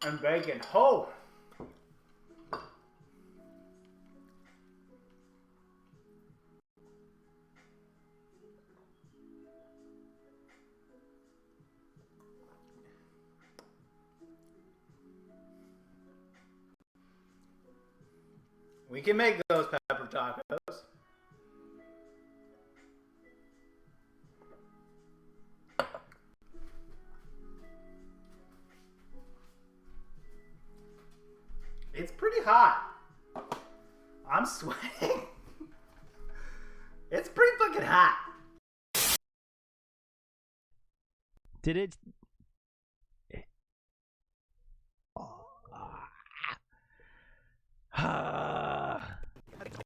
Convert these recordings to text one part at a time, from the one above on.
And bacon. Ho! We can make those pepper tacos. It's pretty hot. I'm sweating. It's pretty fucking hot. Did it?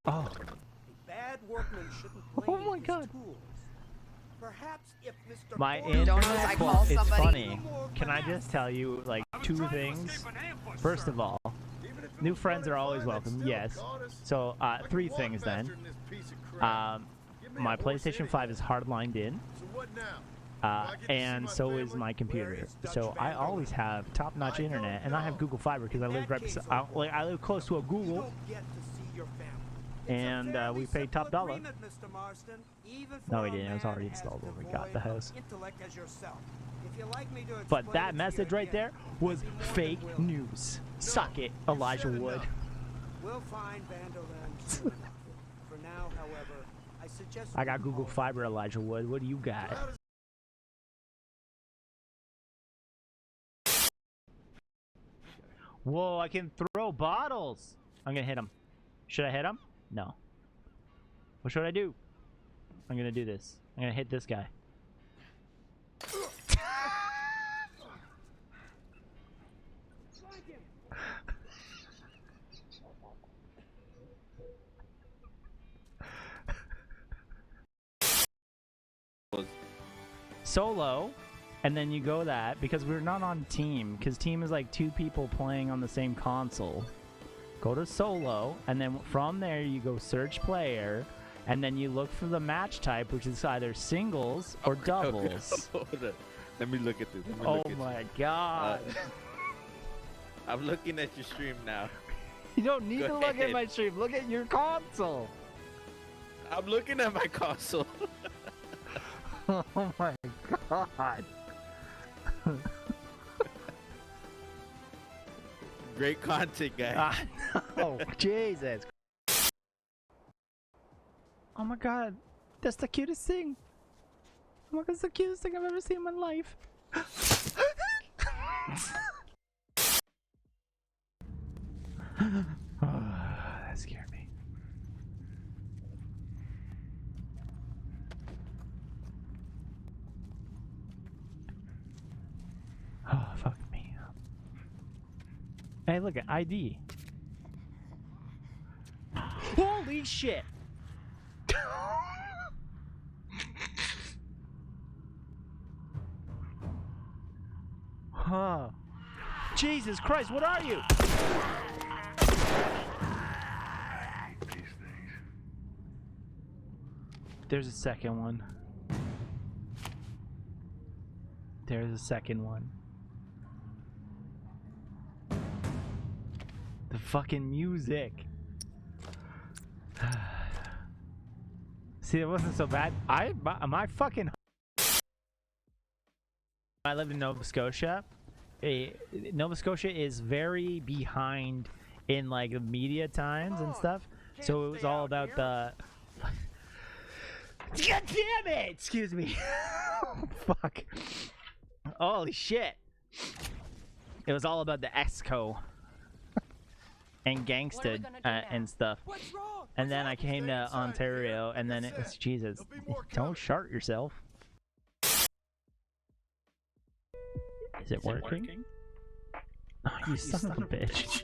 Oh. Bad workman shouldn't Oh my God. Perhaps if Mr. My Ford- internet it's funny. Can I just tell you like two things? First of all, new friends are always welcome. Yes. So three things then. My PlayStation 5 is hardlined in. And so is my computer. So I always have top-notch internet, and I have Google Fiber because I live right beside. I live close to a Google, and we paid top dollar. No, we didn't. It was already installed when we got the house. But that message right there was fake news. Suck it, Elijah Wood. We'll find Vanderland. For now, however, I suggest I got Google Fiber, Elijah Wood. What do you got? Whoa, I can throw bottles. I'm gonna hit him. Should I hit him? No. What should I do? I'm gonna do this. I'm gonna hit this guy. Solo, and then you go that because we're not on team, because team is like two people playing on the same console. Go to solo, and then from there you go search player, and then you look for the match type, which is either singles or doubles. Let me look at this. Oh my God. I'm looking at your stream now. You don't need Go to look at ahead. my stream. Look at your console. I'm looking at my console. Oh my God. Great content, guys. Oh, Jesus. Oh my God. That's the cutest thing. Oh my God, that's the cutest thing I've ever seen in my life. That scared me. Oh, fuck me. Hey, look at ID. Holy shit! Huh. Jesus Christ, what are you? There's a second one. There's a second one. The fucking music. See, it wasn't so bad. My fucking. I live in Nova Scotia. Nova Scotia is very behind in like the media times and stuff. So it was all about the. God damn it! Excuse me. Fuck. Holy shit. It was all about the EXCO and gangsta and stuff. And then I came to Ontario, and then it was Jesus. Don't shart yourself. Is it working? Oh, you son of a bitch.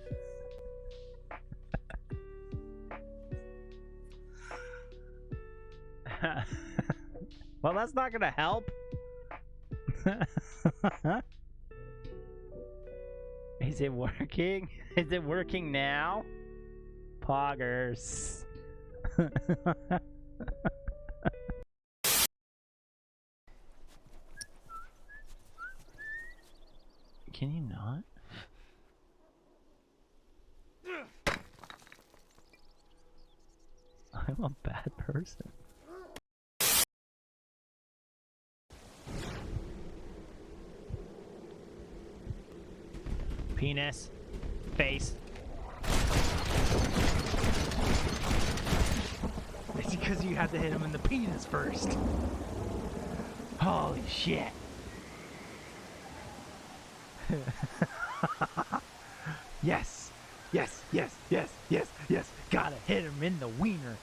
Well, that's not gonna help. Is it working? Is it working now? Poggers. Can you not? I'm a bad person. Penis. Face. It's because you have to hit him in the penis first. Holy shit. Yes. Yes, yes, yes, yes, yes. Gotta hit him in the wiener.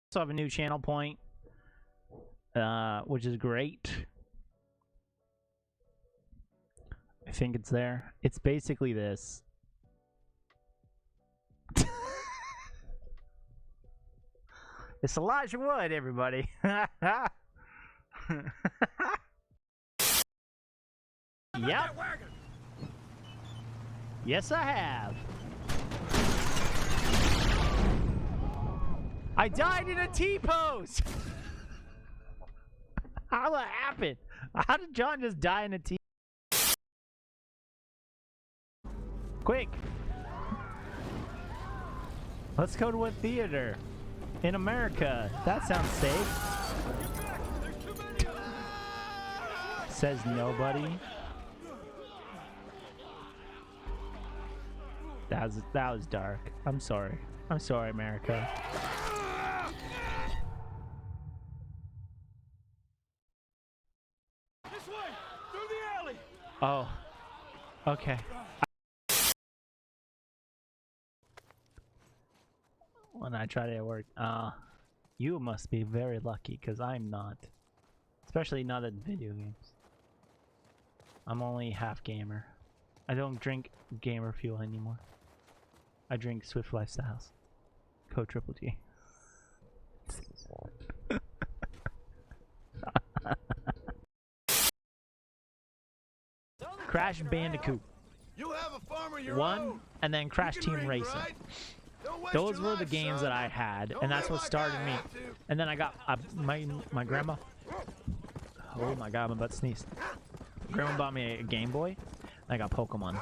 Also have a new channel point, which is great. I think it's there. It's basically this. It's Elijah Wood, everybody. Yep. Yes, I have. I died in a T-pose. How that happened? How did John just die in a T? Quick. Let's go to a theater in America. That sounds safe. Says nobody. That was dark. I'm sorry. I'm sorry, America. This way, through the alley. Oh. Okay. When I tried it at work, you must be very lucky, because I'm not. Especially not in video games. I'm only half gamer. I don't drink gamer fuel anymore. I drink Swift Lifestyles. Code IAmTripleG. Crash Bandicoot. You have a farm of your 1 own. and then Crash You can Team read, Racing. right? Don't waste Those your were the life, games son. that I had, Don't and that's live what like started I me. have to. And then I got my grandma. Oh my god, I'm about to sneeze. Grandma bought me a Game Boy. And I got Pokemon.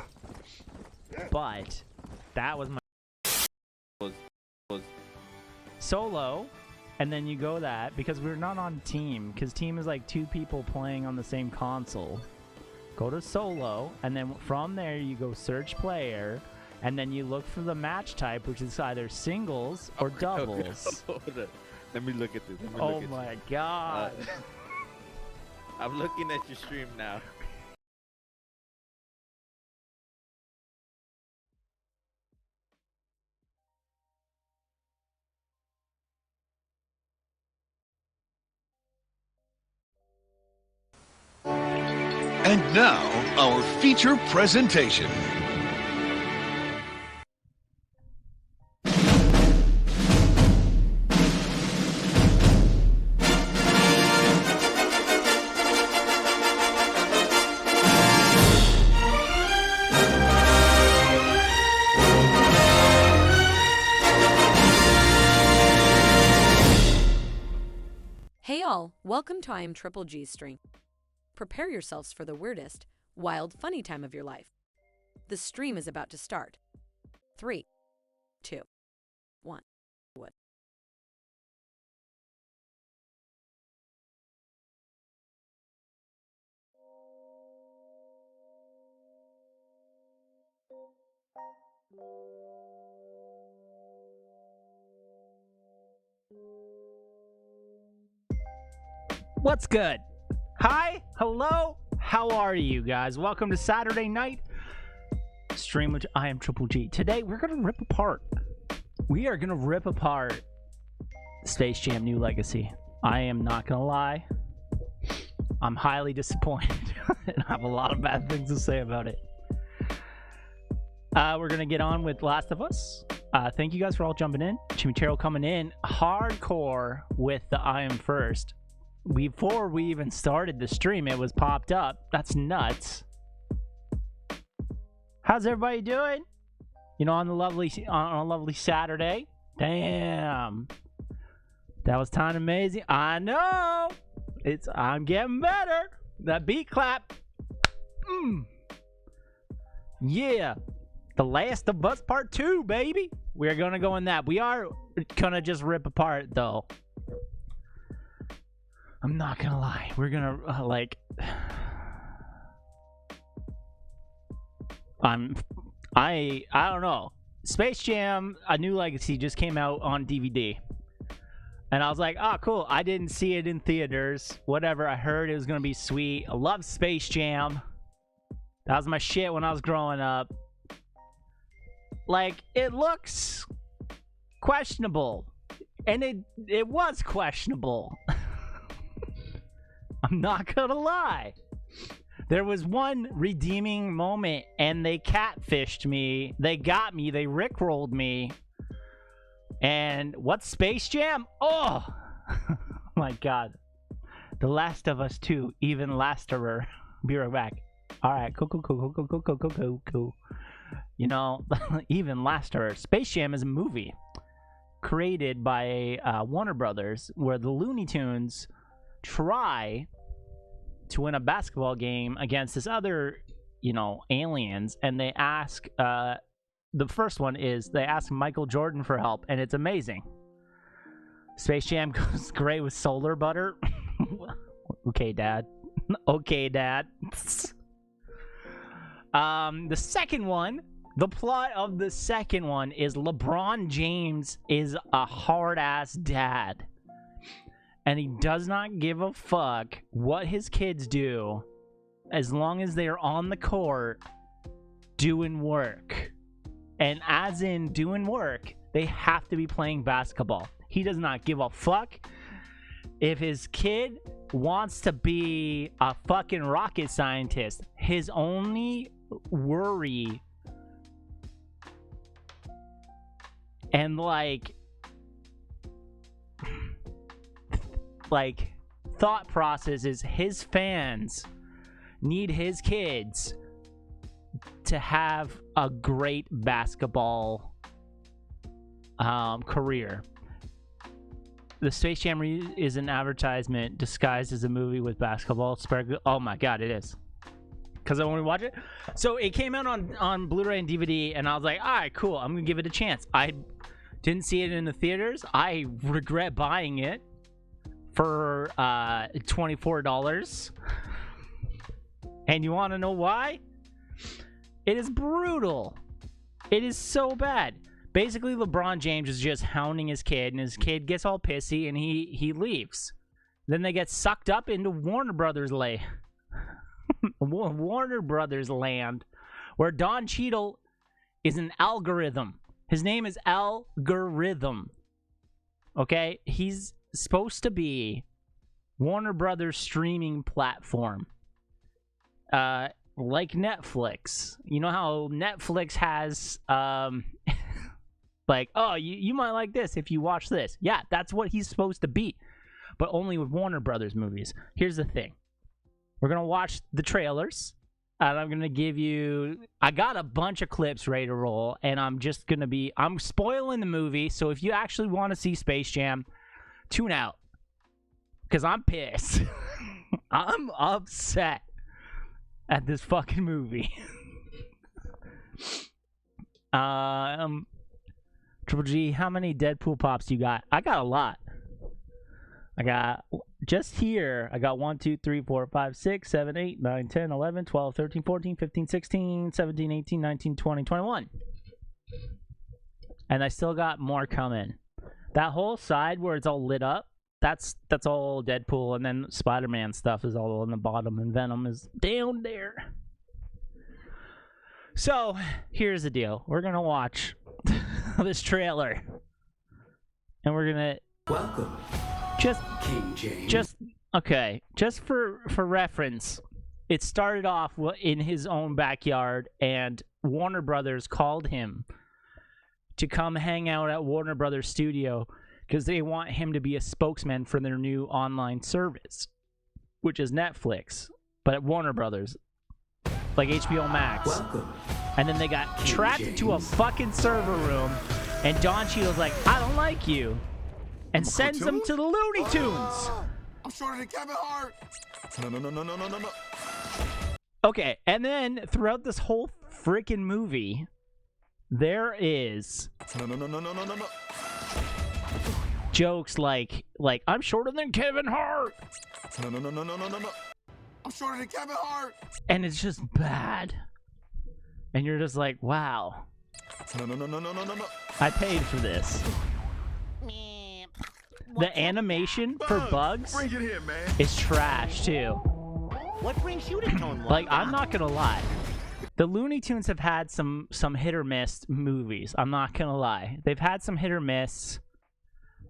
But that was my solo, and then you go that because we're not on team, because team is like 2 people playing on the same console. Go to solo, and then from there you go search player, and then you look for the match type, which is either singles or doubles. Let me look at this. Let me Oh look at my god. I'm looking at your stream now. And now, our feature presentation. Hey all, welcome to IAmTripleG's stream. Prepare yourselves for the weirdest, wild, funny time of your life. The stream is about to start. 3, 2, 1. What? What's good? Hi, hello, how are you guys? Welcome to Saturday night stream with IAmTripleG. Today we're gonna rip apart. We are gonna rip apart Space Jam: New Legacy. I am not gonna lie. I'm highly disappointed and I have a lot of bad things to say about it. We're gonna get on with Last of Us. Thank you guys for all jumping in. Chimichurro coming in hardcore with the I Am First. Before we even started the stream, it was popped up. That's nuts. How's everybody doing? You know, on a lovely Saturday. Damn, that was kind of amazing. I know. I'm getting better. That beat clap. Yeah. The Last of Us Part 2, baby. We're gonna go in that. We are gonna just rip apart, though. I'm not gonna lie. We're gonna, I don't know. Space Jam: A New Legacy just came out on DVD. And I was like, oh, cool. I didn't see it in theaters. Whatever. I heard it was gonna be sweet. I love Space Jam. That was my shit when I was growing up. Like, it looks questionable. And it was questionable. I'm not gonna lie. There was one redeeming moment, and they catfished me. They got me. They rickrolled me. And what's Space Jam? Oh! My God. The Last of Us 2, even lasterer. Be right back. Alright, cool. You know, even lasterer. Space Jam is a movie created by Warner Brothers, where the Looney Tunes try to win a basketball game against this other, you know, aliens, and they ask, the first one is, they ask Michael Jordan for help, and it's amazing. Space Jam goes great with solar butter. Okay, Dad. Okay, Dad. The second one, the plot of the second one is LeBron James is a hard-ass dad. And he does not give a fuck what his kids do as long as they are on the court doing work. And as in doing work, they have to be playing basketball. He does not give a fuck if his kid wants to be a fucking rocket scientist. His only worry and thought process is his fans need his kids to have a great basketball career. The Space Jam is an advertisement disguised as a movie with basketball. Oh my God, it is. Because I want to watch it. So it came out on Blu-ray and DVD, and I was like, all right, cool. I'm going to give it a chance. I didn't see it in the theaters. I regret buying it for $24. And you want to know why? It is brutal. It is so bad. Basically, LeBron James is just hounding his kid, and his kid gets all pissy, and he leaves. Then they get sucked up into Warner Brothers Warner Brothers land, where Don Cheadle is an algorithm. His name is Algorithm. Okay? He's supposed to be Warner Brothers streaming platform. Like Netflix. You know how Netflix has like, oh, you might like this if you watch this. Yeah, that's what he's supposed to be. But only with Warner Brothers movies. Here's the thing. We're going to watch the trailers. And I'm going to give you... I got a bunch of clips ready to roll. And I'm just going to be... I'm spoiling the movie. So if you actually want to see Space Jam, tune out. Because I'm pissed. I'm upset at this fucking movie. Triple G, how many Deadpool pops you got? I got a lot. I got, just here, I got 1, 2, 3, 4, 5, 6, 7, 8, 9, 10, 11, 12, 13, 14, 15, 16, 17, 18, 19, 20, 21. And I still got more coming. That whole side where it's all lit up, that's all Deadpool, and then Spider-Man stuff is all on the bottom, and Venom is down there. So, here's the deal. We're gonna watch this trailer. And we're gonna... Welcome, King James. Just for reference, it started off in his own backyard, and Warner Brothers called him to come hang out at Warner Brothers Studio because they want him to be a spokesman for their new online service, which is Netflix, but at Warner Brothers, like HBO Max. Welcome. And then they got trapped into a fucking server room, and Don Cheadle's like, I don't like you, and sends them to the Looney Tunes. I'm shorter than Kevin Hart. No. Okay, and then throughout this whole freaking movie, there is No. jokes like I'm shorter than Kevin Hart, No. I'm shorter than Kevin Hart. and it's just bad, and you're just like, wow, No. I paid for this. The animation for Bugs Bring it here, man. is trash too. What brings you to Tone Like, I'm not gonna lie, the Looney Tunes have had some hit or miss movies. I'm not gonna lie, they've had some hit or miss,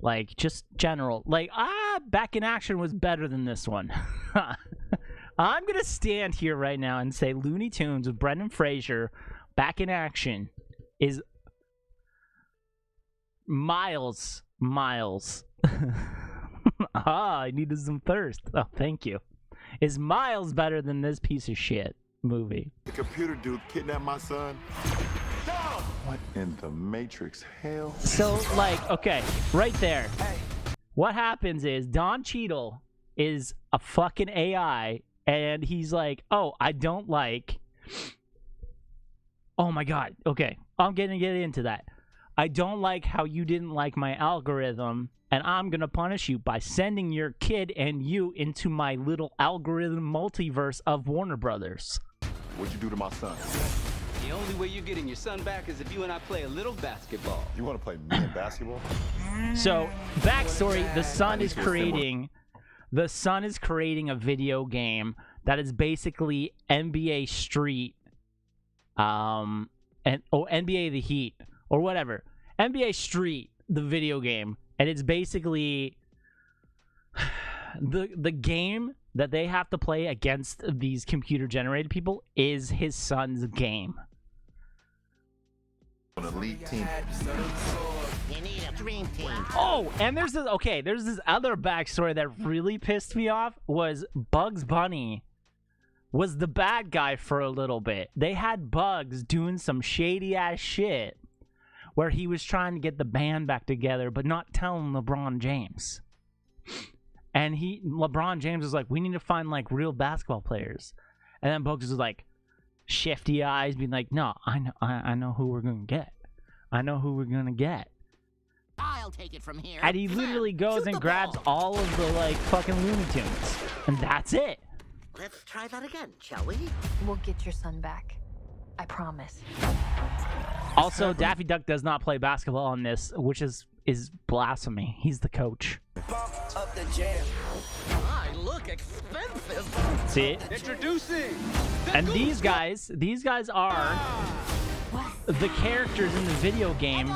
like just general. Like, Back in Action was better than this one. I'm gonna stand here right now and say Looney Tunes with Brendan Fraser, Back in Action, is miles. I needed some thirst. Oh, thank you. Is miles better than this piece of shit movie. The computer dude kidnapped my son. No! What in the Matrix hell? So, like, okay, right there. What happens is Don Cheadle is a fucking AI, and he's like, oh, I don't like... Oh my god, okay, I'm gonna get into that. I don't like how you didn't like my algorithm, and I'm gonna punish you by sending your kid and you into my little algorithm multiverse of Warner Brothers. What'd you do to my son? The only way you're getting your son back is if you and I play a little basketball. You want to play me in basketball? So, backstory, the son is creating a video game that is basically NBA Street, NBA The Heat, or whatever. NBA Street, the video game, and it's basically the game that they have to play against these computer-generated people is his son's game. An elite team. You need a dream team. Oh, and there's this other backstory that really pissed me off, was Bugs Bunny was the bad guy for a little bit. They had Bugs doing some shady ass shit where he was trying to get the band back together but not telling LeBron James. And LeBron James was like, we need to find like real basketball players. And then Bugs was like, shifty eyes, being like, no, I know who we're gonna get. I know who we're gonna get. I'll take it from here. And he literally goes and grabs all of the like fucking Looney Tunes. And that's it. Let's try that again, shall we? We'll get your son back. I promise. Also, Daffy Duck does not play basketball on this, which is blasphemy. He's the coach. Up the jam. My, look expensive. See it? Introducing. And these guys are the characters in the video game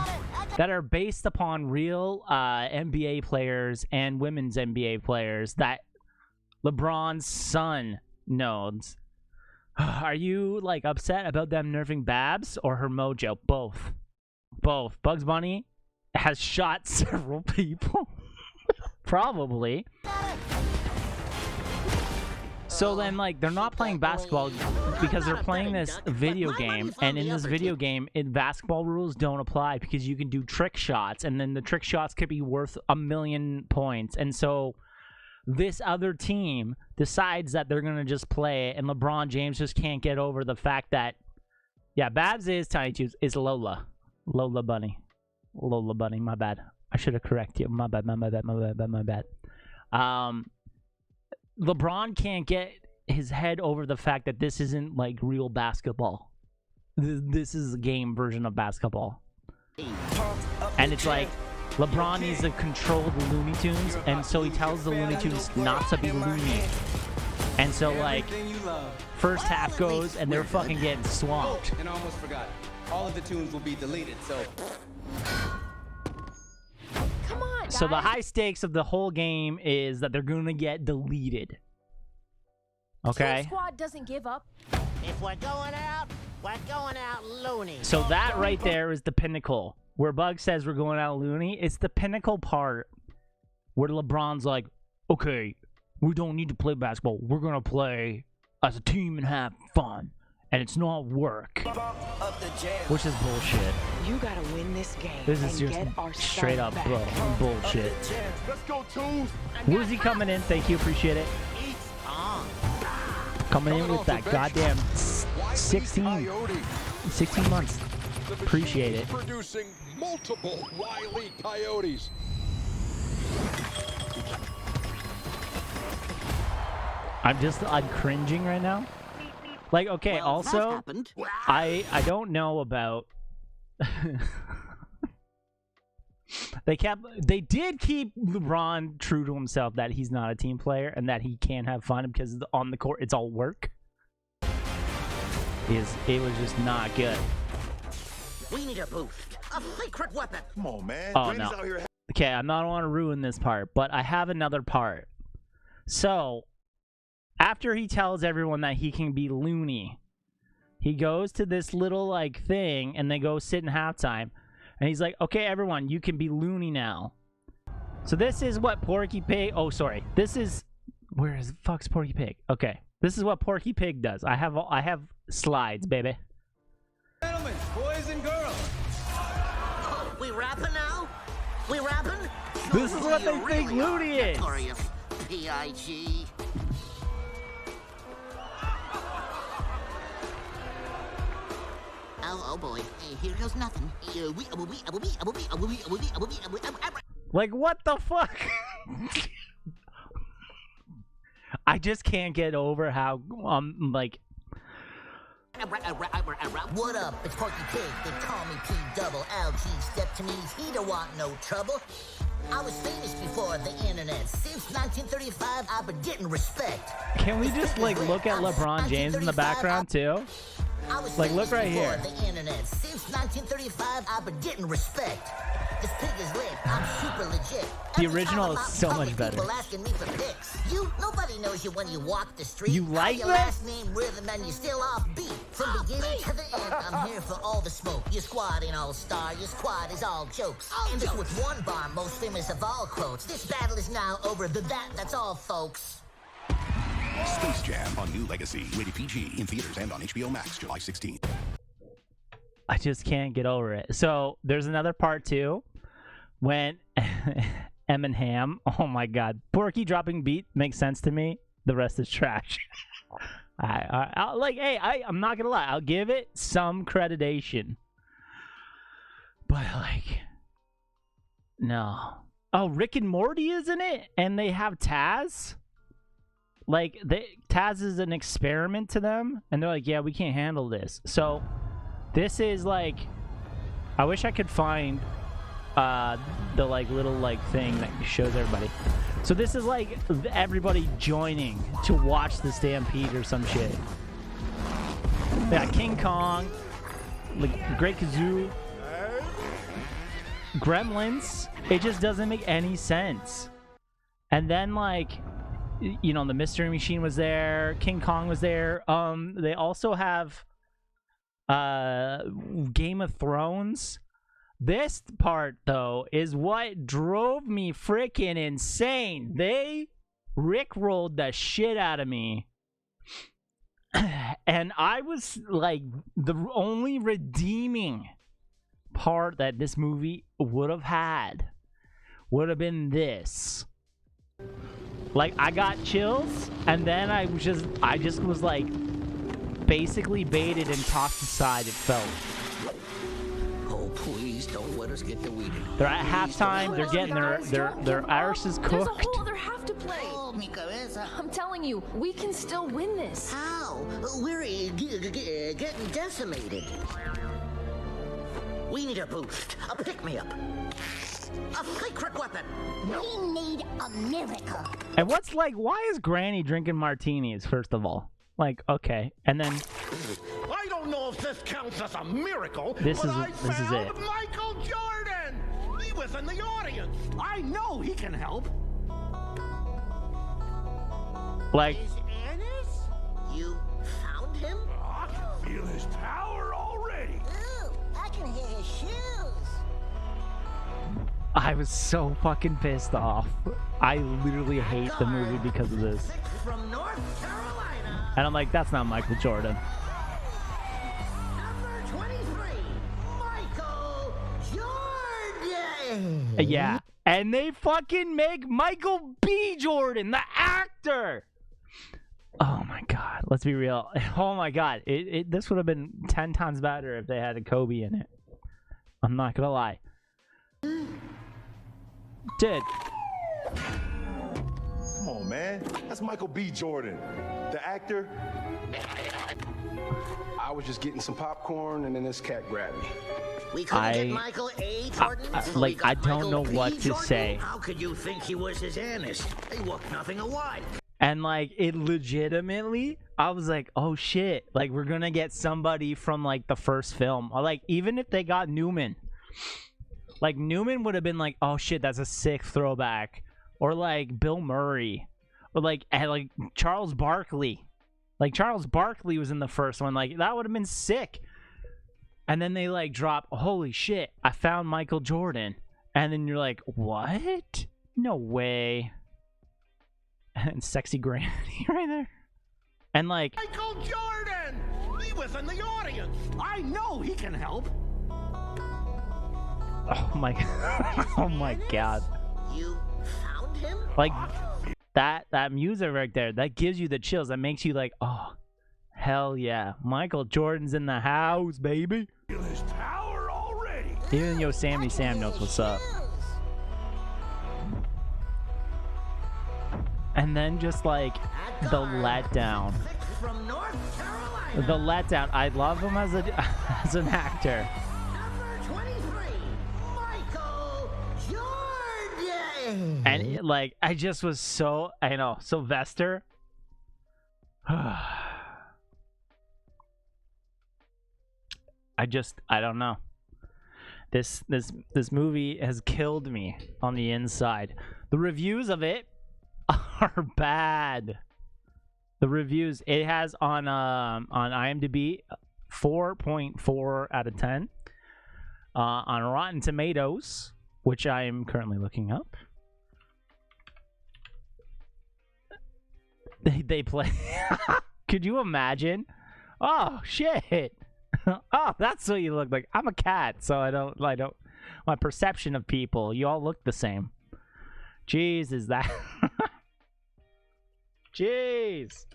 that are based upon real NBA players and women's NBA players that LeBron's son knows. Are you like upset about them nerfing Babs or her mojo? Both. Bugs Bunny has shot several people. Probably. So then, like, they're not playing basketball because they're playing this video game, and in this video game, basketball rules don't apply because you can do trick shots, and then the trick shots could be worth 1,000,000 points. And so this other team decides that they're gonna just play it, and LeBron James just can't get over the fact that, yeah, Babs is Tiny Toons, is Lola Bunny, my bad. I should have corrected you. My bad. LeBron can't get his head over the fact that this isn't like real basketball. This is a game version of basketball. And it's like, LeBron needs to control the Looney Tunes, and so he tells the Looney Tunes not to be loony. And so, like, first half goes, and they're fucking getting swamped. And I almost forgot. All of the tunes will be deleted, so... Come on, guys. So the high stakes of the whole game is that they're gonna get deleted. Okay? Team Squad doesn't give up. If we're going out loony. So that right there is the pinnacle. Where Bug says we're going out loony, it's the pinnacle part where LeBron's like, okay, we don't need to play basketball. We're going to play as a team and have fun. And it's not work. Which is bullshit. You gotta win this game. This is just straight up bullshit. Woozy coming in. Thank you. Appreciate it. Coming in with that goddamn 16 months. Appreciate it. Producing multiple Wile E. Coyotes. I'm cringing right now. Like, okay, Well, also, that happened. I don't know about... They did keep LeBron true to himself that he's not a team player and that he can't have fun because on the court it's all work. It was just not good. We need a boost. A secret weapon. Come on, man. Oh, Granny's no. out here. Okay, I don't want to ruin this part, but I have another part. So, after he tells everyone that he can be loony, he goes to this little, like, thing, and they go sit in halftime. And he's like, okay, everyone, you can be loony now. So this is what Porky Pig... Oh, sorry. This is... Where is... Fuck's Porky Pig? Okay. This is what Porky Pig does. I have slides, baby. Gentlemen, boys and girls. Oh, we rapping now? We rapping? This is what they think really loony is. Notorious P.I.G. Oh boy, here goes nothing. Like, what the fuck? I just can't get over how, like... What up? It's Porky Pig. They call me P-double-L-G. Step to me's he don't want no trouble. I was famous before the internet. Since 1935, I've been getting respect. Can we just, like, look at LeBron James in the background, too? Like, look right here. The internet. Since 1935, I've been getting respect. This pig is lit. I'm super legit. The original is so much better. People asking me for pics. Nobody knows you when you walk the street. You like your that? last name rhythm and you're still off beat. From beginning to the end, I'm here for all the smoke. Your squad ain't all star. Your squad is all jokes. And this with one bar, most famous of all quotes. This battle is now over. That's all, folks. Space Jam on New Legacy. Rated PG in theaters and on HBO Max July 16th. I just can't get over it. So there's another part too, when Eminem. Oh my God, Porky dropping beat makes sense to me. The rest is trash. I'm not gonna lie. I'll give it some creditation, but like, no. Oh, Rick and Morty is in it, and they have Taz. Like, Taz is an experiment to them, and they're like, yeah, we can't handle this. So, this is, like, I wish I could find the, like, little, like, thing that shows everybody. So, this is, like, everybody joining to watch the Stampede or some shit. They got King Kong, like, Great Kazoo, Gremlins. It just doesn't make any sense. And then, like... You know, the Mystery Machine was there. King Kong was there. They also have Game of Thrones. This part, though, is what drove me freaking insane. They rickrolled the shit out of me. And I was like, the only redeeming part that this movie would have had would have been this. Like, I got chills, and then I just was like, basically baited and tossed aside. It felt. Oh, please don't let us get deleted. They're at halftime. They're getting their irises cooked. There's a whole other half to play. Oh, Mika-esa. I'm telling you, we can still win this. How? We're getting decimated. We need a boost. A pick-me-up. A secret weapon. We need a miracle. And what's like, why is Granny drinking martinis, first of all? Like, okay. And then... I don't know if this counts as a miracle, this is it. Michael Jordan! He was in the audience. I know he can help. Like... Is Ennis? You found him? I can feel his power already. Ooh, I can hear his shoes. I was so fucking pissed off. I literally hate the movie because of this. From North Carolina. And I'm like, that's not Michael Jordan. Number 23, Michael Jordan. Yeah. And they fucking make Michael B. Jordan, the actor. Oh my God. Let's be real. Oh my God. This would have been 10 times better if they had a Kobe in it. I'm not gonna lie. Dude. Come on, man. That's Michael B. Jordan, the actor. I was just getting some popcorn, and then this cat grabbed me. We couldn't get Michael A. Jordan. So we got I don't Michael know B. what to Jordan? say. How could you think he was his anus? They look nothing alike. And like it legitimately, I was like, oh shit, like we're gonna get somebody from like the first film. Or like even if they got Newman, like Newman would have been like, oh shit, that's a sick throwback. Or like Bill Murray. Or like Charles Barkley. Like Charles Barkley was in the first one. Like that would have been sick. And then they like drop, holy shit, I found Michael Jordan. And then you're like, what? No way. And sexy granny right there. And like Michael Jordan! He was in the audience. I know he can help. Oh my oh my god. You found him? Like that music right there, that gives you the chills. That makes you like, oh hell yeah. Michael Jordan's in the house, baby. Feel his power already. Even Yosemite Sam knows what's up. And then just like the letdown. From North Carolina. The letdown. I love him as as an actor. Number 23, Michael Jordan. And like I just was so, I know, Sylvester. I don't know. This movie has killed me on the inside. The reviews of it are bad. The reviews it has on IMDb 4.4 out of 10. On Rotten Tomatoes, which I am currently looking up, they play. Could you imagine? Oh shit! Oh, that's what you look like. I'm a cat, so I don't. My perception of people, you all look the same. Jeez, is that? Jeez.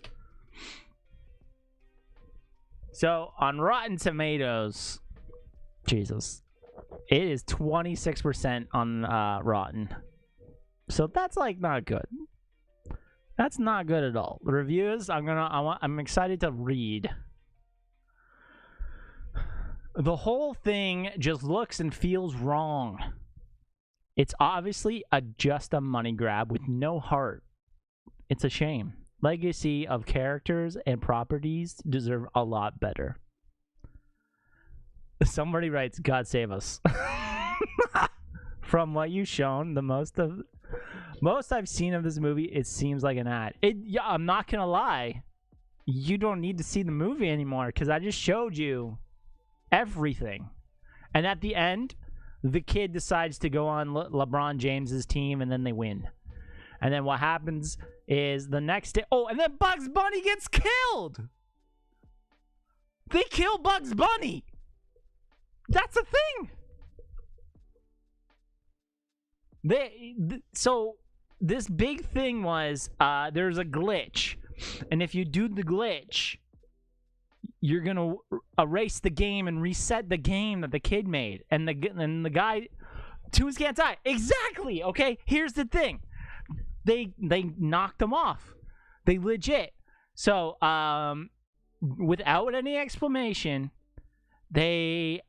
So on Rotten Tomatoes, Jesus, it is 26% on Rotten. So that's like not good. That's not good at all. The reviews, I'm excited to read. The whole thing just looks and feels wrong. It's obviously just a money grab with no heart. It's a shame. Legacy of characters and properties deserve a lot better. Somebody writes, God save us. From what you've shown, the most I've seen of this movie, it seems like an ad. Yeah, I'm not gonna lie. You don't need to see the movie anymore because I just showed you everything. And at the end, the kid decides to go on LeBron James's team, and then they win. And then what happens is the next day... Oh, and then Bugs Bunny gets killed! They kill Bugs Bunny! That's a thing! So, this big thing was, there's a glitch. And if you do the glitch, you're going to erase the game and reset the game that the kid made. And the guy... Toons can't die. Exactly! Okay, here's the thing. They knocked him off. They legit. So, without any explanation, they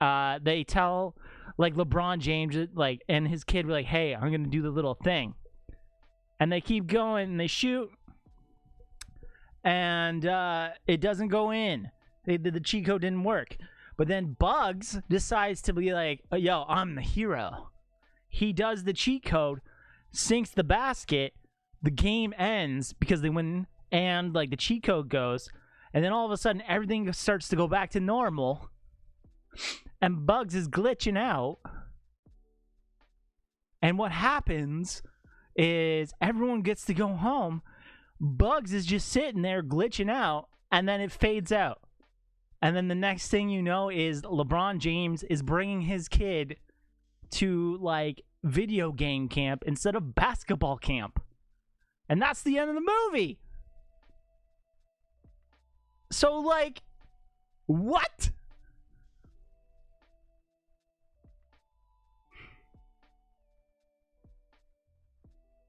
tell like LeBron James like and his kid were like, "Hey, I'm gonna do the little thing," and they keep going and they shoot, and it doesn't go in. The cheat code didn't work. But then Bugs decides to be like, "Yo, I'm the hero." He does the cheat code, sinks the basket. The game ends because they win, and like the cheat code goes, and then all of a sudden everything starts to go back to normal, and Bugs is glitching out. And what happens is everyone gets to go home. Bugs is just sitting there glitching out, and then it fades out. And then the next thing you know is LeBron James is bringing his kid to like video game camp instead of basketball camp. And that's the end of the movie. So, like, what?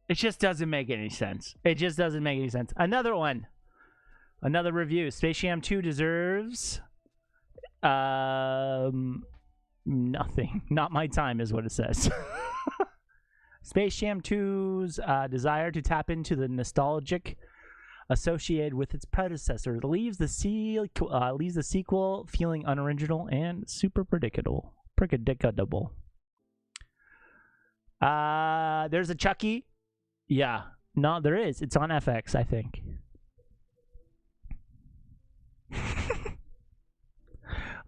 It just doesn't make any sense. It just doesn't make any sense. Another one. Another review. Space Jam 2 deserves nothing. Not my time is what it says. Space Jam 2's desire to tap into the nostalgic associated with its predecessor leaves the sequel feeling unoriginal and super predictable. There's a Chucky. Yeah. No, there is. It's on FX, I think.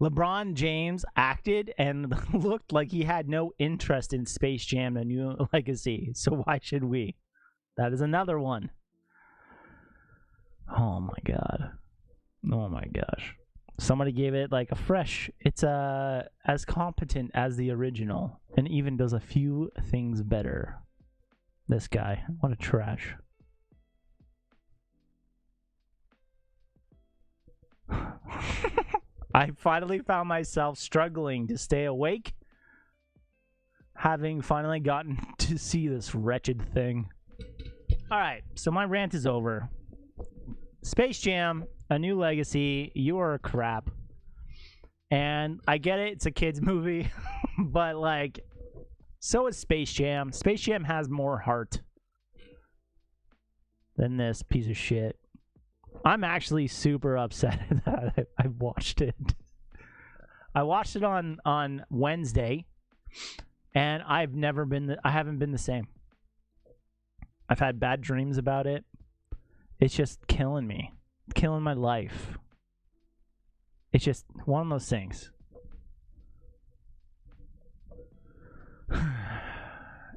LeBron James acted and looked like he had no interest in Space Jam: A New Legacy. So why should we? That is another one. Oh my god. Oh my gosh. Somebody gave it like a fresh. It's as competent as the original and even does a few things better. This guy. What a trash. I finally found myself struggling to stay awake, having finally gotten to see this wretched thing. Alright, so my rant is over. Space Jam, A New Legacy, you are crap. And I get it, it's a kid's movie, but like, so is Space Jam. Space Jam has more heart than this piece of shit. I'm actually super upset that I watched it. I watched it on Wednesday, and I haven't been the same. I've had bad dreams about it. It's just killing me. Killing my life. It's just one of those things.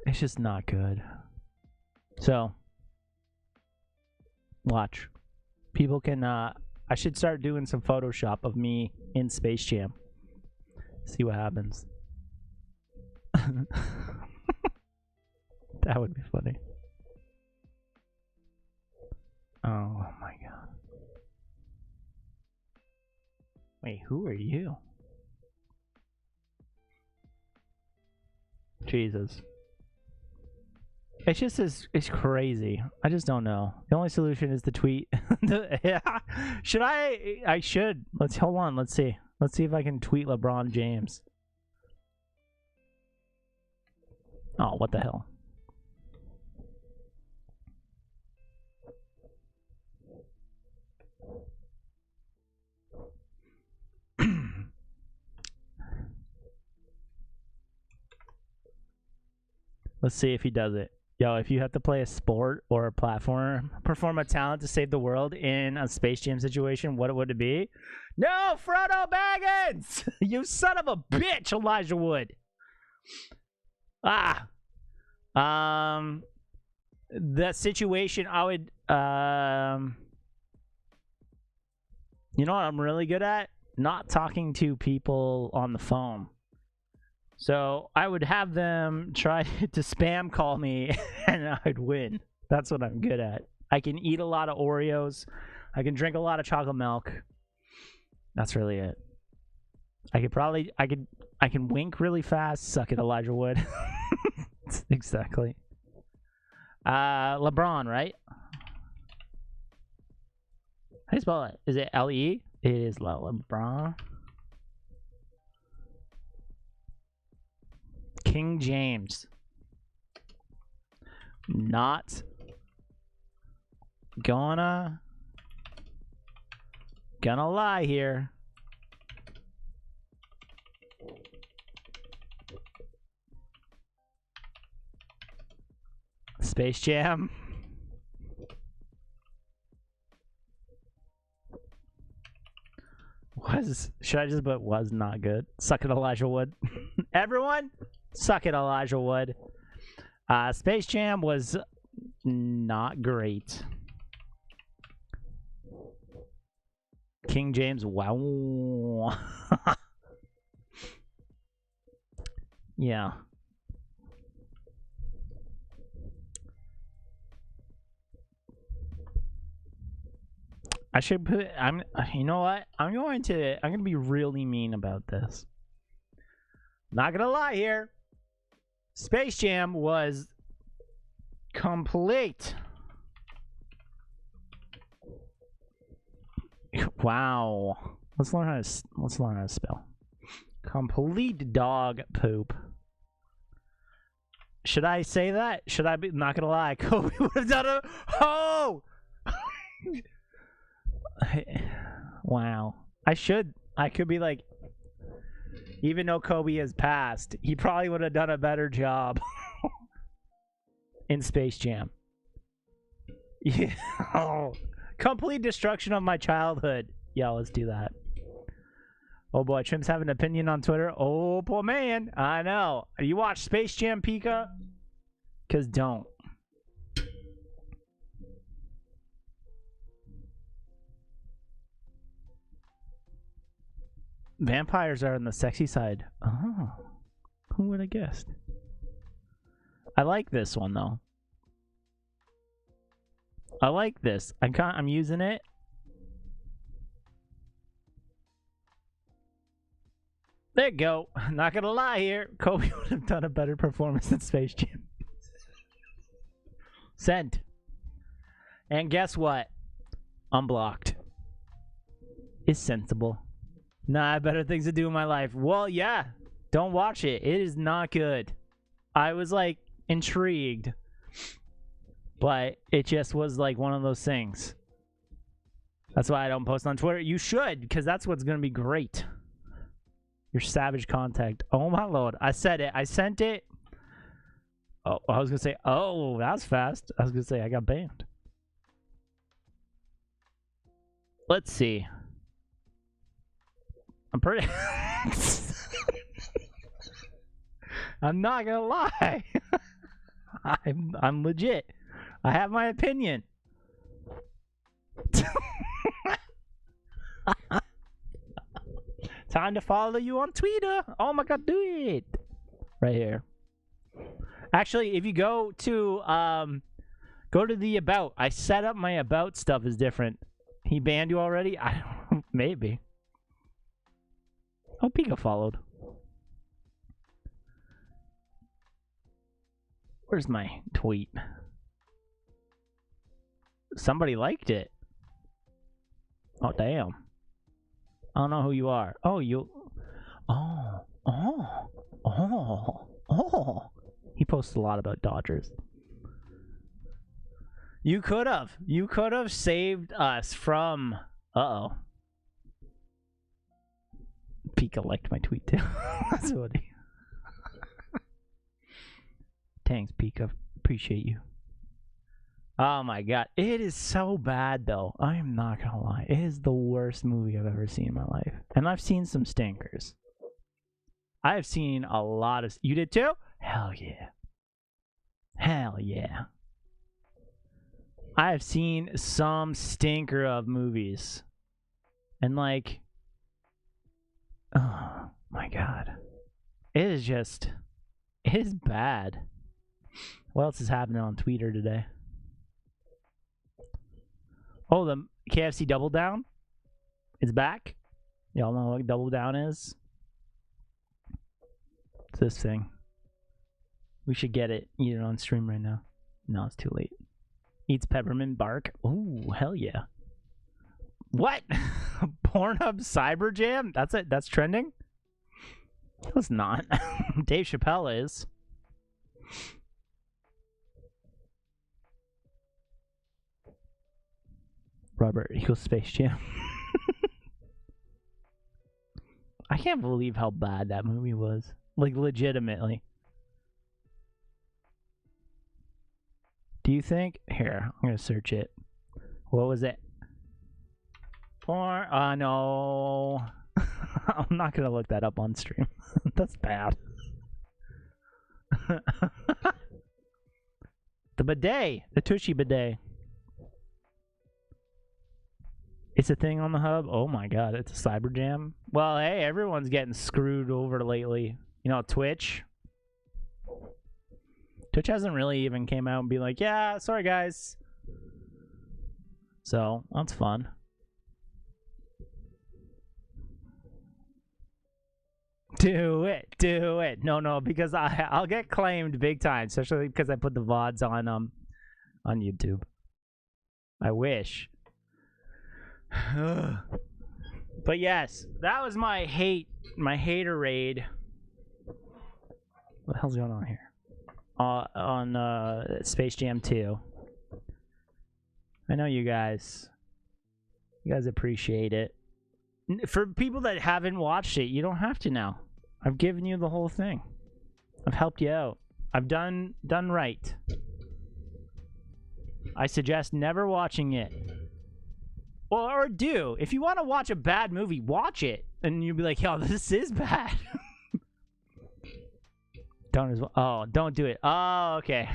It's just not good. So, watch. People can, I should start doing some Photoshop of me in Space Jam. See what happens. That would be funny. Oh my god. Wait, who are you? Jesus. It's just it's crazy. I just don't know. The only solution is to tweet. Yeah. Should I should. Let's hold on. Let's see. Let's see if I can tweet LeBron James. Oh, what the hell? Let's see if he does it. Yo, if you have to play a sport or a platform, perform a talent to save the world in a Space Jam situation, what would it be? No, Frodo Baggins! You son of a bitch, Elijah Wood. The situation I would, you know what I'm really good at? Not talking to people on the phone. So I would have them try to spam call me and I'd win. That's what I'm good at. I can eat a lot of Oreos. I can drink a lot of chocolate milk. That's really it. I can wink really fast. Suck it, Elijah Wood. Exactly. LeBron, right? How do you spell it? Is it L-E? It is LeBron. King James. Not gonna lie here. Space Jam. Should I just put was not good? Suck it, Elijah Wood. Everyone, suck it, Elijah Wood. Space Jam was not great. King James, wow. Yeah. I should put, you know what? I'm going to be really mean about this. Not gonna lie here. Space Jam was Complete. Wow. Let's learn how to spell. Complete dog poop. Should I say that? Should I be? Not gonna lie, Kobe would have done it. Oh! Wow. I could be like, even though Kobe has passed, he probably would have done a better job in Space Jam. Yeah. Oh. Complete destruction of my childhood. Yeah, let's do that. Oh boy, Trim's have an opinion on Twitter. Oh, poor man. I know. You watch Space Jam, Pika? Because don't. Vampires are on the sexy side. Oh. Who would have guessed? I like this one, though. I like this. I'm using it. There you go. Not gonna lie here. Kobe would have done a better performance than Space Jam. Sent. And guess what? Unblocked. Is sensible. Nah, I have better things to do in my life. Well, yeah. Don't watch it. It is not good. I was like intrigued. But it just was like one of those things. That's why I don't post on Twitter. You should, because that's what's gonna be great. Your savage contact. Oh my lord. I said it. I sent it. Oh, I was going to say, oh, that was fast. I was going to say, I got banned. Let's see. I'm pretty... I'm not going to lie. I'm legit. I have my opinion. Time to follow you on Twitter. Oh my god, do it. Right here. Actually, if you go to the about. I set up my about stuff is different. He banned you already? I don't know. Maybe. Oh, Pika followed. Where's my tweet? Somebody liked it. Oh, damn. I don't know who you are. Oh, you... Oh. He posts a lot about Dodgers. You could have. You could have saved us from... Uh-oh. Pika liked my tweet, too. That's funny. Thanks, Pika. Appreciate you. Oh my god. It is so bad, though. I am not gonna lie. It is the worst movie I've ever seen in my life. And I've seen some stinkers. I have seen a lot of... You did too? Hell yeah. Hell yeah. I have seen some stinker of movies. And like... Oh my god. It is just... It is bad. What else is happening on Twitter today? Oh, the KFC Double Down is back. Y'all know what Double Down is? It's this thing. We should get it. Eat it on stream right now. No, it's too late. Eats peppermint bark. Ooh, hell yeah. What? Pornhub Cyber Jam? That's it. That's trending? No, it's not. Dave Chappelle is. Robert equals Space Jam. I can't believe how bad that movie was. Like, legitimately. Do you think? Here, I'm going to search it. What was it? No. I'm not going to look that up on stream. That's bad. The bidet. The Tushy bidet. It's a thing on the hub? Oh my god, it's a cyber jam? Well, hey, everyone's getting screwed over lately. You know, Twitch. Twitch hasn't really even came out and be like, yeah, sorry guys. So, that's fun. Do it. No, because I'll get claimed big time, especially because I put the VODs on on YouTube. I wish. But yes, that was my hater raid. What the hell's going on here? On Space Jam 2. I know you guys appreciate it. For people that haven't watched it, you don't have to now. I've given you the whole thing. I've helped you out. I've done right. I suggest never watching it. Or do. If you want to watch a bad movie, watch it. And you'll be like, yo, this is bad. Don't do it. Oh, okay.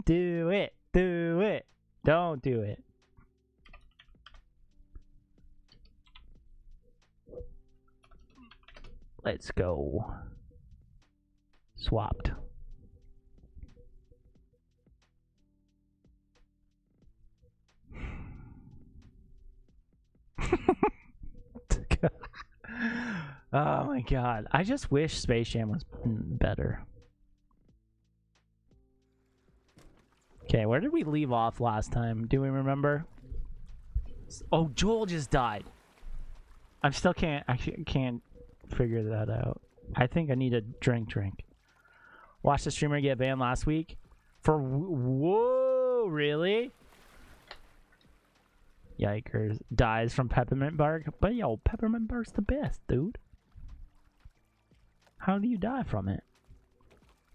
Do it. Don't do it. Let's go. Swapped. Oh my god. I just wish Space Jam was better. Okay, where did we leave off last time? Do we remember? Oh, Joel just died. I can't figure that out. I think I need a drink. Watched the streamer get banned last week for whoa, really? Yikers. Dies from peppermint bark. But yo, peppermint bark's the best, dude. How do you die from it?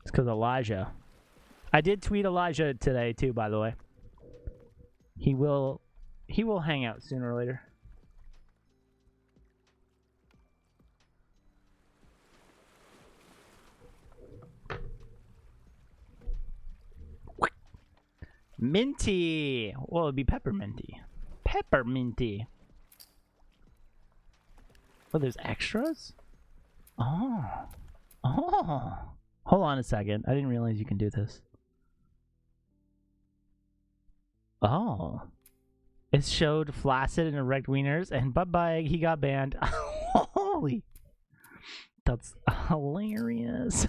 It's because Elijah. I did tweet Elijah today too, by the way. He will hang out sooner or later. Minty. Well, it'd be pepperminty. Pepperminty. Oh, there's extras? Oh. Hold on a second. I didn't realize you can do this. Oh. It showed flaccid and erect wieners, and bye-bye, he got banned. Holy. That's hilarious.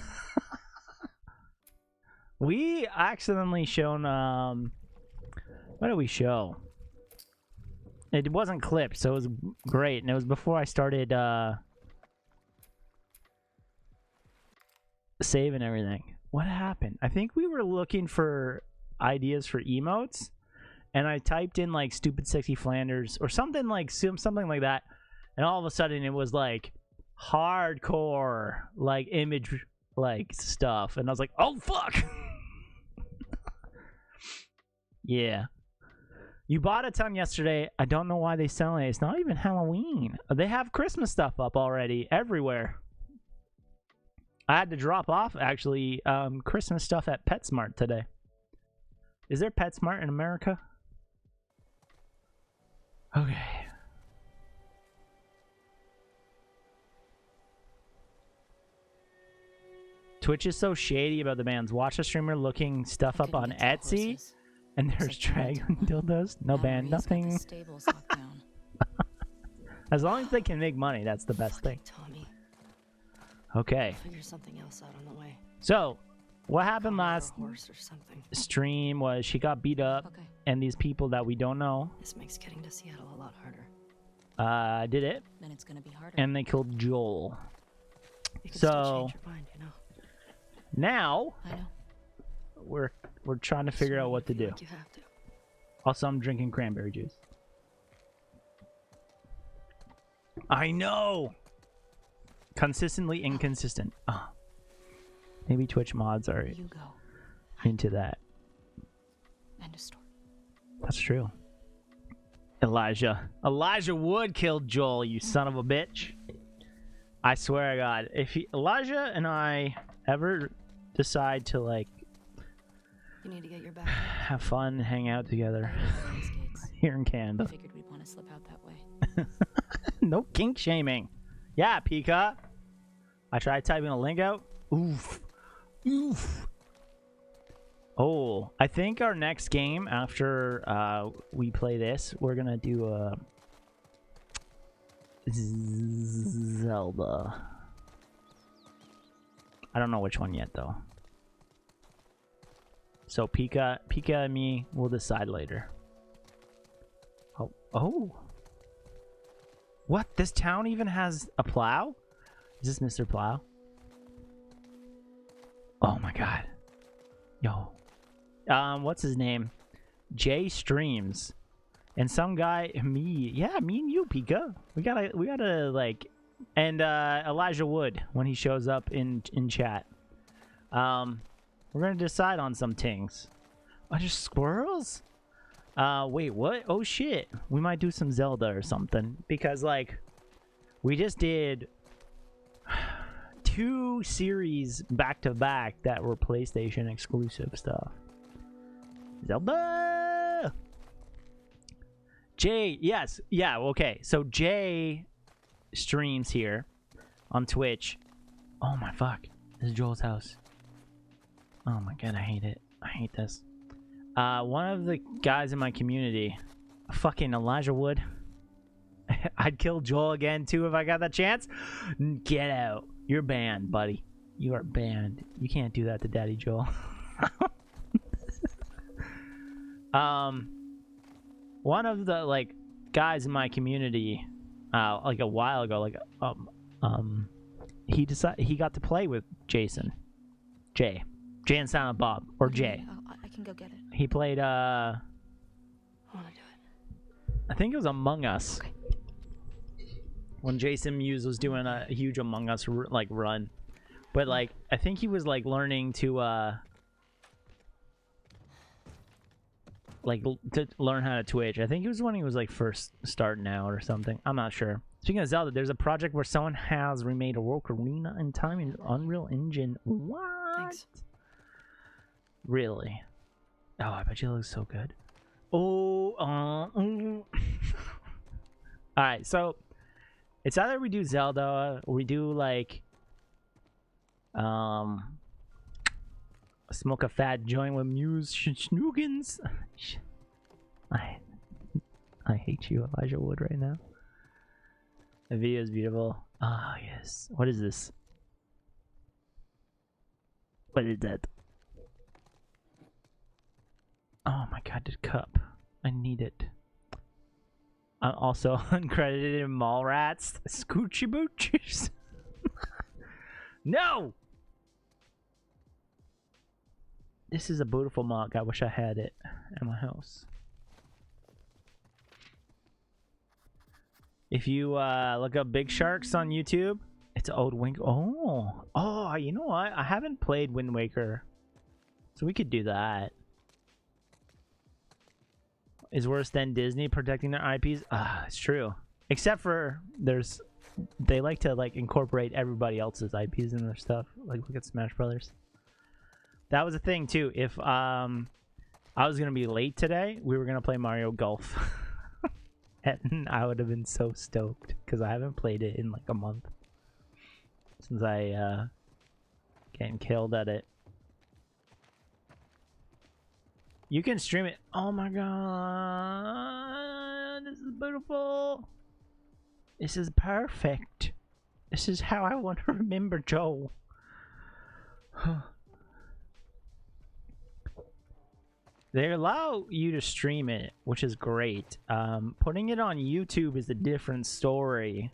We accidentally shown, what did we show? It wasn't clipped, so it was great, and it was before I started, saving everything. What happened? I think we were looking for ideas for emotes, and I typed in like stupid sexy Flanders or something like that, and all of a sudden it was like hardcore like image like stuff, and I was like, oh fuck. Yeah. You bought a ton yesterday. I don't know why they sell it. It's not even Halloween. They have Christmas stuff up already everywhere. I had to drop off, actually, Christmas stuff at PetSmart today. Is there PetSmart in America? Okay. Twitch is so shady about the bans. Watch a streamer looking stuff up on Etsy, and there's dragon dildos. No ban, nothing. As long as they can make money, that's the best thing. Okay. Figure something else out on the way. So, what happened last stream was she got beat up, and these people that we don't know. This makes getting to Seattle a lot harder. Did it. Then it's gonna be harder. And they killed Joel. You can So still change your mind, you know. Now I know. we're trying to figure out what to do. Like you have to. Also, I'm drinking cranberry juice. I know. Consistently inconsistent. Maybe Twitch mods are into that. End of story. That's true. Elijah would kill Joel, you son of a bitch. I swear to God, if Elijah and I ever decide to like You need to get your back. have fun, hang out together here in Canada. I figured we'd want to slip out that way. No kink shaming. Yeah, Pika. I tried typing a link out. Oof. Oh, I think our next game after we play this, we're gonna do a Zelda. I don't know which one yet though. So Pika and me will decide later. Oh. What? This town even has a plow? Is this Mr. Plow? Oh my god. Yo. What's his name? Jay Streams. And some guy, me and you, Pika. We gotta like, and Elijah Wood when he shows up in chat. We're gonna decide on some things. Are there squirrels? Wait, what? Oh shit, we might do some Zelda or something because like, we just did 2 series back to back that were PlayStation exclusive stuff. Zelda. Jay, yes, yeah, okay. So Jay streams here on Twitch. Oh my fuck, this is Joel's house. Oh my god, I hate it. I hate this. One of the guys in my community, fucking Elijah Wood. I'd kill Joel again too if I got that chance. Get out. You're banned, buddy. You are banned. You can't do that to Daddy Joel. One of the like guys in my community, like a while ago, like he got to play with Jason, Jay and Silent Bob, or Jay. I can go get it. He played I want to do it. I think it was Among Us. Okay. When Jason Mewes was doing a huge Among Us like run, but like I think he was like learning to learn how to Twitch. I think it was when he was like first starting out or something. I'm not sure. Speaking of Zelda, there's a project where someone has remade a World Arena in time in Unreal Engine. What? Thanks. Really? Oh, I bet you it looks so good. Oh, All right, so it's either we do Zelda or we do like smoke a fat joint with Muse Schnoogans. I hate you, Elijah Wood, right now. The video is beautiful. Ah, yes. What is this? What is that? Oh my god, the cup. I need it. I'm also uncredited in Mallrats. Scoochie Boochies. No! This is a beautiful mug. I wish I had it at my house. If you look up Big Sharks on YouTube, it's Old Wink. Oh, you know what? I haven't played Wind Waker, so we could do that. Is worse than Disney protecting their IPs? It's true. Except for they like to like incorporate everybody else's IPs in their stuff. Like look at Smash Brothers. That was a thing too. If I was gonna be late today, we were gonna play Mario Golf. And I would have been so stoked because I haven't played it in like a month since I getting killed at it. You can stream it. Oh my god, this is beautiful. This is perfect. This is how I want to remember Joel. They allow you to stream it, which is great. Putting it on YouTube is a different story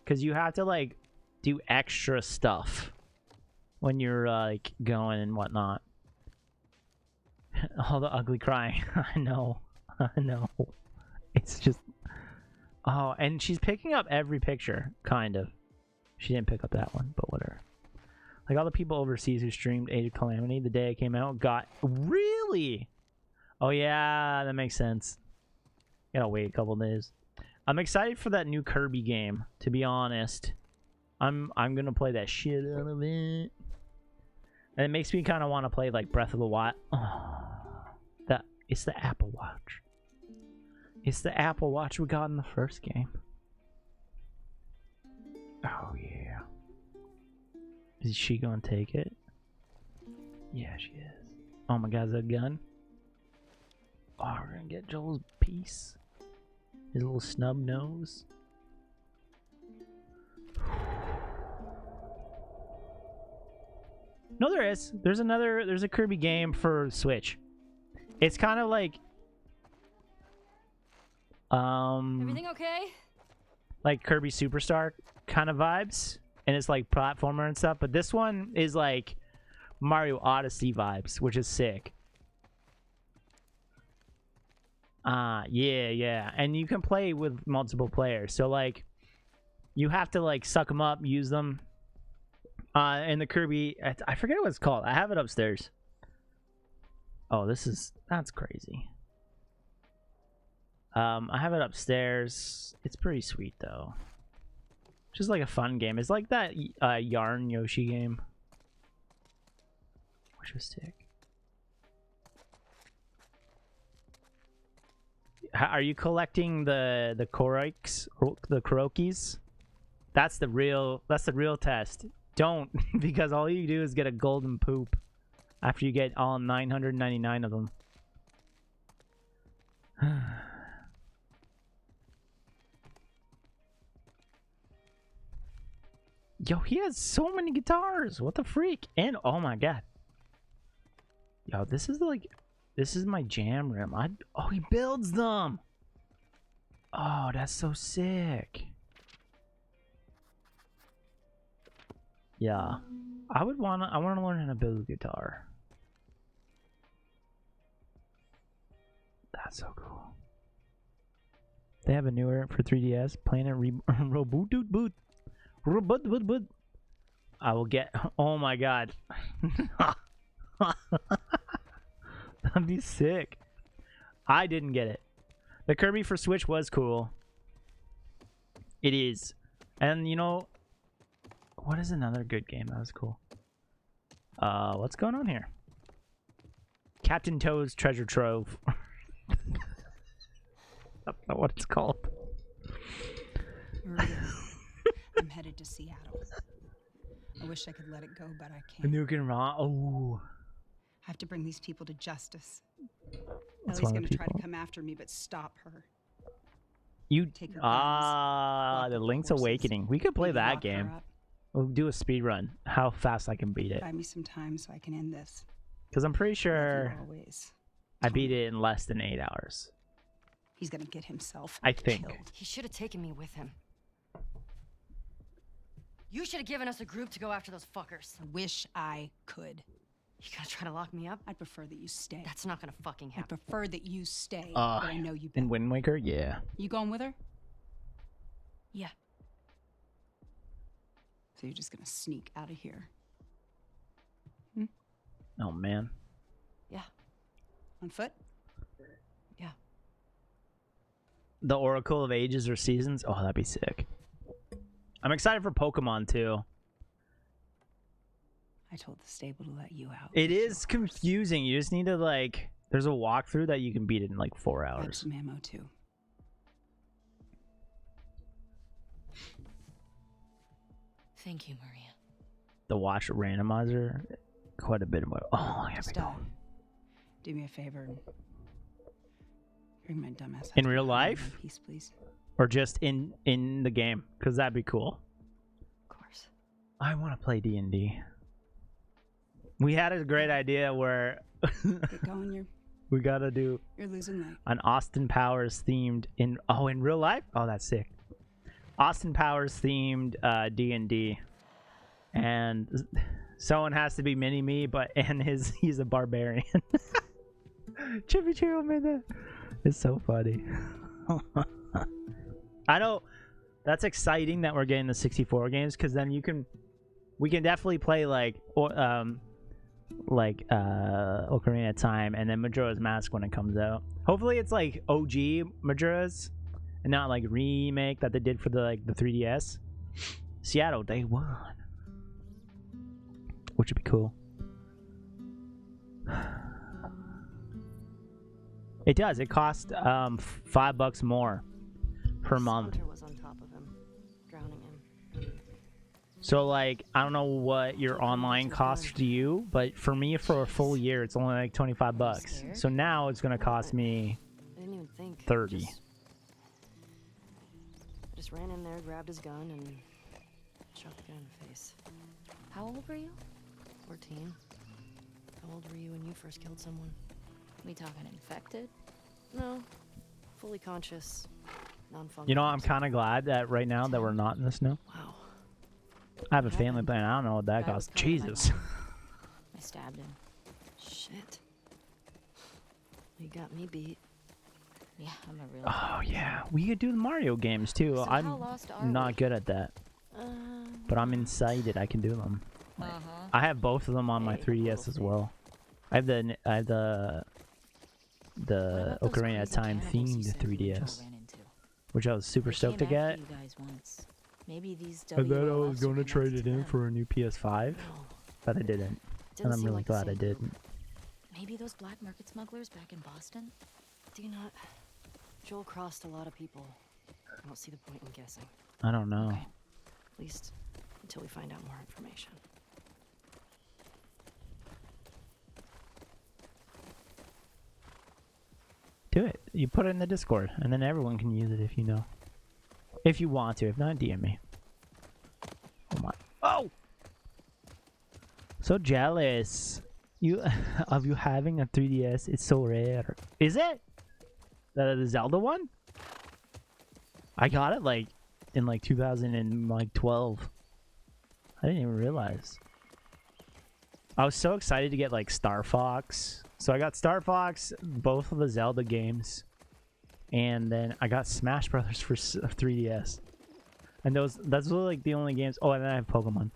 because you have to like do extra stuff when you're like going and whatnot. All the ugly crying. I know. It's just... Oh, and she's picking up every picture, kind of. She didn't pick up that one, but whatever. Like all the people overseas who streamed Age of Calamity the day it came out got... Really? Oh yeah, that makes sense. Gotta wait a couple days. I'm excited for that new Kirby game, to be honest. I'm gonna play that shit out of it. And it makes me kind of want to play like Breath of the Wild. Oh, it's the Apple Watch. It's the Apple Watch we got in the first game. Oh yeah. Is she gonna take it? Yeah, she is. Oh my god, is that a gun? Oh, we're gonna get Joel's piece. His little snub nose. No, there is. There's a Kirby game for Switch. It's kind of like Everything okay? like Kirby Superstar kind of vibes, and it's like platformer and stuff, but this one is like Mario Odyssey vibes, which is sick. Yeah, and you can play with multiple players, so like you have to like suck them up, use them. And the Kirby, I forget what it's called. I have it upstairs. Oh, that's crazy. I have it upstairs. It's pretty sweet though. Just like a fun game. It's like that Yarn Yoshi game, which was sick. Are you collecting the Koroks or the Korokis? That's the real test. Don't, because all you do is get a golden poop after you get all 999 of them. Yo, he has so many guitars. What the freak? And oh my god. Yo, this is my jam room. Oh, he builds them. Oh, that's so sick. Yeah. I want to learn how to build a guitar. That's so cool. They have a newer for 3DS. Planet Reboot. Boot. I will get. Oh my god. That'd be sick. I didn't get it. The Kirby for Switch was cool. It is. And you know, what is another good game that was cool? What's going on here? Captain Toad's Treasure Trove. That's not what it's called. I'm headed to Seattle. I wish I could let it go, but I can't. The Nuke and Raw. Oh. I have to bring these people to justice. What's Ellie's wrong going with to try to people? come after me, but stop her. You Take her guns, the Link's Awakening. We could play that game. We'll do a speed run. How fast I can beat it. Buy me some time so I can end this. Because I'm pretty sure Always. I beat it in less than 8 hours. He's going to get himself I think. killed. He should have taken me with him. You should have given us a group to go after those fuckers. I wish I could. You gonna try to lock me up? I'd prefer that you stay. That's not gonna fucking I happen. prefer that you stay, but I know you better. In Wind Waker? Yeah. You going with her? Yeah. So you're just going to sneak out of here? Oh, man. Yeah. On foot? Yeah. The Oracle of Ages or Seasons? Oh, that'd be sick. I'm excited for Pokemon, too. I told the stable to let you out. It is confusing. You just need to, like... There's a walkthrough that you can beat it in, like, 4 Grab hours. some ammo, too. Thank you, Maria. The Watch Randomizer? Quite a bit of... Oh, I have Just, to go. do me a favor and bring my dumbass In real husband home in life? peace, please. Or just in the game? Because that'd be cool. Of course. I want to play D&D. We had a great idea where Get going, we gotta do you're losing light. an Austin Powers themed in real life. Oh, that's sick. Austin Powers themed D&D, and someone has to be mini me, he's a barbarian. Chippy Churro made that. It's so funny. I know that's exciting that we're getting the 64 games, because then we can definitely play Ocarina of Time and then Majora's Mask when it comes out. Hopefully it's like OG Majora's and not like remake that they did for the 3DS. Seattle Day 1, which would be cool. It does. It costs $5 more per month. Hunter was on top of him, drowning him. So like, I don't know what your online costs to you, but for me, for a full year, it's only like $25. So now it's gonna cost me I didn't even think. 30. Just ran in there, grabbed his gun, and shot the guy in the face. How old were you? 14. How old were you when you first killed someone? We talking infected? No. Fully conscious. Non-functional. You know, I'm kind of glad that right now that we're not in the snow. Wow. I have a family plan. I don't know what that costs. Jesus. I stabbed him. Shit. You got me beat. Yeah, I'm a real. Oh yeah, we could do the Mario games too. So I'm how lost are not we? good at that, but I'm excited. I can do them. I have both of them on my 3DS as well. I have the Ocarina of Time themed 3DS, which I was super stoked to get. Maybe these And then I was going to trade it in for a new PS5, but I didn't, and I'm really glad I didn't. Maybe those black market smugglers back in Boston? Do you not? Joel crossed a lot of people. I don't see the point in guessing. I don't know. Okay. At least until we find out more information. Do it. You put it in the Discord, and then everyone can use it if you know. If you want to. If not, DM me. Oh my. Oh! So jealous. You of you having a 3DS. It's so rare. Is it? The Zelda one? I got it like in like 2012. I didn't even realize. I was so excited to get like Star Fox. So I got Star Fox, both of the Zelda games, and then I got Smash Brothers for 3DS. And that's really like the only games. Oh, and then I have Pokemon.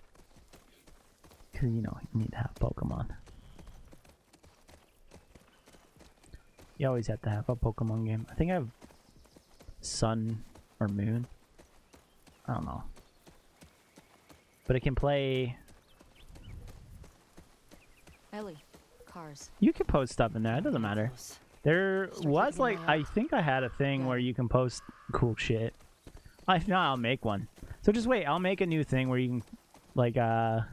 Cause you know you need to have Pokemon. You always have to have a Pokemon game. I think I have Sun or Moon. I don't know. But it can play... Ellie, cars. You can post stuff in there. It doesn't matter. There was like... I think I had a thing where you can post cool shit. If not, I'll make one. So just wait. I'll make a new thing where you can... Like, I'll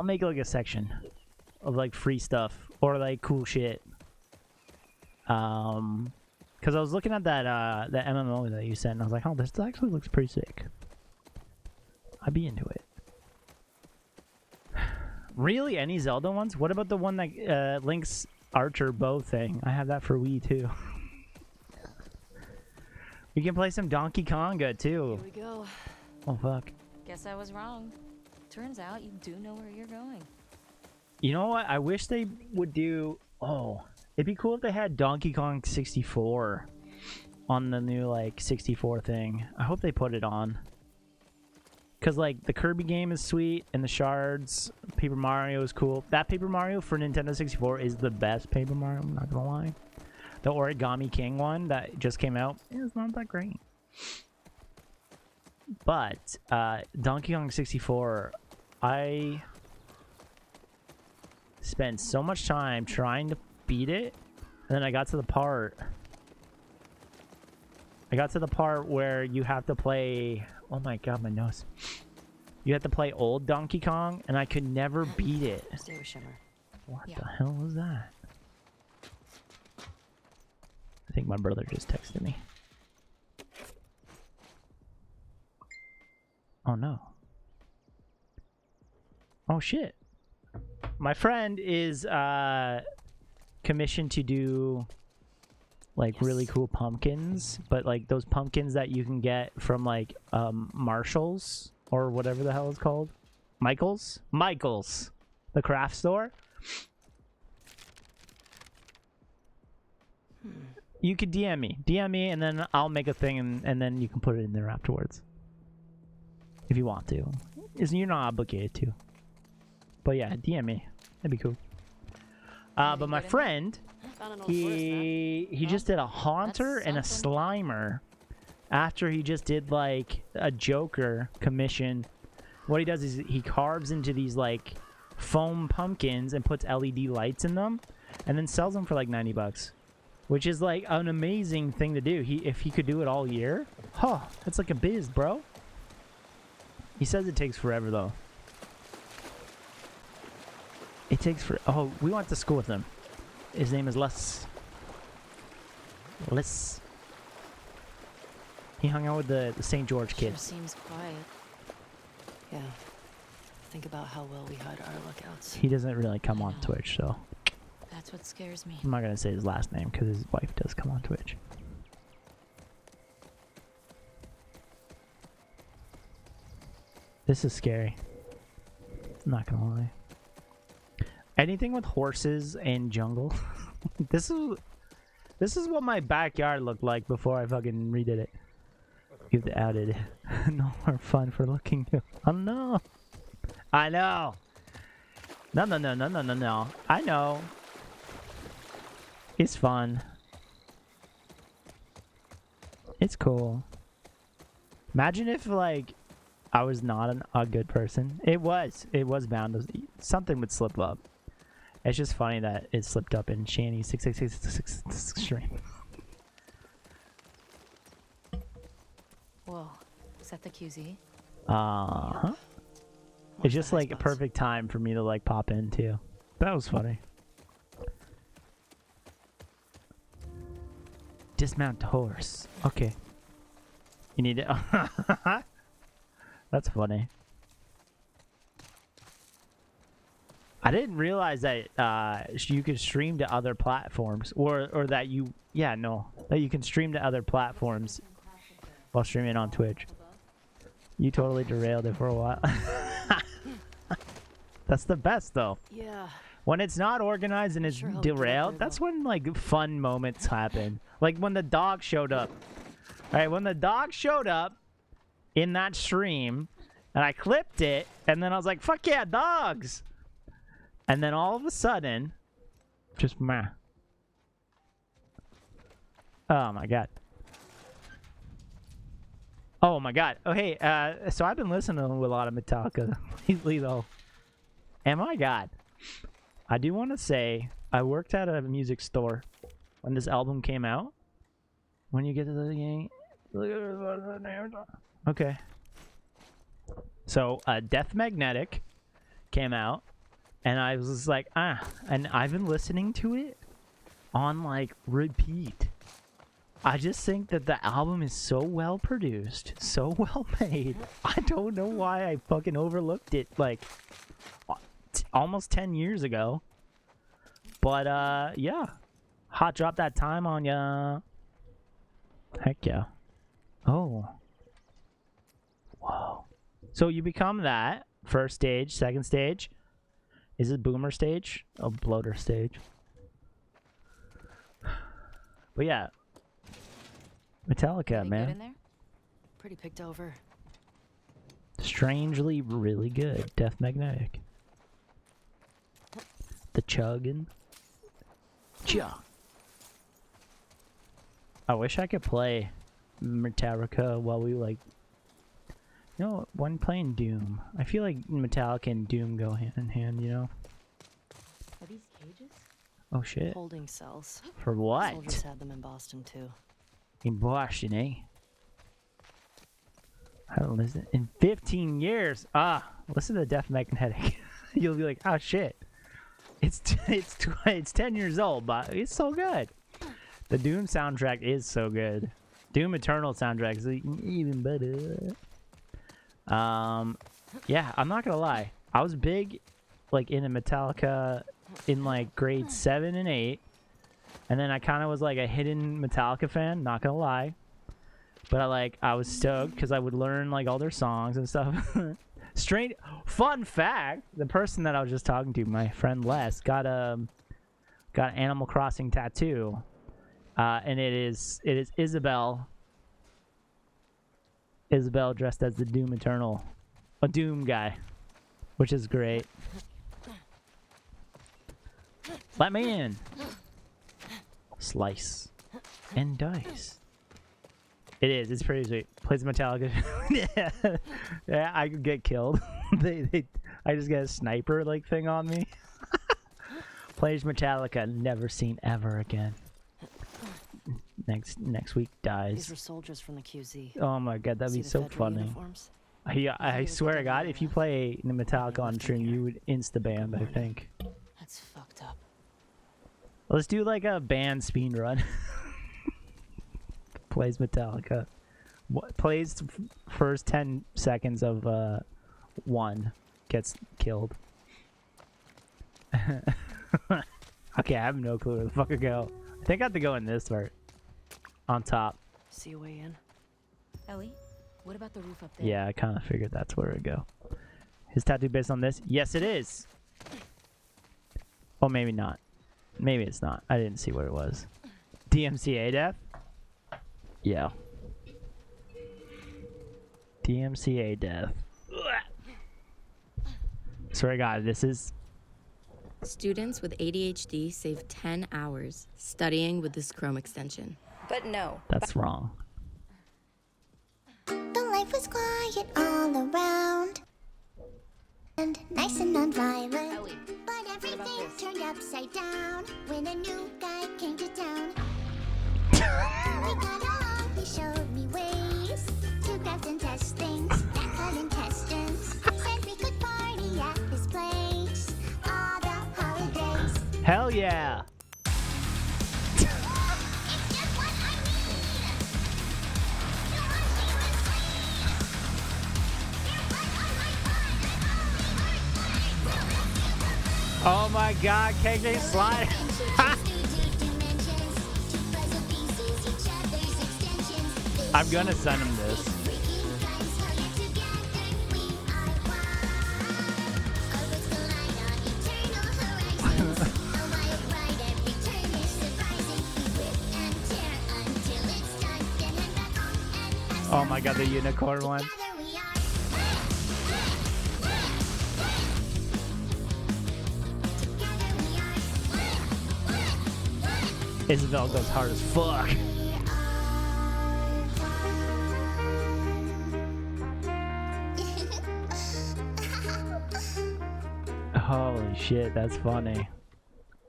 make like a section of like free stuff or like cool shit. Because I was looking at that that MMO that you sent, and I was like, oh, this actually looks pretty sick. I'd be into it. Really? Any Zelda ones? What about the one that Link's Archer bow thing? I have that for Wii too. We can play some Donkey Konga too. Here we go. Oh fuck. Guess I was wrong. Turns out you do know where you're going. You know what? I wish they would do... Oh, it'd be cool if they had Donkey Kong 64 on the new, like, 64 thing. I hope they put it on. Because, like, the Kirby game is sweet, and the Shards, Paper Mario is cool. That Paper Mario for Nintendo 64 is the best Paper Mario, I'm not gonna lie. The Origami King one that just came out is not that great. But, Donkey Kong 64, I... spent so much time trying to beat it, and then I got to the part where you have to play... Oh my god, my nose. You have to play old Donkey Kong, and I could never beat it. Stay with Shimmer. What the hell was that? I think my brother just texted me. Oh no. Oh shit. My friend is commissioned to do like really cool pumpkins, but like those pumpkins that you can get from like Marshall's or whatever the hell it's called. Michael's, the craft store. You could DM me, and then I'll make a thing, and then you can put it in there afterwards if you want to. You're not obligated to. But yeah, DM me. That'd be cool. But my friend, he just did a Haunter and a Slimer after he just did like a Joker commission. What he does is he carves into these like foam pumpkins and puts LED lights in them and then sells them for like 90 bucks. Which is like an amazing thing to do. If he could do it all year, huh, that's like a biz, bro. He says it takes forever though. It takes for... Oh, we went to school with him. His name is Les. He hung out with the St. George kids. Sure seems quiet. Yeah. Think about how well we hide our lookouts. He doesn't really come on Twitch, so That's what scares me. I'm not gonna say his last name because his wife does come on Twitch. This is scary. I'm not gonna lie. Anything with horses and jungle. This is what my backyard looked like before I fucking redid it. You've added no more fun for looking. Oh no. I know. No. I know. It's fun. It's cool. Imagine if like I was not a good person. It was bound to, something would slip up. It's just funny that it slipped up in Shanny 666 stream. Whoa, is that the QZ? Huh? It's just like a perfect time for me to like pop in too. That was funny. Dismount the horse. Okay. You need it. That's funny. I didn't realize that you could stream to other platforms, or that you that you can stream to other platforms while streaming on Twitch. You totally derailed it for a while. That's the best though. Yeah. When it's not organized and it's derailed, that's when like fun moments happen. Like when the dog showed up. Alright, when the dog showed up in that stream and I clipped it and then I was like, fuck yeah, dogs! And then all of a sudden, just meh. Oh my god. Oh my god. Oh hey, so I've been listening to a lot of Metallica lately though. And my god. I do want to say, I worked at a music store when this album came out. When you get to the game. Okay. So, Death Magnetic came out. And I was just like, and I've been listening to it on like repeat. I just think that the album is so well produced, so well made. I don't know why I fucking overlooked it like almost 10 years ago. But yeah. Hot drop that time on ya. Heck yeah. Oh. Whoa. So you become that. First stage, second stage. Is it boomer stage? Oh, bloater stage. But yeah. Metallica, man. Good in there? Pretty picked over. Strangely really good. Death Magnetic. The chugging. Chug. I wish I could play Metallica while we like... You know, when playing Doom, I feel like Metallica and Doom go hand in hand, you know? Are these cages? Oh shit. Holding cells. For what? Soldiers had them in Boston too. In Boston, eh? I haven't listened in 15 years. Listen to Death Magnetic. You'll be like, oh shit. It's 10 years old, but it's so good. The Doom soundtrack is so good. Doom Eternal soundtrack is even better. Yeah, I'm not gonna lie. I was big, like, into Metallica in, like, grade 7 and 8. And then I kind of was, like, a hidden Metallica fan, not gonna lie. But, I was stoked because I would learn, like, all their songs and stuff. Straight fun fact, the person that I was just talking to, my friend Les, got an Animal Crossing tattoo. And it is Isabel. Isabel dressed as the Doom Eternal. A Doom guy. Which is great. Let me in. Slice. And dice. It is. It's pretty sweet. Plays Metallica. Yeah, I could get killed. I just get a sniper like thing on me. Plays Metallica. Never seen ever again. Next week dies. These were soldiers from the QZ. Oh my god, that'd be so funny. Uniforms? I swear to God, if you play Metallica on stream, you would insta-ban, I think. That's fucked up. Let's do like a band speed run. Plays Metallica. Plays first 10 seconds of 1. gets killed. Okay, I have no clue where the fuck to go. I think I have to go in this part. On top. See a way in. Ellie, what about the roof up there? Yeah, I kind of figured that's where it would go. His tattoo based on this? Yes, it is. Well, maybe not. Maybe it's not. I didn't see what it was. DMCA death? Yeah. DMCA death. Swear to God, this is... Students with ADHD save 10 hours studying with this Chrome extension. But no. That's wrong. The life was quiet all around. And nice and non-violent. Ellie, but everything turned upside down when a new guy came to town. We got along, he showed me ways to craft and test things that cut intestines. Said we could party at his place all the holidays. Hell yeah! It's just what I need. You want me to sleep? You're right on my mind. Oh my God, KJ slide. I'm gonna send him this. Oh my God, the unicorn one. Isabel goes hard as fuck. Holy shit, that's funny.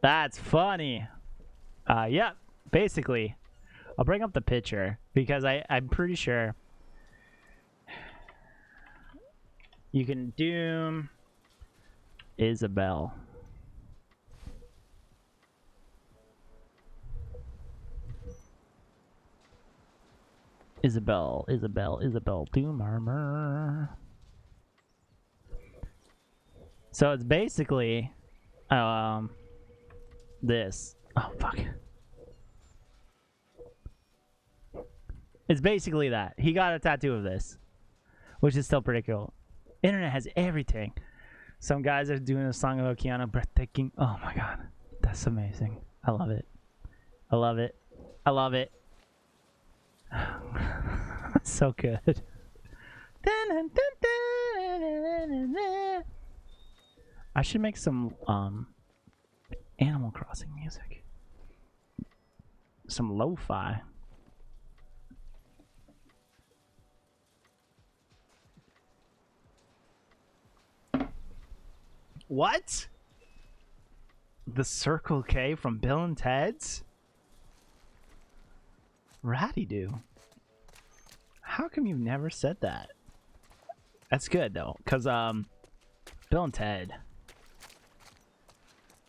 That's funny. Yeah, basically. I'll bring up the picture because I'm pretty sure you can doom Isabel. Isabel, Doom Armor. So it's basically this. Oh fuck. It's basically that. He got a tattoo of this, which is still pretty cool. Internet has everything. Some guys are doing a song about Keanu, breathtaking. Oh my God, that's amazing. I love it. I love it. I love it. So good. I should make some Animal Crossing music. Some lo-fi. What? The Circle K from Bill and Ted's? Ratty-doo. How come you've never said that? That's good though, cause Bill and Ted.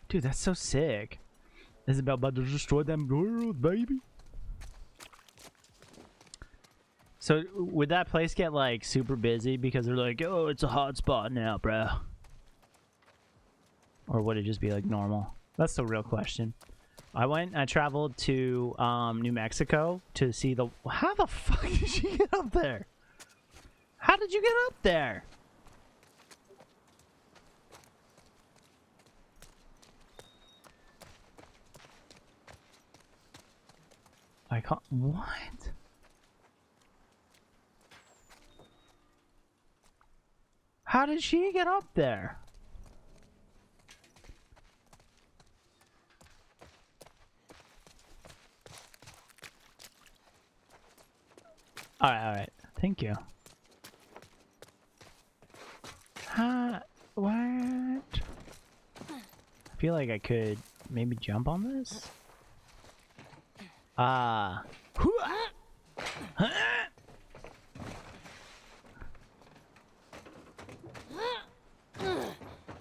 Dude, that's so sick. Isabel about to destroy them girls, baby. So would that place get like super busy because they're like, oh, it's a hot spot now, bro? Or would it just be like normal? That's the real question. I traveled to New Mexico to see the... How the fuck did you get up there? How did you get up there? I can't... What? How did she get up there? Alright. Thank you. What? I feel like I could maybe jump on this? Oh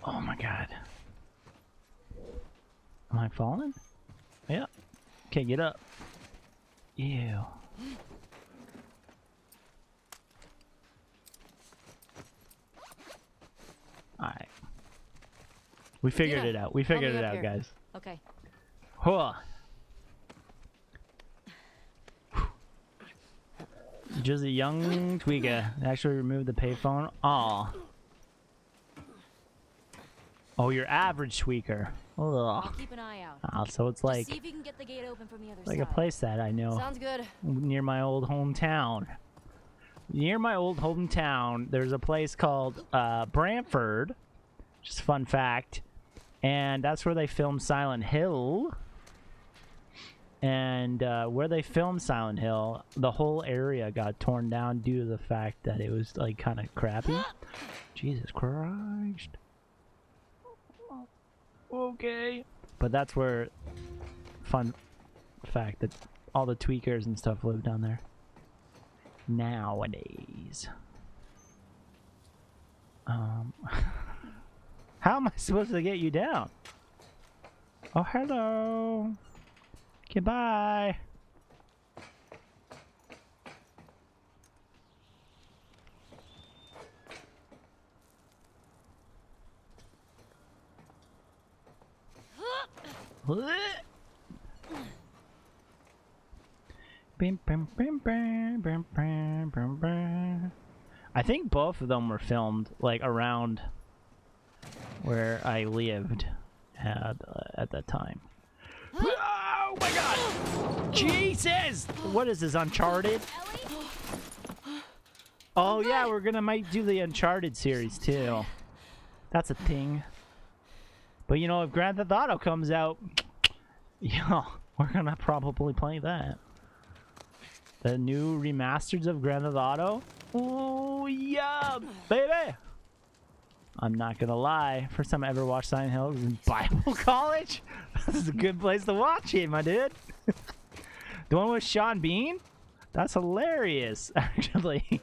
my God. Am I falling? Yeah. Okay, get up. Ew. We figured it out. We figured it up out, here. guys. Okay. Huh. Just a young tweaker. Actually removed the payphone. Aw. Oh, your average tweaker. I'll Ugh. keep an eye out. Ah, so it's like Just see if you can get the gate open from the other like side. a place that I know. Sounds good. Near my old hometown. Near my old hometown, there's a place called Brantford. Just a fun fact. And that's where they filmed Silent Hill. And where they filmed Silent Hill, the whole area got torn down due to the fact that it was like kind of crappy. Jesus Christ. Okay. But that's where, fun fact, that all the tweakers and stuff live down there. Nowadays. How am I supposed to get you down? Oh, hello. Goodbye. I think both of them were filmed like around where I lived at that time. Oh my god! Jesus! What is this, Uncharted? Oh yeah, we're gonna might do the Uncharted series too. That's a thing. But you know, if Grand Theft Auto comes out, yeah, we're gonna probably play that. The new remasters of Grand Theft Auto. Oh yeah, baby! I'm not gonna lie. First time I ever watched Silent Hill was in Bible college. This is a good place to watch it, my dude. The one with Sean Bean? That's hilarious, actually.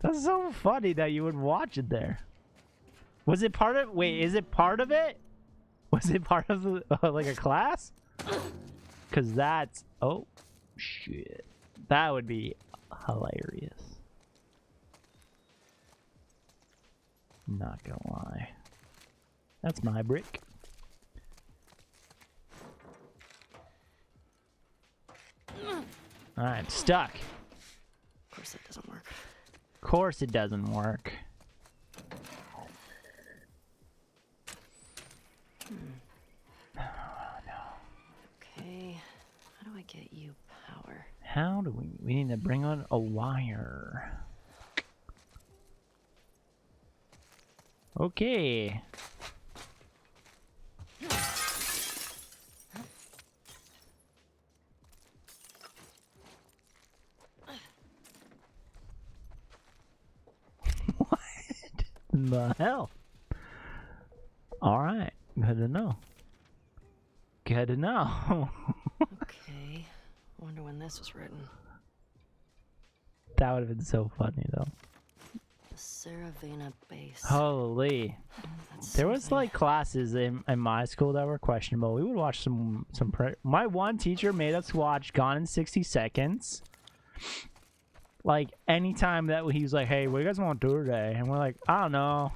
That's so funny that you would watch it there. Was it part of? Wait, is it part of it? Was it part of the, like a class? Cause that's oh shit. That would be hilarious. Not gonna lie. That's my brick. I'm stuck. Of course it doesn't work. Of course it doesn't work. Oh, no. Okay, how do I get you power? How do we need to bring on a wire. Okay. What the hell? Alright, good to know. Good to know. Okay, wonder when this was written. That would have been so funny though. The Saravana base. Holy. There was like classes in my school that were questionable. We would watch my one teacher made us watch Gone in 60 Seconds. Like anytime that he was like, hey, what do you guys want to do today? And we're like, I don't know.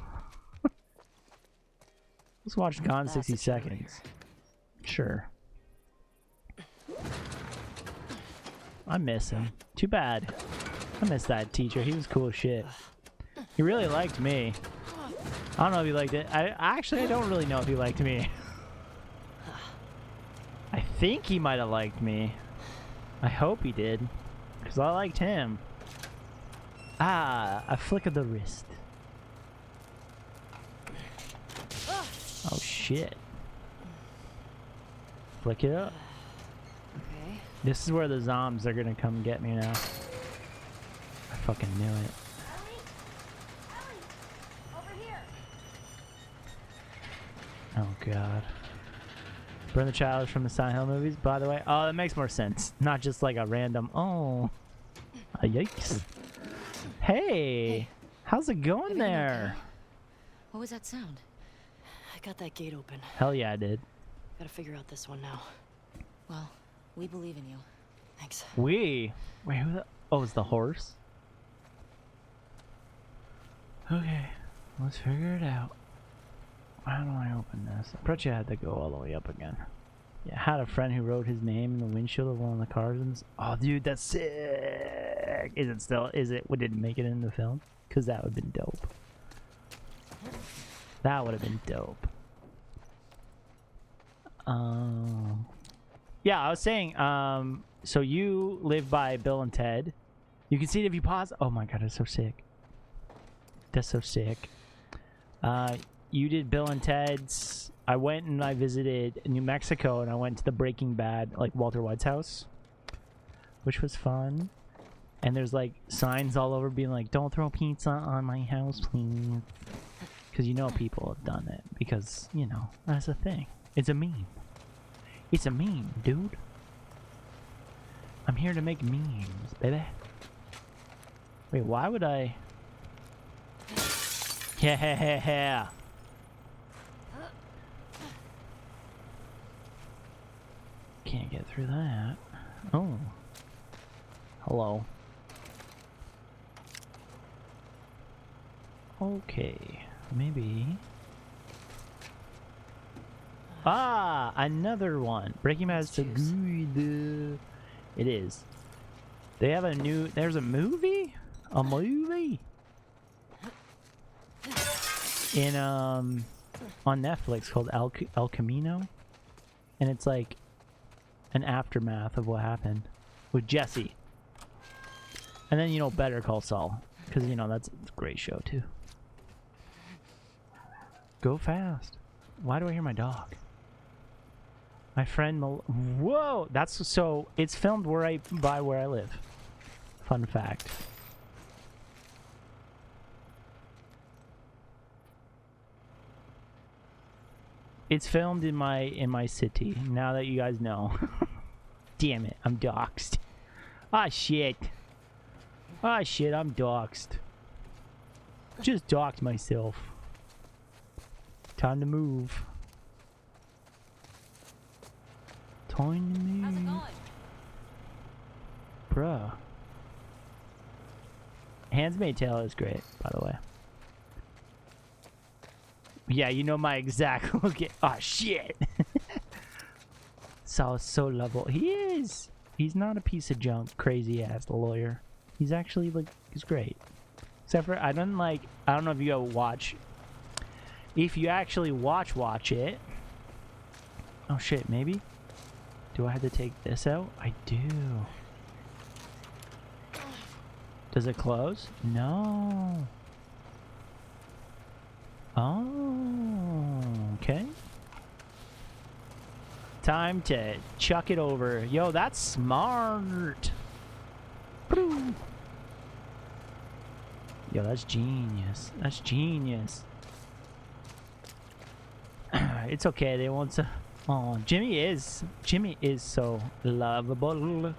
Let's watch Gone in 60 Seconds. Sure. I miss him. Too bad. I miss that teacher. He was cool as shit. He really liked me. I don't know if he liked it. I don't really know if he liked me. I think he might have liked me. I hope he did. Because I liked him. Ah, a flick of the wrist. Oh shit. Flick it up. Okay. This is where the zombies are gonna come get me now. I fucking knew it. Oh god. Burn the Child from the Silent Hill movies, by the way. Oh, that makes more sense. Not just like a random, oh. Yikes. Hey! How's it going there? What was that sound? I got that gate open. Hell yeah, I did. Gotta figure out this one now. Well, we believe in you. Thanks. Wait, who the? Oh, it's the horse? Okay. Let's figure it out. How do I open this? I bet you had to go all the way up again. Yeah, I had a friend who wrote his name in the windshield of one of the cars. And oh, dude, that's sick. Is it still? Is it? Would it make it in the film? Because that would have been dope. That would have been dope. Yeah, I was saying. So you live by Bill and Ted. You can see it if you pause. Oh my god, that's so sick. That's so sick. You did Bill and Ted's. I went and I visited New Mexico, and I went to the Breaking Bad, like Walter White's house, which was fun. And there's like signs all over being like, "Don't throw pizza on my house, please," because you know people have done it because you know that's a thing. It's a meme. It's a meme, dude. I'm here to make memes, baby. Wait, why would I? Yeah. Can't get through that. Oh. Hello. Okay. Maybe. Ah, another one. Breaking Bad is so good. It is. They have a new. There's a movie. A movie. In on Netflix called El Camino, and it's like an aftermath of what happened with Jesse. And then, you know, Better Call Saul, because, you know, that's a great show too. Go fast. Why do I hear my dog? My friend whoa, that's so it's filmed right by where I live. Fun fact. It's filmed in my city. Now that you guys know. Damn it, I'm doxxed. Ah shit. Ah shit, I'm doxxed. Just doxed myself. Time to move. Time to move. How's it going? Bruh. Handmaid's Tale is great, by the way. Yeah, you know my exact look. Oh shit. Saul is so lovable. He is. He's not a piece of junk, crazy ass lawyer. He's actually like, he's great. Except for I don't know if you go watch. If you actually watch it. Oh shit, maybe. Do I have to take this out? I do. Does it close? No. Oh, okay. Time to chuck it over. Yo, that's smart. Yo, that's genius. That's genius. It's okay. They won't. Oh, Jimmy is so lovable.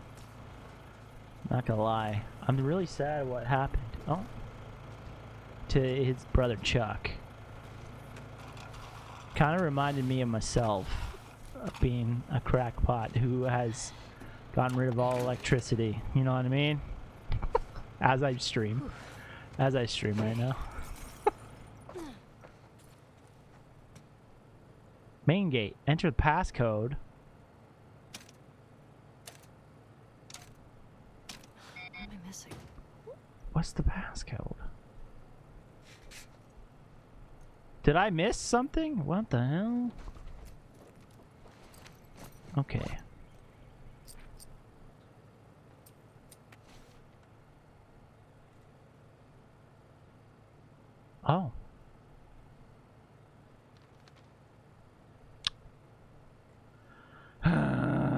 Not gonna lie. I'm really sad what happened. Oh, to his brother Chuck. Kind of reminded me of myself, being a crackpot who has gotten rid of all electricity. You know what I mean? As I stream right now. Main gate. Enter the passcode. What am I missing? What's the passcode? Did I miss something? What the hell? Okay. Oh.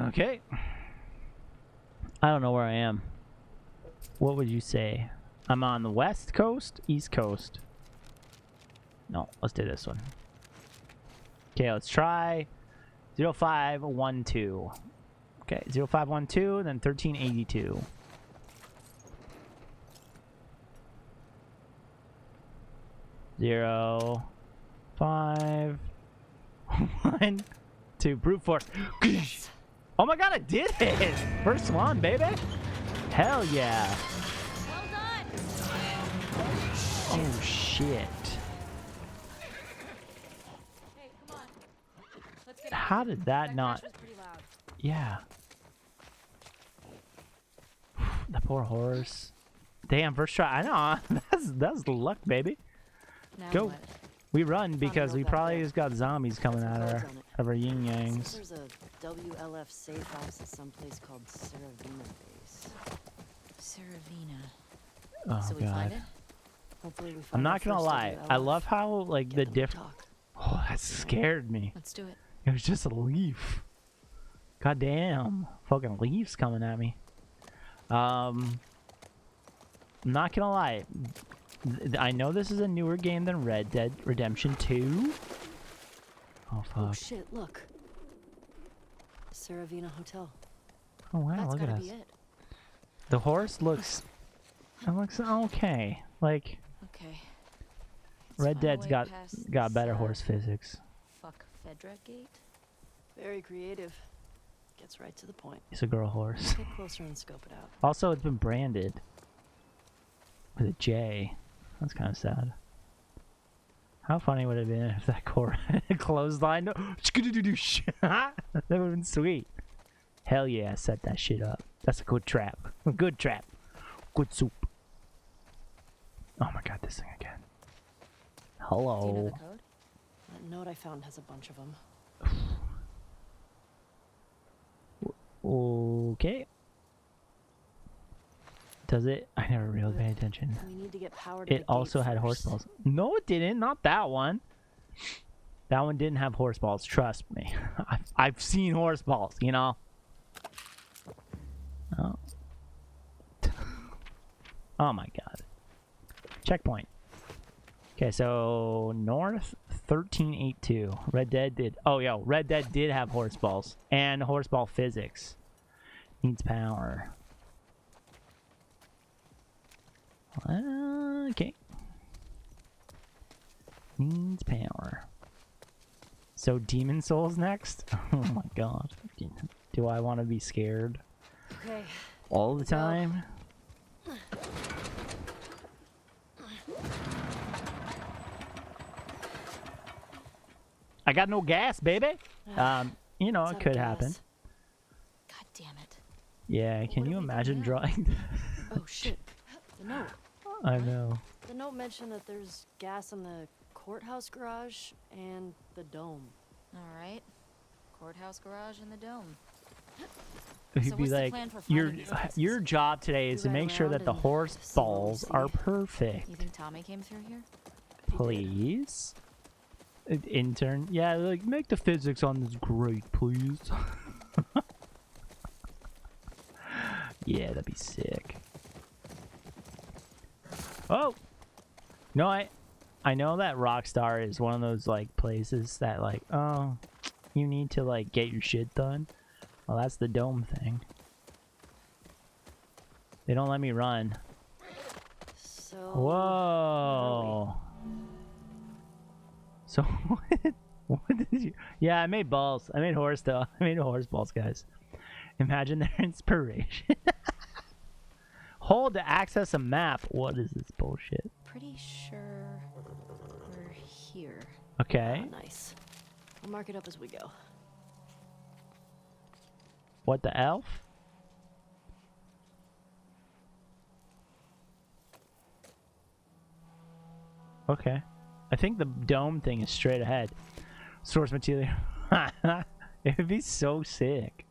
Okay. I don't know where I am. What would you say? I'm on the west coast? East coast? No, let's do this one. Okay, let's try 0512. Okay, 0512, then 1382. Zero, 5, 1, 2. Brute force. Oh my god, I did it! First one, baby! Hell yeah! Well done. Oh shit. How did that not? Yeah. The poor horse. Damn, first try. I know. That's luck, baby. Now Go. what? We run because we probably just got zombies coming at our yin yangs. There's a WLF safe house at some place called Saravina Base. Saravina. Oh So we find god. it? Hopefully we find I'm our not gonna first lie. WLF. I love how like the different. Oh, that scared me. Let's do it. It was just a leaf. God damn. Fucking leaves coming at me. I'm not gonna lie. I know this is a newer game than Red Dead Redemption 2. Oh fuck. Oh shit, look. Saravina Hotel. Oh wow, That's look at gotta us. be it. The horse looks. It looks okay. Like Okay. Red find a Dead's way got past better this, horse physics. Fuck Fedra gate. Very creative. Gets right to the point. It's a girl horse. Get closer and scope it out. Also, it's been branded with a J. That's kind of sad. How funny would it have been if that core had a clothesline? No. That would have been sweet. Hell yeah, set that shit up. That's a good trap. A good trap. Good soup. Oh my god, this thing again. Hello. Do you know the code? That note I found has a bunch of them. Okay. Does it? I never really paid attention. We need to get power to It also had horse balls. No, it didn't. Not that one. That one didn't have horse balls. Trust me. I've seen horse balls, you know. Oh. Oh my god. Checkpoint. Okay, so north 1382. Red Dead did. Oh, yo, Red Dead did have horse balls and horse ball physics. Needs power. Okay. Needs power. So Demon Souls next? Oh my god. Do I want to be scared? Okay. All the time? I got no gas, baby. You know, it could happen. God damn it. Yeah, can you imagine drawing? Oh shit. The note. I know. The note mentioned that there's gas in the courthouse garage and the dome. Alright. Courthouse garage and the dome. He'd So be what's the like, plan for finding these places? your job today is to We ride make sure that around the and horse see what we balls see. are perfect. You think Tommy came through here? Please? Intern? Yeah, like, make the physics on this great, please. Yeah, that'd be sick. Oh! No, I know that Rockstar is one of those, like, places that, like, oh, you need to, like, get your shit done. Well, that's the dome thing. They don't let me run. So Whoa! So what did you? Yeah, I made balls. I made horse though. I made horse balls, guys. Imagine their inspiration. Hold to access a map. What is this bullshit? Pretty sure we're here. Okay. Nice. We'll mark it up as we go. What the elf? Okay. I think the dome thing is straight ahead. Source material. It would be so sick.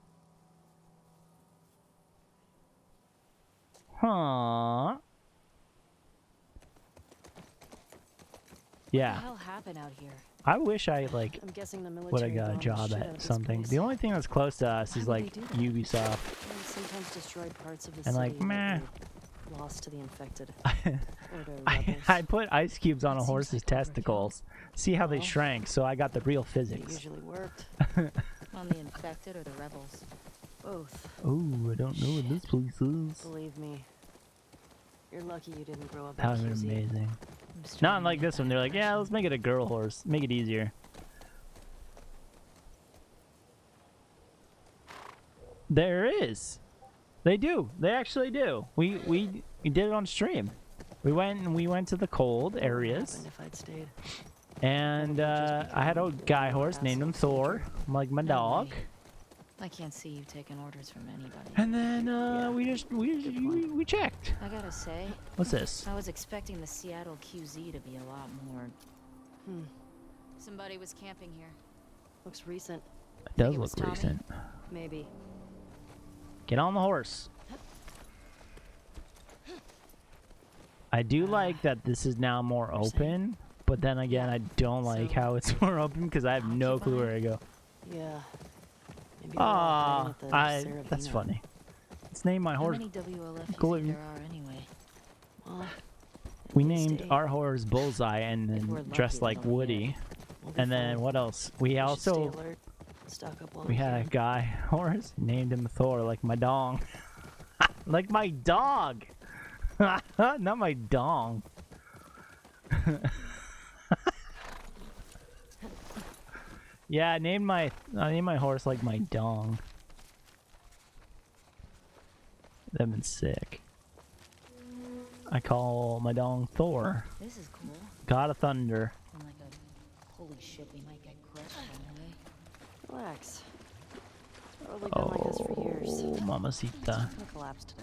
Huh. Yeah. What the hell happened out here? I wish I like I'm guessing the would have military got a bombed the job shit out at of this something. place. The only thing that's close to us Why is would like they do that? Ubisoft. They sometimes destroy parts of the And city like, that meh. were lost to the infected. Or to rebels. I put ice cubes on a seems horse's testicles. See how they shrank, so I got the real It physics. usually worked. On the infected or the rebels? Both. Oh, I don't know what this place is. Believe me. You're lucky you didn't grow up That would in have been QZ. amazing. Not like this one. They're like, yeah, let's make it a girl horse. Make it easier. There is. They do. They actually do. We did it on stream. We went to the cold What areas. happened if I'd stayed? And I had a guy horse, named him Thor, like my dog. I can't see you taking orders from anybody. And then we checked. I gotta say, What's this? I was expecting the Seattle QZ to be a lot more. Somebody was camping here. Looks recent. It does it was look Tommy? recent. Maybe. Get on the horse. I do like that this is now more open, but then again, I don't like how it's more open because I have no clue where to go. Yeah. Maybe Ah, that's funny. Let's name my horse. How many WLF Cool. there are anyway? Well, We named our horse Bullseye and then dressed like Woody. And then what else? We also we had a guy horse, named him Thor, like my dong. Like my dog. Not my dong. Yeah, I named my horse like my dong. That'd been sick. I call my dong Thor. This is cool. God of Thunder. I'm like holy shit, we might get crushed one day. Relax. It's probably been like this for years. Oh, mamacita. It's gonna collapse today.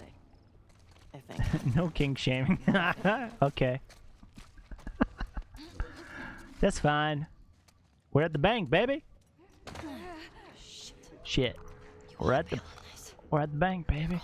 I think. No kink shaming. Okay. That's fine. We're at the bank, baby. Shit. We're at the bank, baby.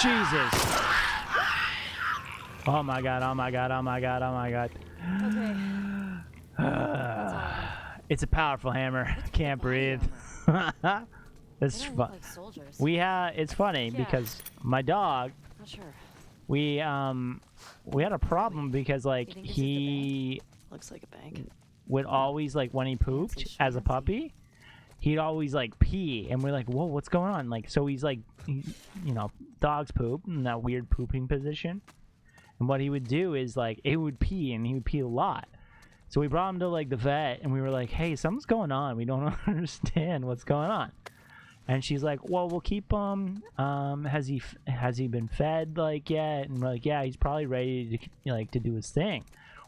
Jesus. Oh my god, oh my god, oh my god, oh my god. It's a powerful hammer. Can't breathe. It's fun. It's funny because my dog, Not sure. we had a problem because like he Looks like a bank. would always like when he pooped as a puppy, he'd always like pee and we're like, whoa, what's going on? Like, so he's like, you know, dogs poop in that weird pooping position. And what he would do is like, it would pee and he would pee a lot. So we brought him to like the vet and we were like, hey, something's going on. We don't understand what's going on. And she's like, well, we'll keep him. Has he been fed like yet? And we're like, yeah, he's probably ready to to do his thing.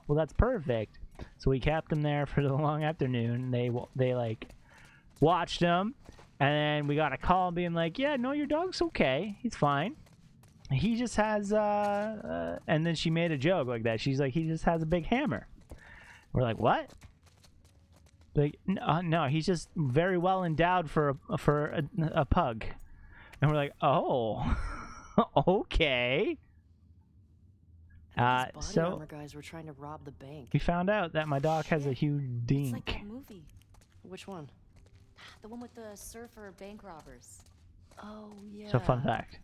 Well, that's perfect. So we kept him there for the long afternoon. They like watched him, and then we got a call being like, yeah, no, your dog's okay. He's fine. He just has and then she made a joke like that. She's like, he just has a big hammer. We're like, what? Like, no, he's just very well endowed for a pug. And we're like, oh, okay. Body armor guys were trying to rob the bank. We found out that my dog has a huge dink. It's like that movie. Which one? The one with the surfer bank robbers. Oh yeah. So fun fact.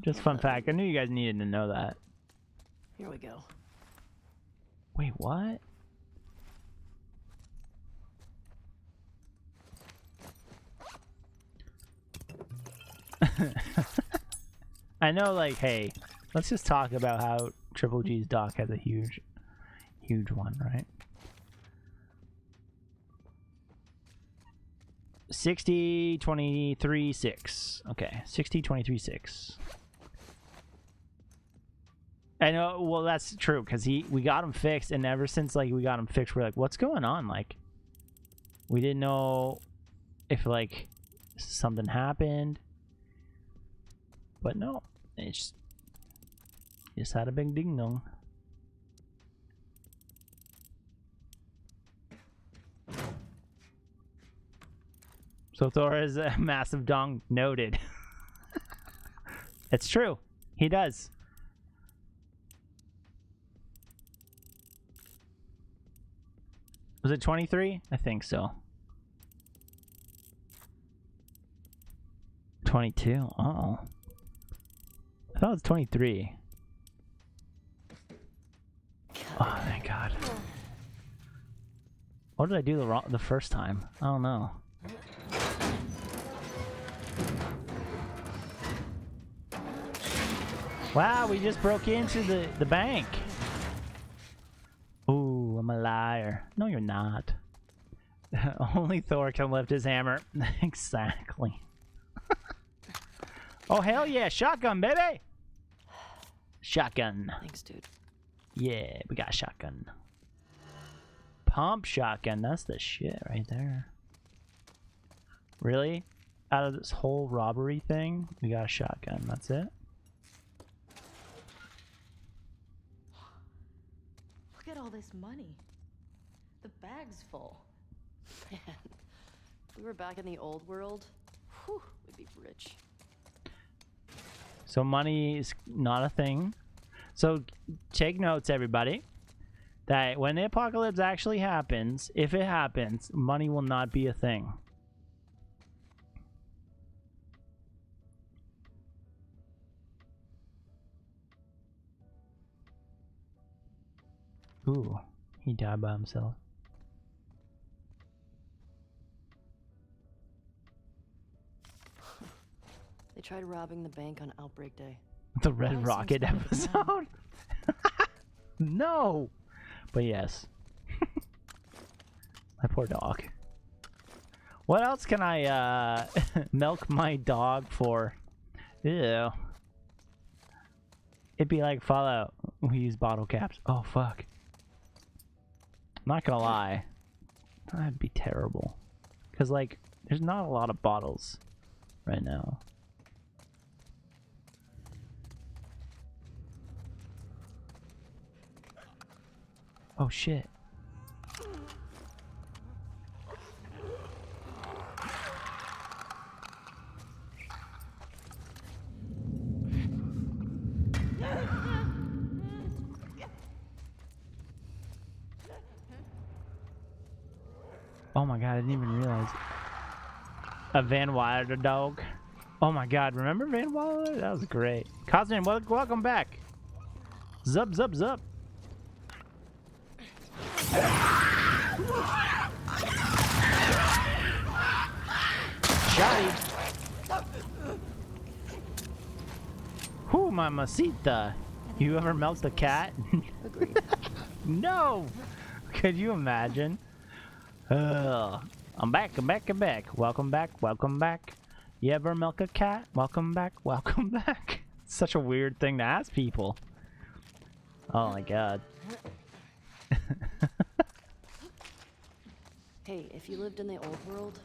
Just fun fact. I knew you guys needed to know that. Here we go. Wait, what? I know, like, hey, let's just talk about how Triple G's dock has a huge one, right? 60, 23, 6. Okay, 60, 23, 6. I know, well, that's true, because we got him fixed, and ever since, like, we got him fixed, we're like, what's going on? Like, we didn't know if, like, something happened. But no, it's just had a big ding dong. So Thor is a massive dong. Noted. It's true. He does. Was it 23? I think so. 22. Uh-oh. I thought it was 23. What did I do the first time? I don't know. Wow, we just broke into the bank. Ooh, I'm a liar. No, you're not. Only Thor can lift his hammer. Exactly. Oh, hell yeah. Shotgun, baby. Shotgun. Thanks, dude. Yeah, we got a shotgun. Pump shotgun. That's the shit right there. Really? Out of this whole robbery thing, we got a shotgun. That's it? Look at all this money. The bag's full. Man, if we were back in the old world, whew, we'd be rich. So money is not a thing. So take notes, everybody, that when the apocalypse actually happens, if it happens, money will not be a thing. Ooh, he died by himself. They tried robbing the bank on Outbreak Day. The Red Rocket episode? No! But yes. My poor dog. What else can I milk my dog for? Ew. It'd be like Fallout. We use bottle caps. Oh, fuck. I'm not gonna lie. That'd be terrible. Because, like, there's not a lot of bottles right now. Oh, shit. Oh my god, I didn't even realize. A Van Wilder dog. Oh my god, remember Van Wilder? That was great. Cosmin, welcome back. Zup, zup, zup. Shotty. Whoo, mamacita. You ever milked a cat? Agreed. No! Could you imagine? I'm back, I'm back, I'm back. Welcome back, welcome back. You ever milk a cat? Welcome back, welcome back. It's such a weird thing to ask people. Oh my god. Hey, if you lived in the old world,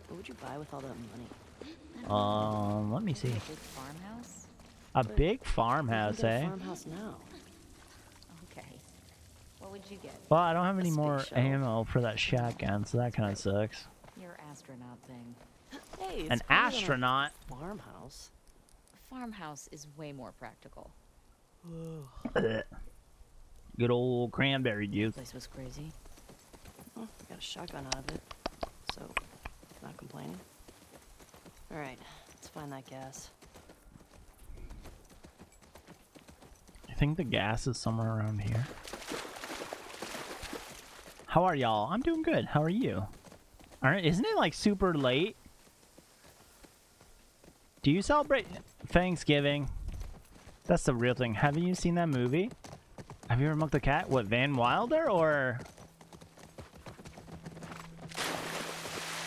what would you buy with all that money? Let me see. A big farmhouse? A big farmhouse, You can get eh? a farmhouse now. Okay. What would you get? Well, I don't have any A more space shuttle. ammo for that shotgun, so that kind of sucks. Your astronaut thing. Hey, it's An cooler than a astronaut? farmhouse. A farmhouse is way more practical. Good old cranberry juice. This place was crazy. Well, I got a shotgun out of it, so not complaining. All right, let's find that gas. I think the gas is somewhere around here. How are y'all? I'm doing good. How are you? Alright, isn't it like super late? Do you celebrate Thanksgiving? That's the real thing. Haven't you seen that movie? Have you ever milked a cat? What, Van Wilder or?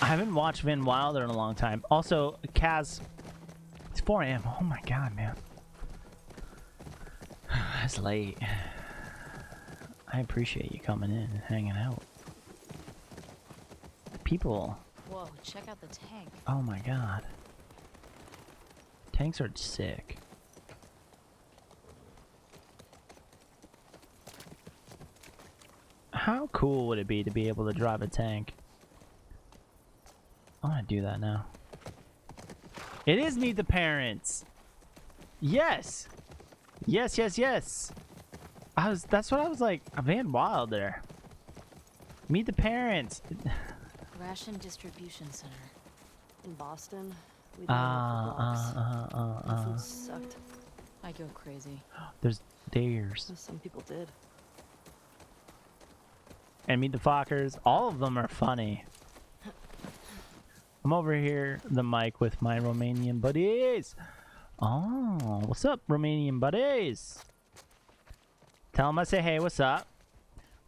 I haven't watched Van Wilder in a long time. Also, Kaz, it's 4 AM. Oh my god, man. It's late. I appreciate you coming in and hanging out. People. Whoa, check out the tank. Oh my god. Tanks are sick. How cool would it be to be able to drive a tank? I want to do that now. It is Meet the Parents. Yes. Yes, yes, yes. That's what I was like. Van Wilder. Meet the Parents. Ration Distribution Center. In Boston, we didn't The food sucked. I go crazy. There's dares. Some people did. and Meet the Fockers. All of them are funny. I'm over here, the mic, with my Romanian buddies. Oh, what's up, Romanian buddies? Tell them I say, hey, what's up?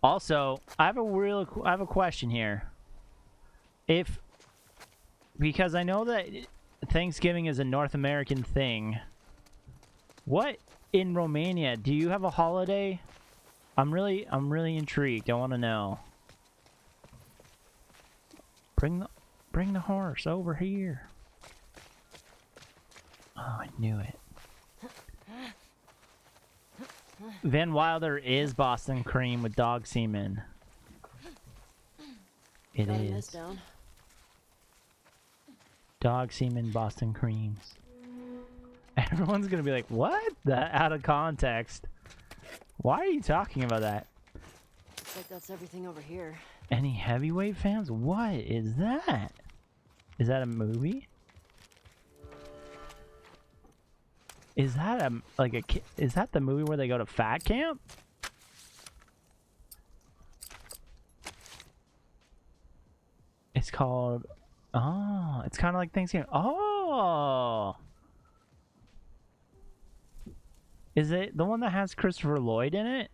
Also, I have a question here. Because I know that Thanksgiving is a North American thing. What in Romania? Do you have a holiday? I'm really intrigued. I want to know. Bring the horse over here. Oh, I knew it. Van Wilder is Boston cream with dog semen. It is. Dog semen Boston creams. Everyone's gonna be like, what? That out of context. Why are you talking about that? Looks like that's everything over here. Any heavyweight fans? What is that? Is that a movie? Is that is that the movie where they go to fat camp? It's called, oh, it's kind of like Thanksgiving. Oh, is it the one that has Christopher Lloyd in it?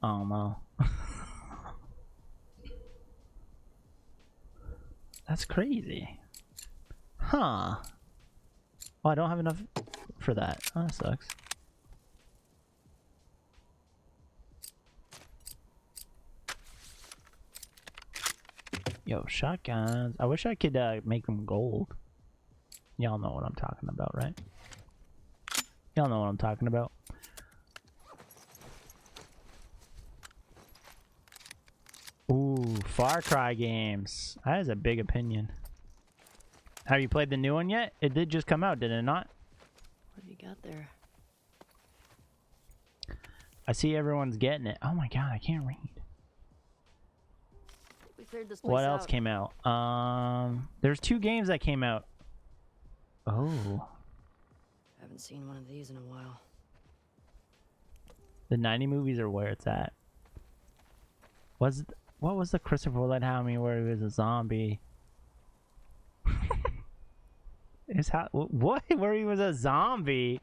Oh no. That's crazy. Huh. Oh, I don't have enough for that. Oh, that sucks. Yo, shotguns. I wish I could make them gold. Y'all know what I'm talking about, right? Y'all know what I'm talking about. Ooh, Far Cry games. That is a big opinion. Have you played the new one yet? It did just come out, did it not? What have you got there? I see everyone's getting it. Oh my god, I can't read. We cleared this place What else out. came out? There's 2 games that came out. Oh. Haven't seen one of these in a while. The 90 movies are where it's at. What was the Christopher Lloyd Hammy where he was a zombie? What? Where he was a zombie?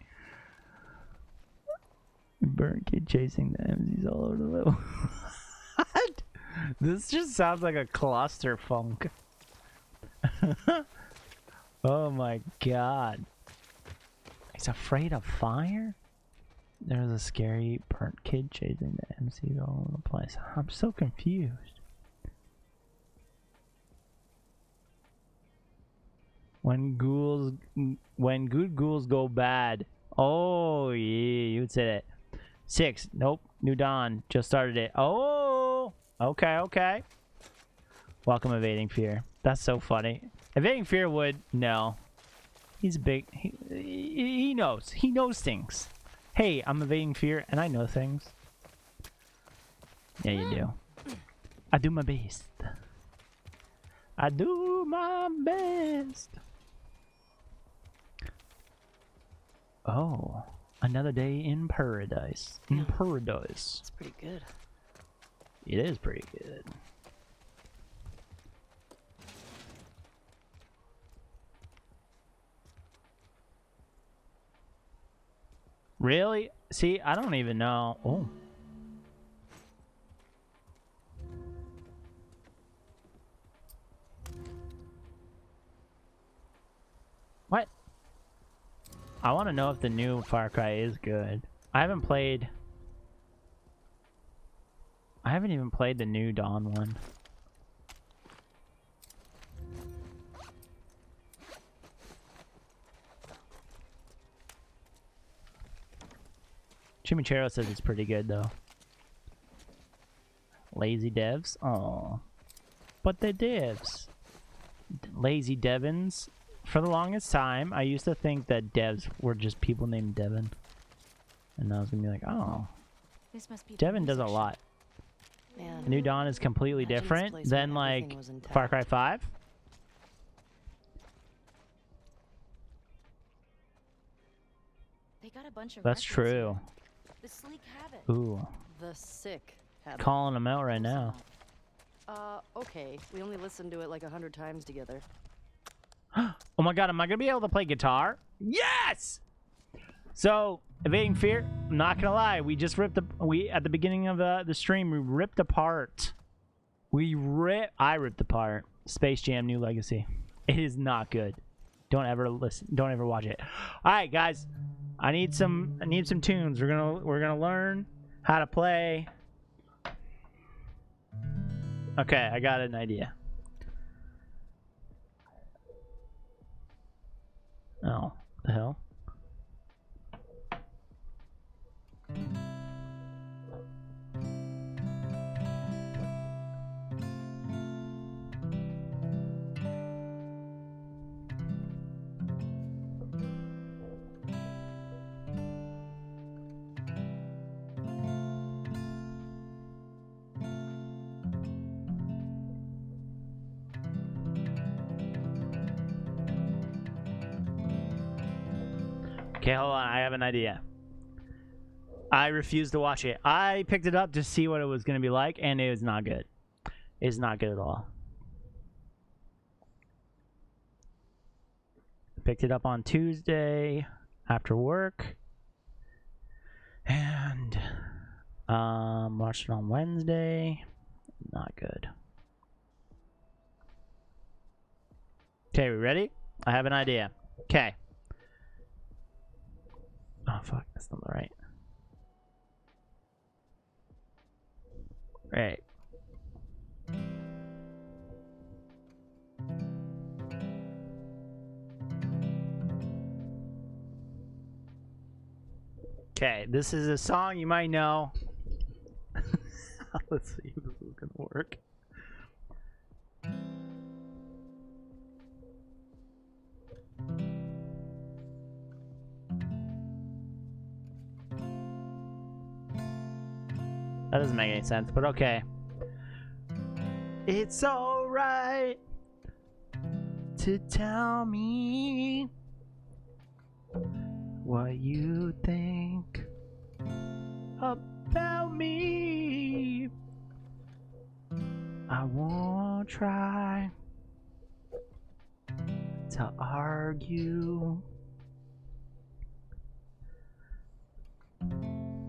Burnt kid chasing the MZs all over the level. What? This just sounds like a cluster funk. Oh my god. He's afraid of fire? There's a scary burnt kid chasing the MCs all over the place. I'm so confused. When good ghouls go bad. Oh yeah, you would say that. 6. Nope. New Dawn. Just started it. Oh. Okay. Welcome Evading Fear. That's so funny. Evading Fear would no. He's big. He knows. He knows things. Hey, I'm Evading Fear, and I know things. Yeah, you do. I do my best. I do my best. Oh, another day in paradise. In paradise. It's pretty good. It is pretty good. Really? See, I don't even know. Oh. What? I want to know if the new Far Cry is good. I haven't even played the new Dawn one. Chimichurro says it's pretty good though. Lazy devs? Oh, but they're devs. Lazy Devons. For the longest time, I used to think that devs were just people named Devin. And I was gonna be like, oh. This must be Devin does a lot. Man, New Dawn is completely different than like Far Cry 5. got a bunch of That's records true. here. The sleek habit. Ooh. The sick habit. Calling him out right now. Okay. We only listened to it like 100 times together. Oh my god, am I gonna be able to play guitar? Yes! So, Evading Fear, I'm not gonna lie, we just ripped at the beginning of the stream, we ripped apart. I ripped apart Space Jam New Legacy. It is not good. Don't ever watch it. Alright guys, I need some tunes. We're gonna learn how to play. Okay, I got an idea. Oh, the hell? Okay, hold on. I have an idea. I refuse to watch it. I picked it up to see what it was going to be like, and it is not good. It's not good at all. Picked it up on Tuesday after work, and watched it on Wednesday. Not good. Okay, we ready? I have an idea. Okay. Oh fuck, that's not right. Right. Okay, this is a song you might know. Let's see if this is gonna work. That doesn't make any sense, but okay. It's alright to tell me what you think about me. I won't try to argue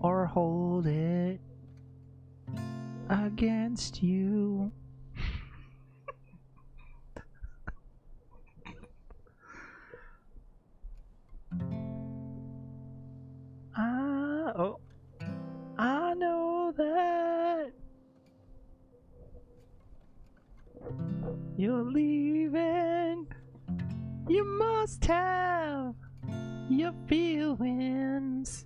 or hold it against you. I know that you're leaving. You must have your feelings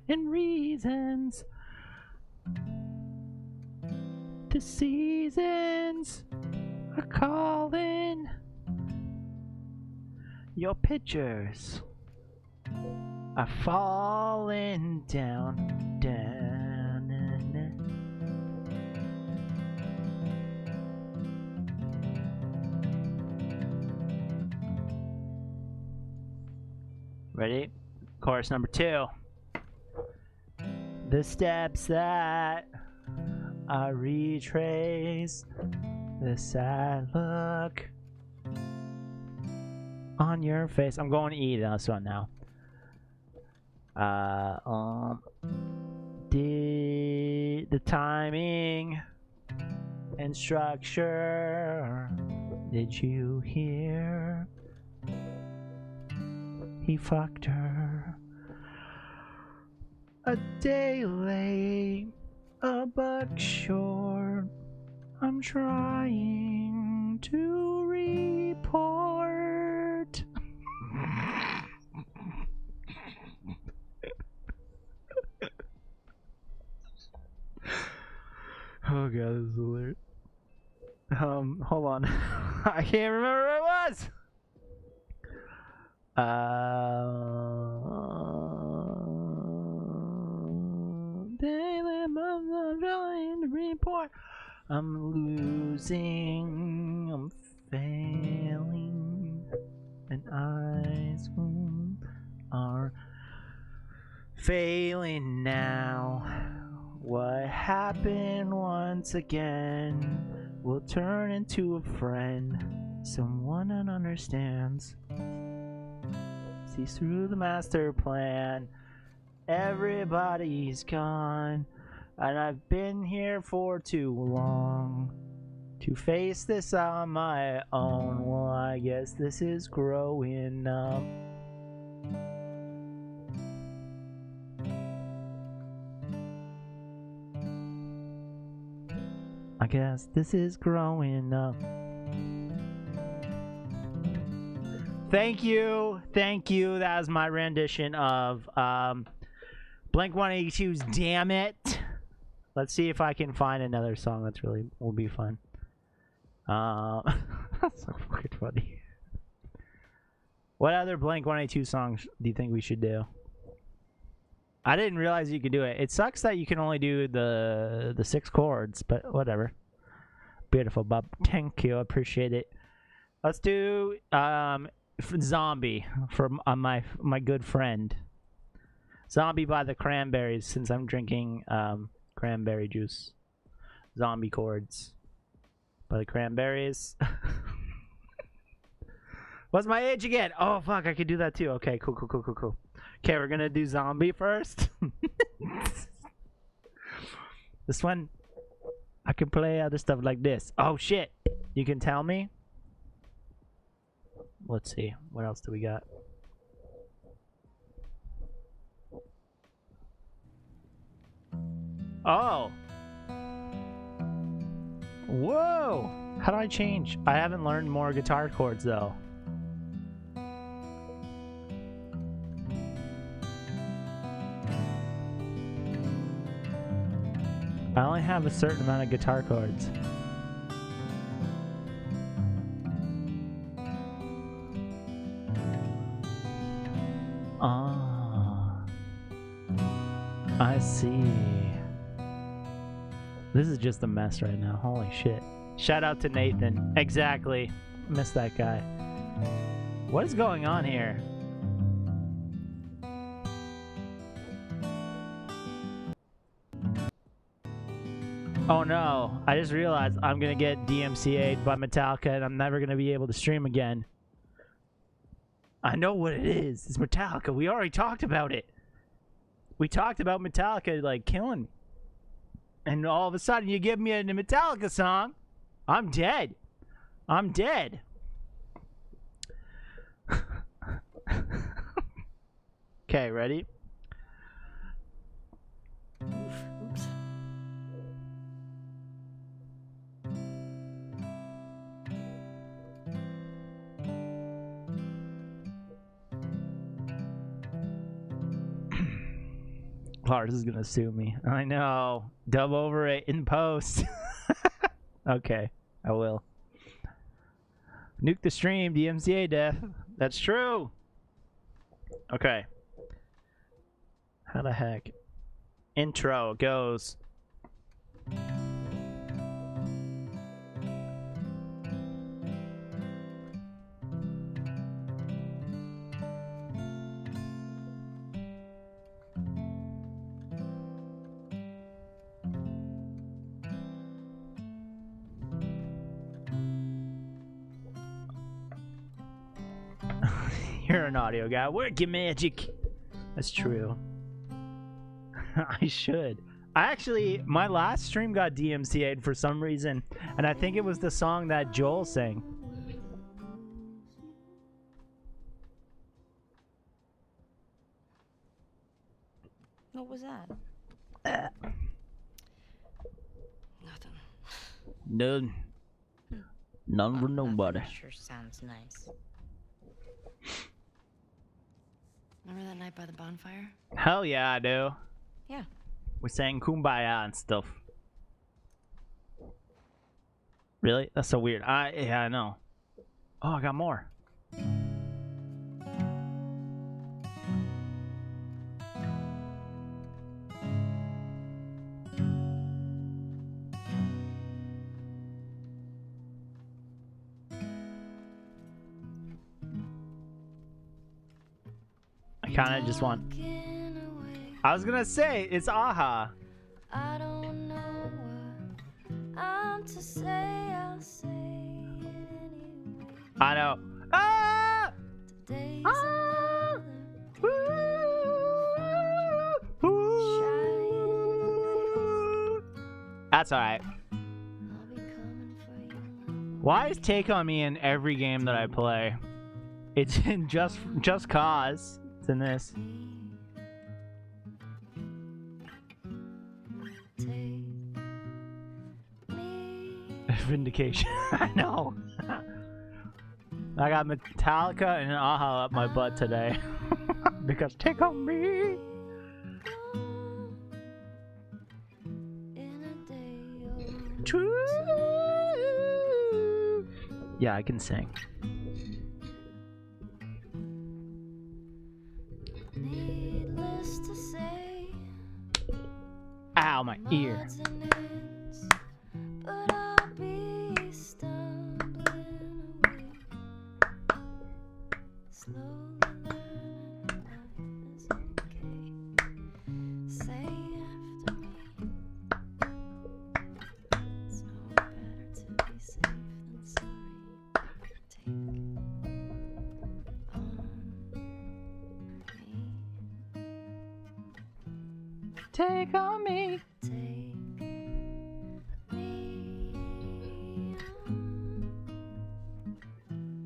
and reasons. The seasons are calling. Your pictures are falling down, down. Ready? Chorus number 2. The steps that I retrace, the sad look on your face. I'm going to eat on this one now. The timing and structure. Did you hear? He fucked her a day late, a buck short. I'm trying to report. Oh god, this is hilarious. Hold on. I can't remember where it was. I'm trying to report. I'm losing. I'm failing. And eyes are failing now. What happened once again will turn into a friend, someone that understands, sees through the master plan. Everybody's gone, and I've been here for too long to face this on my own. Well, I guess this is growing up. I guess this is growing up. Thank you. Thank you. That was my rendition of Blink-182's Damn It. Let's see if I can find another song that's really will be fun. That's so fucking funny. What other Blink-182 songs do you think we should do? I didn't realize you could do it. It sucks that you can only do the 6 chords, but whatever. Beautiful, Bob. Thank you. Appreciate it. Let's do Zombie for my good friend. Zombie by the Cranberries, since I'm drinking cranberry juice. Zombie chords by the Cranberries. What's my age again? Oh fuck, I could do that too. Okay, cool. Okay, we're gonna do Zombie first. This one, I can play other stuff like this. Oh shit, you can tell me? Let's see, what else do we got? Oh! Whoa! How do I change? I haven't learned more guitar chords though. I only have a certain amount of guitar chords. Ah, I see. This is just a mess right now. Holy shit. Shout out to Nathan. Exactly. Missed that guy. What is going on here? Oh no, I just realized I'm gonna get DMCA'd by Metallica and I'm never gonna be able to stream again. I know what it is. It's Metallica. We already talked about it. We talked about Metallica like killing me. And all of a sudden you give me a Metallica song. I'm dead. I'm dead. Okay, ready? Oops. Lars is gonna sue me. I know. Dub over it in post. Okay, I will. Nuke the stream, DMCA death. That's true. Okay. How the heck? Intro goes. You're an audio guy. Work your magic. That's true. I should. I actually, my last stream got DMCA'd for some reason, and I think it was the song that Joel sang. What was that? Nothing. None. None for nobody. Sure sounds nice. Remember that night by the bonfire? Hell yeah, I do. Yeah. We sang Kumbaya and stuff. Really? That's so weird. Yeah, I know. Oh, I got more. I kind of just want... I was gonna say it's Aha. I don't know what I'm to say. I'll say it anyway. I know. Ah! Today's Ah! That's alright. Why is Take On Me in every game that I play? It's in Just Cause. It's in this. Vindication. I know. I got Metallica and Aha up my butt today. Because Take On Me. True. Yeah, I can sing. Needless to say, Ow, my ear. odds and ends, but I'll be stumbling away. Slowly learning life is okay. Say after me. It's no better to be safe than sorry. Take on me.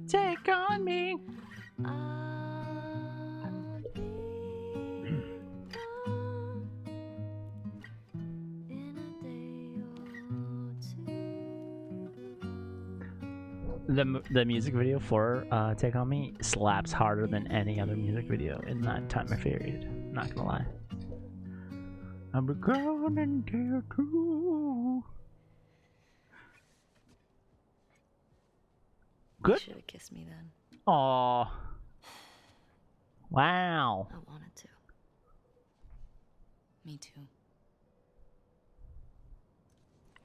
Take on me. The music video for Take On Me slaps harder than any other music video in that time period. Not gonna lie. I'm going to too. Good. You should have kissed me then. Aw. Wow. I wanted to. Me too.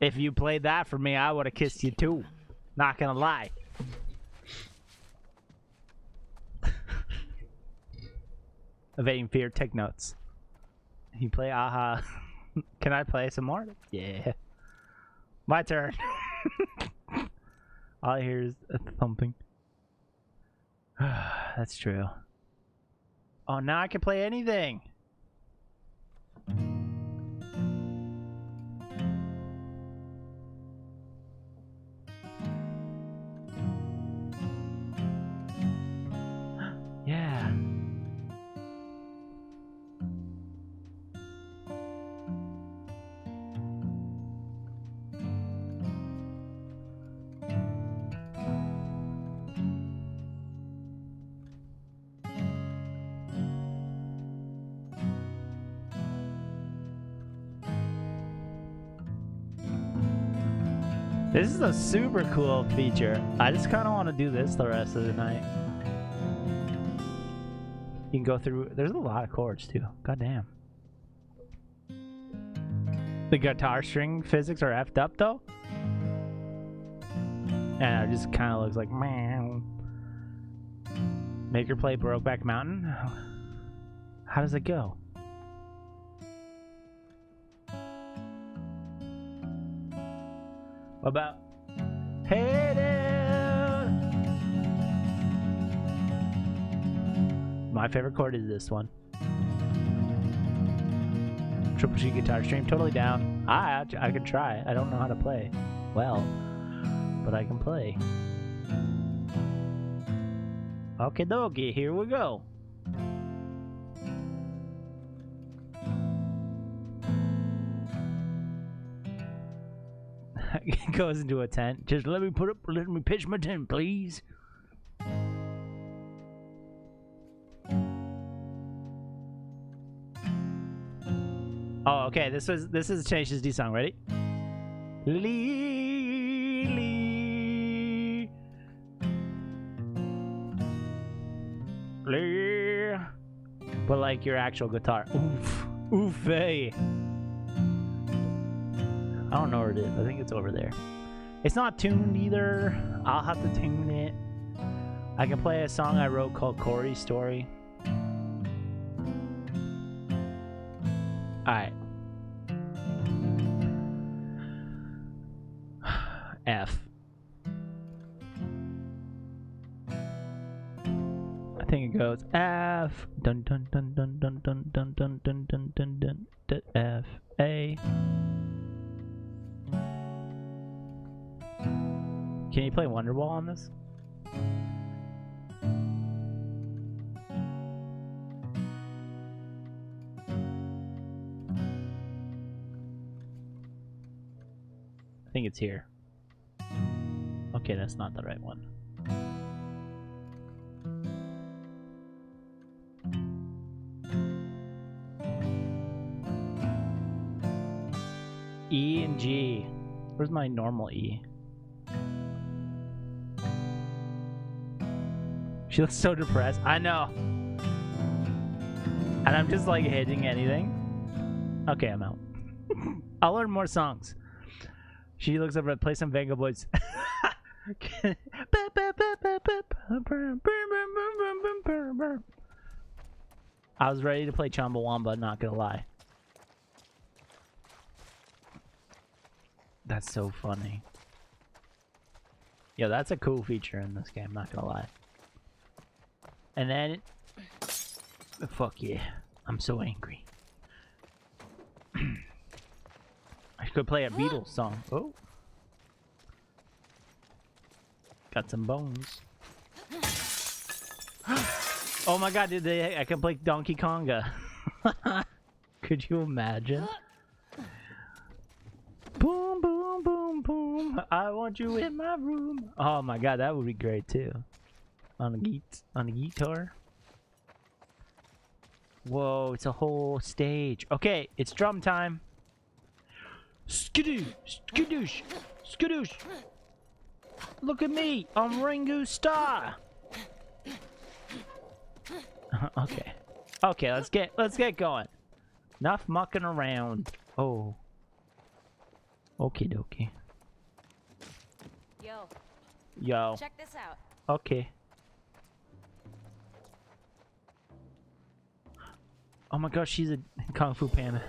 If you played that for me, I would have kissed you too. Not gonna lie. Evading fear, take notes. You play Aha. Can I play some more? Yeah. My turn. All I hear is a thumping. That's true. Oh, now I can play anything. Yeah. This is a super cool feature. I just kind of want to do this the rest of the night. You can go through. There's a lot of chords too. God damn. The guitar string physics are effed up though. And it just kind of looks like man. Make her play Brokeback Mountain. How does it go? What about hey there? My favorite chord is this one. Triple G guitar stream, totally down. I can try. I don't know how to play well, but I can play. Okay, dokie, here we go. Goes into a tent. Just let me pitch my tent, please. Oh, okay. This is Tenacious D song. Ready? Lee. But like your actual guitar. Oof. Oof-ay. I don't know where it is. I think it's over there. It's not tuned either. I'll have to tune it. I can play a song I wrote called Corey's Story. Alright. F. I think it goes F. Dun dun dun dun dun dun dun dun dun dun dun dun dun F A. Can you play Wonderwall on this? I think it's here. Okay, that's not the right one. E and G. Where's my normal E? She looks so depressed. I know. And I'm just like hitting anything. Okay, I'm out. I'll learn more songs. She looks over at play some Vango Boys. I was ready to play Chumbawamba, not gonna lie. That's so funny. Yo, that's a cool feature in this game, not gonna lie. And then... fuck yeah. I'm so angry. I could play a Beatles song. Oh. Got some bones. Oh my god, dude, I can play Donkey Konga. Could you imagine? Boom, boom, boom, boom. I want you in my room. Oh my god, that would be great too. On a guitar. Whoa, it's a whole stage. Okay, it's drum time. Skidoo, skidoosh, skidoosh. Look at me, I'm Ringo Starr. Okay. Okay, let's get going. Enough mucking around. Oh. Okie dokie. Yo. Yo. Check this out. Okay. Oh my gosh, she's a Kung Fu Panda.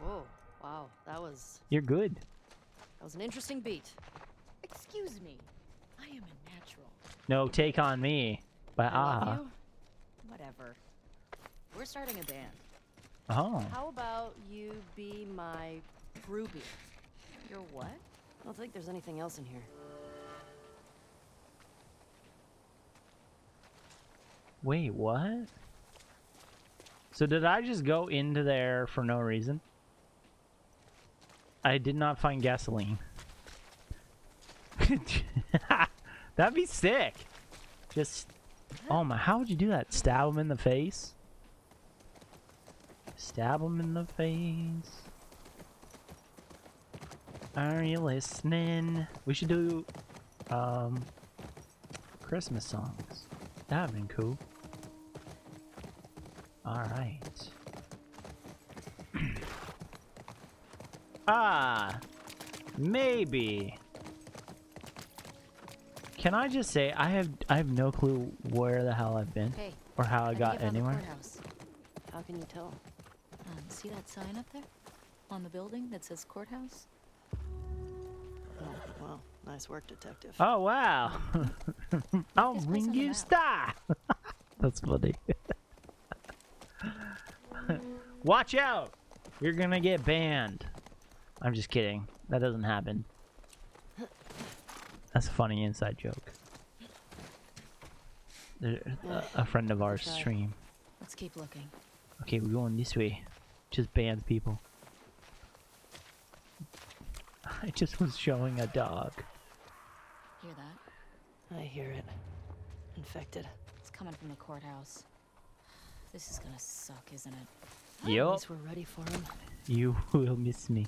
Oh, wow. That was... You're good. That was an interesting beat. Excuse me. I am a natural. No, take on me. But I love you. Whatever. We're starting a band. Oh. How about you be my groupie? You're what? I don't think there's anything else in here. Wait, what? So did I just go into there for no reason? I did not find gasoline. That'd be sick. Just... Oh my, how would you do that? Stab him in the face? Stab him in the face. Are you listening? We should do Christmas songs. That'd been cool. Alright. Maybe. Can I just say I have no clue where the hell I've been, hey, or how I got anywhere. How can you tell? See that sign up there on the building that says courthouse? Oh, wow. Nice work, detective. Oh wow. I'll ring you star. That's funny. Watch out! You're gonna get banned. I'm just kidding. That doesn't happen. That's a funny inside joke. A friend of ours stream. Let's keep looking. Okay, we're going this way. Just bans people. I just was showing a dog. Hear that? I hear it. Infected. It's coming from the courthouse. This is gonna suck, isn't it? Yup. At least we're ready for him. You will miss me.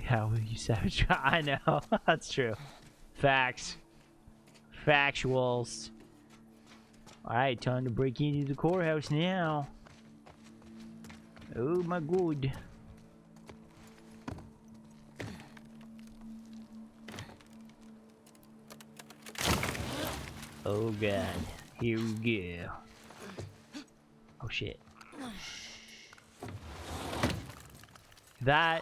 How will you savage? I know. That's true. Facts. Factuals. Alright, time to break into the courthouse now. Oh my god. Oh god. Here we go. Oh shit. That.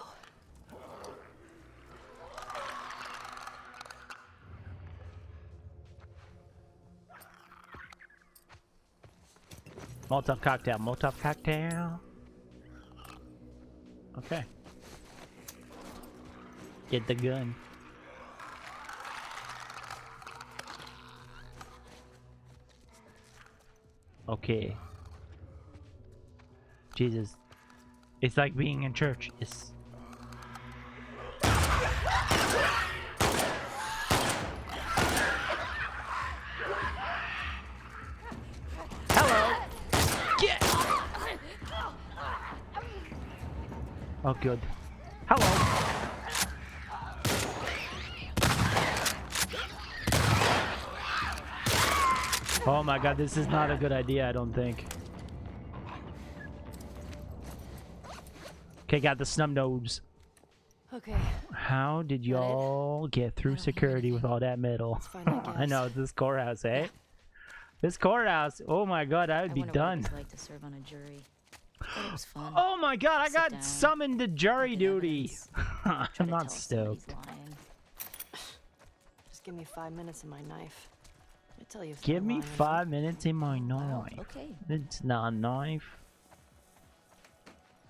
Molotov cocktail, Molotov cocktail. Okay. Get the gun. Okay. Jesus. It's like being in church. It's... Hello! Get! Oh, good. Hello! Oh my god, this is not a good idea, I don't think. Okay, got the snub nose. Okay. How did y'all get through security with all that metal? I know, this courthouse, eh? This courthouse, oh my god, I would be done. What it was like to serve on a jury. Thought it was fun. Oh my god, I got down, summoned to jury duty. I'm not stoked. Just give me 5 minutes and my knife. I tell you if Give they're me lying. 5 minutes in my knife. Okay. It's not a knife.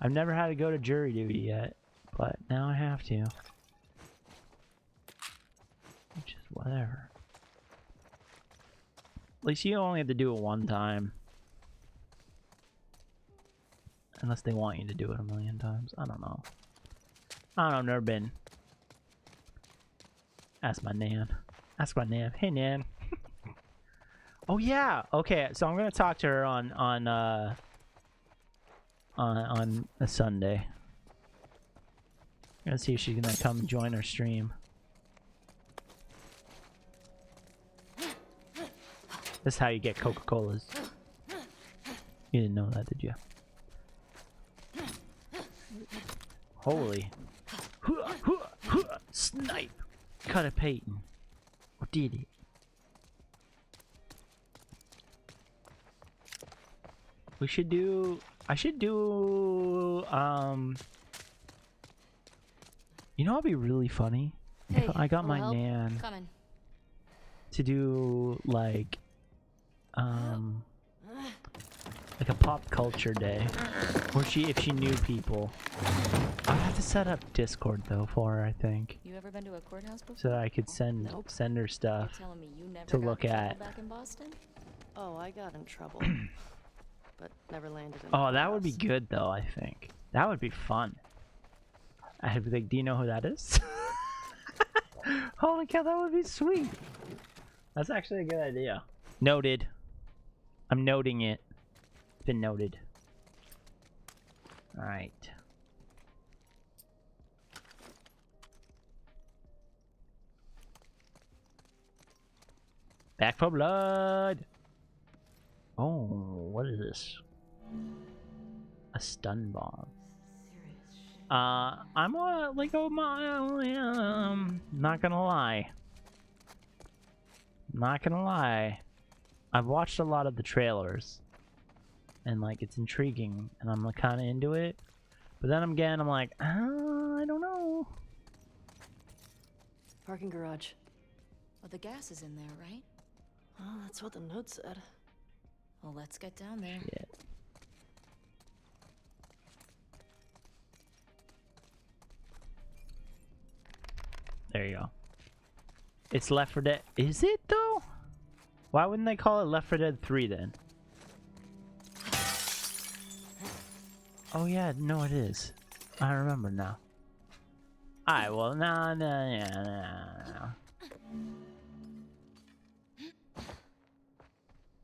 I've never had to go to jury duty yet, but now I have to. Which is whatever. At least you only have to do it one time. Unless they want you to do it a million times. I don't know. I don't know, never been. Ask my nan. Ask my nan. Hey nan. Oh yeah. Okay, so I'm gonna talk to her on a Sunday. I'm gonna see if she's gonna come join our stream. This is how you get Coca-Colas. You didn't know that, did you? Holy. Snipe! Cut a Peyton. Or did it? We should do... I should do... You know what'd be really funny? Hey, I got my help? nan Coming. to do like a pop culture day where if she knew people. I'd have to set up Discord though for her, I think. You ever been to a courthouse before? So that I could send her stuff You're telling me you never to got look in trouble at. back in Boston? Oh, I got in trouble. But never landed in Oh, that would be good though, I think. That would be fun. I'd be like, do you know who that is? Holy cow, that would be sweet. That's actually a good idea. Noted. I'm noting it. It's been noted. Alright. Back for blood! Oh, what is this? A stun bomb. I'm not gonna lie. Not gonna lie. I've watched a lot of the trailers. And like, it's intriguing. And I'm like, kinda into it. But then I'm like, I don't know. Parking garage. Well, the gas is in there, right? Oh, that's what the note said. Well, let's get down there. Shit. There you go. It's Left 4 Dead. Is it though? Why wouldn't they call it Left 4 Dead 3 then? Oh yeah, no it is. I remember now. Alright, well, no.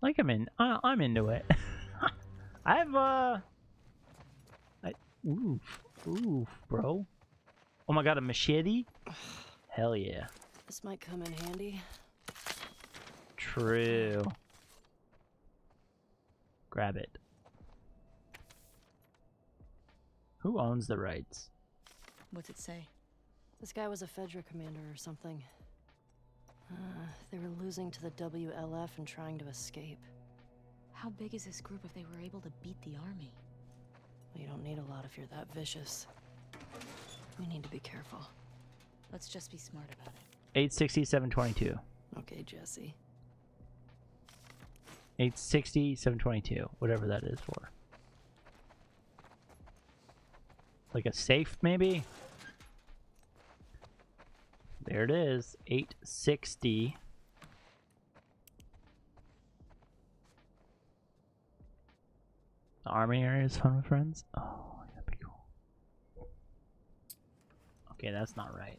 Like I'm into it. Oof, bro. Oh my god, a machete? Hell yeah. This might come in handy. True. Grab it. Who owns the rights? What's it say? This guy was a Fedra commander or something. They were losing to the WLF and trying to escape. How big is this group if they were able to beat the army? Well, you don't need a lot if you're that vicious. We need to be careful. Let's just be smart about it. 860, 722. Okay, Jesse. 860, 722. Whatever that is for. Like a safe, maybe? There it is. 860. The army area is fun with friends? Oh, that'd be cool. Okay, that's not right.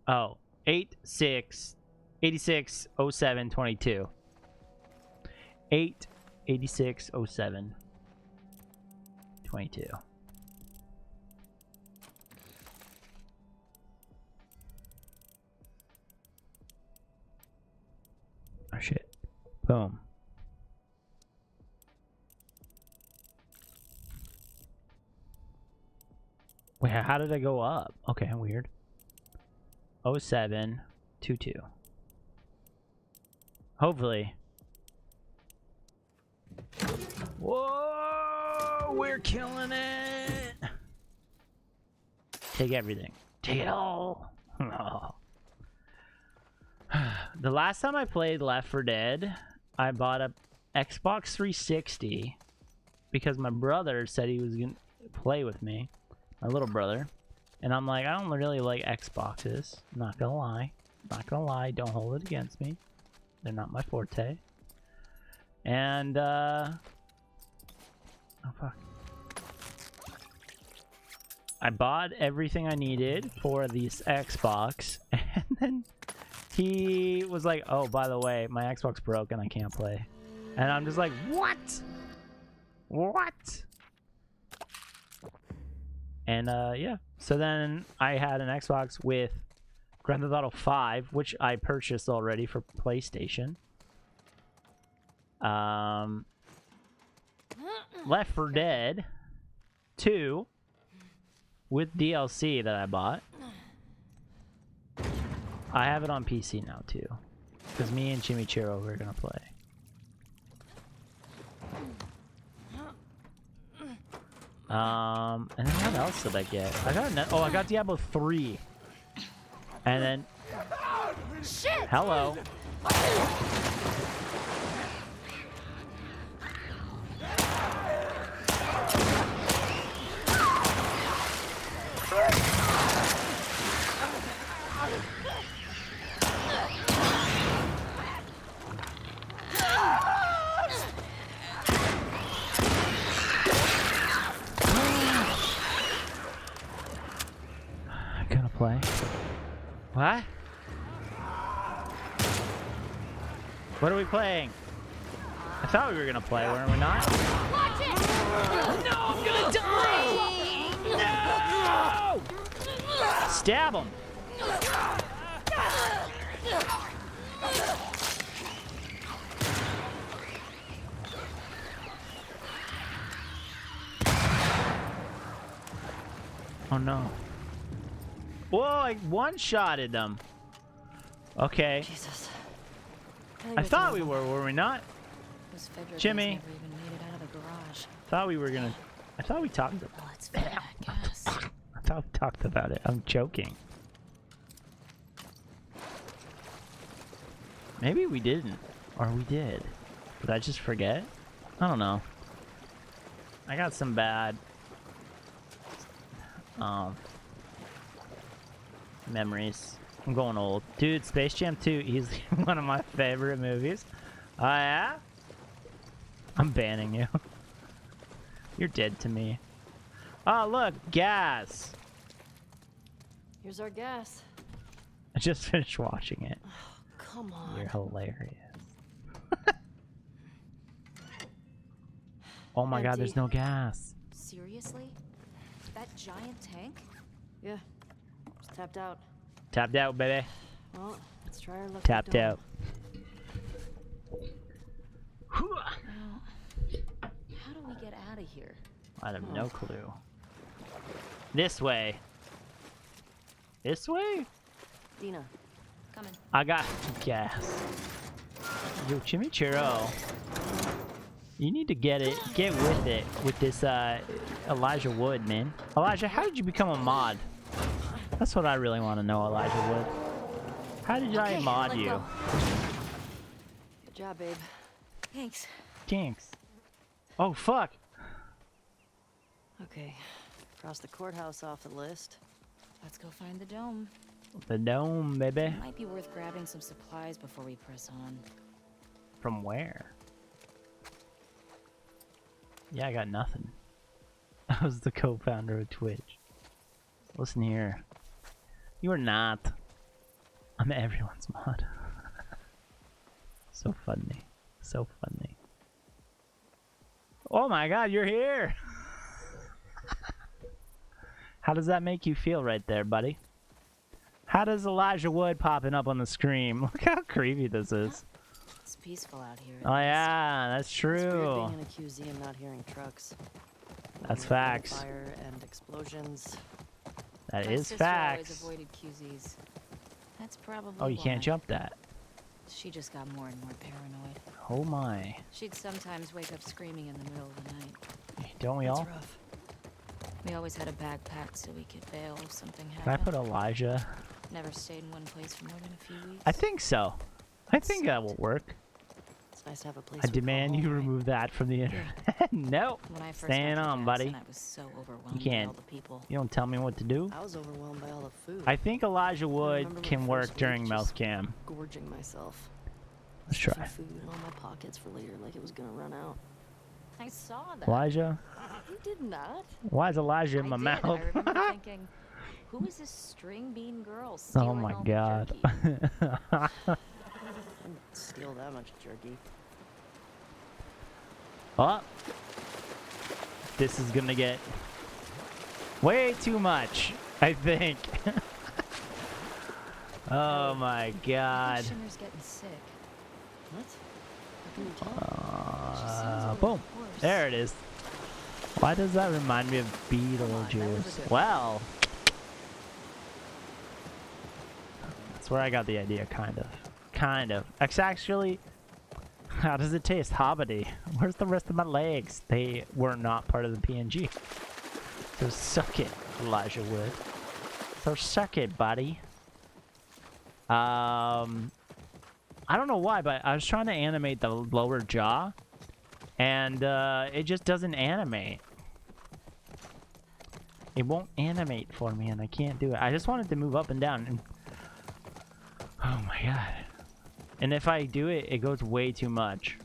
Oh, 86 07 22. 86 07 22. Oh shit. Boom. Wait, how did I go up? Okay, weird. 07 22. Hopefully. Whoa, we're killing it. Take everything. Take it all. Oh. The last time I played Left 4 Dead, I bought a Xbox 360 because my brother said he was going to play with me. My little brother. And I'm like, I don't really like Xboxes. Not gonna lie. Not gonna lie. Don't hold it against me. They're not my forte. And, oh, fuck. I bought everything I needed for this Xbox. And then he was like, oh, by the way, my Xbox broke and I can't play. And I'm just like, what? What? And, yeah. So then I had an Xbox with Grand Theft Auto 5, which I purchased already for PlayStation. Left 4 Dead 2 with DLC that I bought. I have it on PC now too, because me and Chimichurro we're gonna play. And then what else did I get? I got Diablo 3. And then shit. Hello. Gonna play. What? What are we playing? I thought we were gonna play, weren't we not? Watch it! No, I'm gonna die! No! Stab him! Oh no. Whoa, I one-shotted them. Okay. Jesus. I thought we were we not? Jimmy. Never even made it out of the garage. Thought we were gonna. I thought we talked about Well, it's fine, I guess. I thought we talked about it. I'm joking. Maybe we didn't. Or we did. Did I just forget? I don't know. I got some bad memories. I'm going old. Dude, Space Jam 2 is one of my favorite movies. Oh yeah? I'm banning you. You're dead to me. Oh look, gas. Here's our gas. I just finished watching it. Oh, come on. You're hilarious. Oh my god, there's no gas. Seriously? That giant tank? Yeah. Just tapped out. Tapped out, baby. Well, let's try our luck. Tapped out. How do we get out of here? I have no clue. This way. This way? Dina. Coming. I got gas. Yo, Chimichurro. You need to get with it with this Elijah Wood, man. Elijah, how did you become a mod? That's what I really want to know, Elijah Wood. How did I mod you? Go. Good job, babe. Thanks. Thanks. Oh, fuck. Okay, cross the courthouse off the list. Let's go find the dome. The dome, baby. It might be worth grabbing some supplies before we press on. From where? Yeah, I got nothing. I was the co-founder of Twitch. Listen here. You are not. I'm everyone's mod. So funny. So funny. Oh my god, you're here! How does that make you feel right there, buddy? How does Elijah Wood popping up on the screen? Look how creepy this is. It's peaceful out here. Oh yeah, that's true. It's weird being in a QZ and not hearing trucks. That's facts. Fire and explosions. That My is sister facts. always avoided QZs. That's probably Oh, you why. can't jump that. She just got more and more paranoid. Oh my. She'd sometimes wake up screaming in the middle of the night. Don't we That's all? rough. We always had a bag packed so we could bail if something Can I happened. put Elijah? Never stayed in one place for more than a few weeks. I think so. I think that will work. It's nice to have a place. I demand you remove that from the internet. No. When I first Staying got to on, buddy. Jackson, I was so overwhelmed You by can't. all the people. You don't tell me what to do. I was overwhelmed by all the food. I think Elijah Wood remember my can first work week during just mouth cam. Gorging myself. Let's Stuffing try. food in all my pockets for later, like it was gonna run out. I saw that. Elijah? You did not. Why is Elijah in my I did. mouth? I remember thinking, who is this string bean girl Oh stealing my all god. the jerky? Didn't steal that much jerky. Oh. This is gonna get way too much, I think. Oh my I god. think Shimmer's getting sick. What? How can you tell? Boom. There it is. Why does that remind me of Beetlejuice? Well, that's where I got the idea, kind of. Kind of. Actually, how does it taste? Hobbity. Where's the rest of my legs? They were not part of the PNG. So suck it, Elijah Wood. So suck it, buddy. I don't know why, but I was trying to animate the lower jaw, and it just doesn't animate. It won't animate for me, and I can't do it. I just wanted to move up and down. And oh my god. And if I do it, it goes way too much.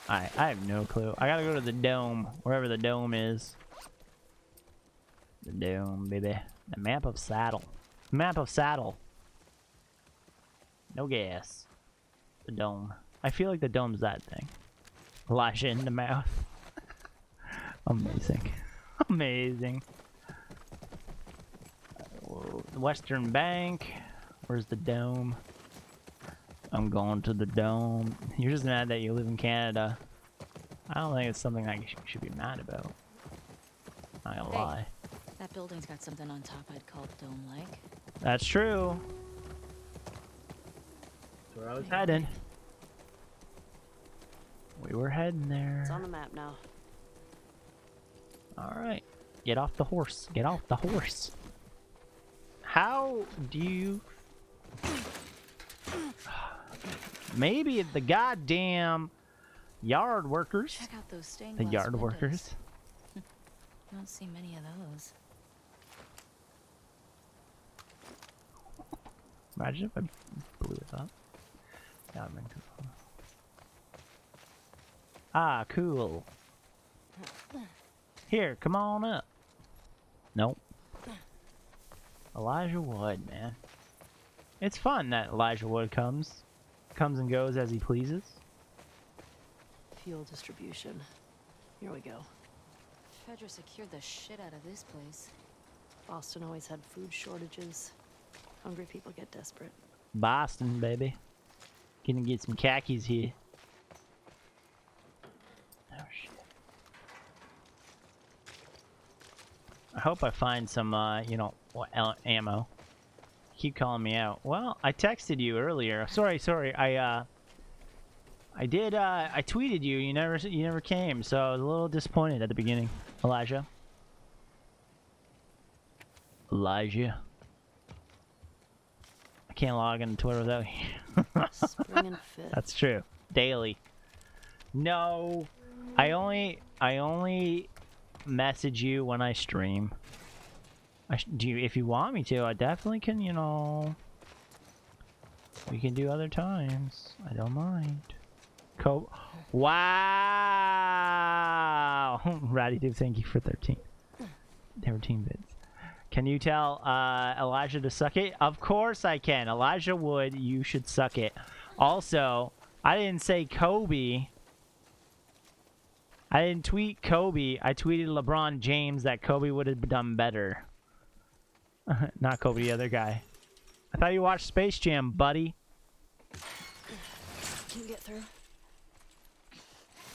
I have no clue. I gotta go to the dome, wherever the dome is. The dome, baby. The map of Saddle. Map of Saddle. No gas. The dome. I feel like the dome's that thing. Elijah in the mouth. Amazing. Amazing. Whoa. The Western Bank. Where's the dome? I'm going to the dome. You're just mad that you live in Canada. I don't think it's something that you should be mad about. Not gonna lie. That building's got something on top I'd call dome-like. That's true. That's where I was heading. We were heading there. It's on the map now. Alright. Get off the horse. Get off the horse. How do you... Maybe the goddamn yard workers. Check out those stained The glass yard windows. workers. You don't see many of those. Imagine if I blew it up. That would've been cool. Ah, cool. Here, come on up. Nope. Elijah Wood, man. It's fun that Elijah Wood comes and goes as he pleases. Fuel distribution. Here we go. Fedra secured the shit out of this place. Boston always had food shortages. Hungry people get desperate. Boston, baby. Gonna get some khakis here. Oh shit. I hope I find some, you know, ammo. Keep calling me out. Well, I texted you earlier. Sorry. I I did. I tweeted you. You never came. So I was a little disappointed at the beginning, Elijah. I can't log into Twitter without you. Spring and fit. That's true. Daily. No, I only message you when I stream. If you want me to, I definitely can. You know, we can do other times. I don't mind. Wow! Ratty Dude, thank you for 13 bits. Can you tell Elijah to suck it? Of course I can. Elijah Wood, you should suck it. Also, I didn't say Kobe. I didn't tweet Kobe. I tweeted LeBron James that Kobe would have done better. Not Kobe, the other guy. I thought you watched Space Jam, buddy. Can you get through?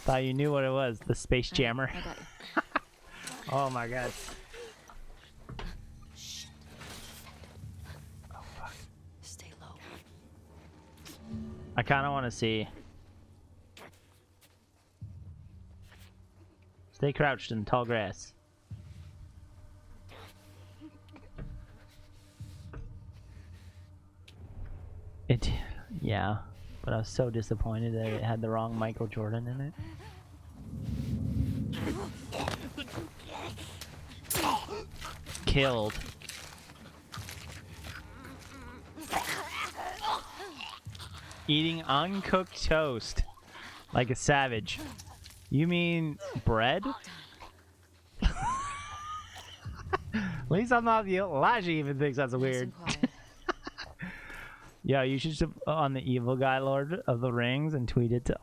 Thought you knew what it was, the Space Jammer. I got you. Oh my god. Oh fuck. Stay low. I kind of want to see. Stay crouched in tall grass. Yeah, but I was so disappointed that it had the wrong Michael Jordan in it. Killed. Eating uncooked toast like a savage. You mean bread? At least I'm not the Elijah even thinks that's weird. Yeah, you should on the evil guy Lord of the Rings and tweet it to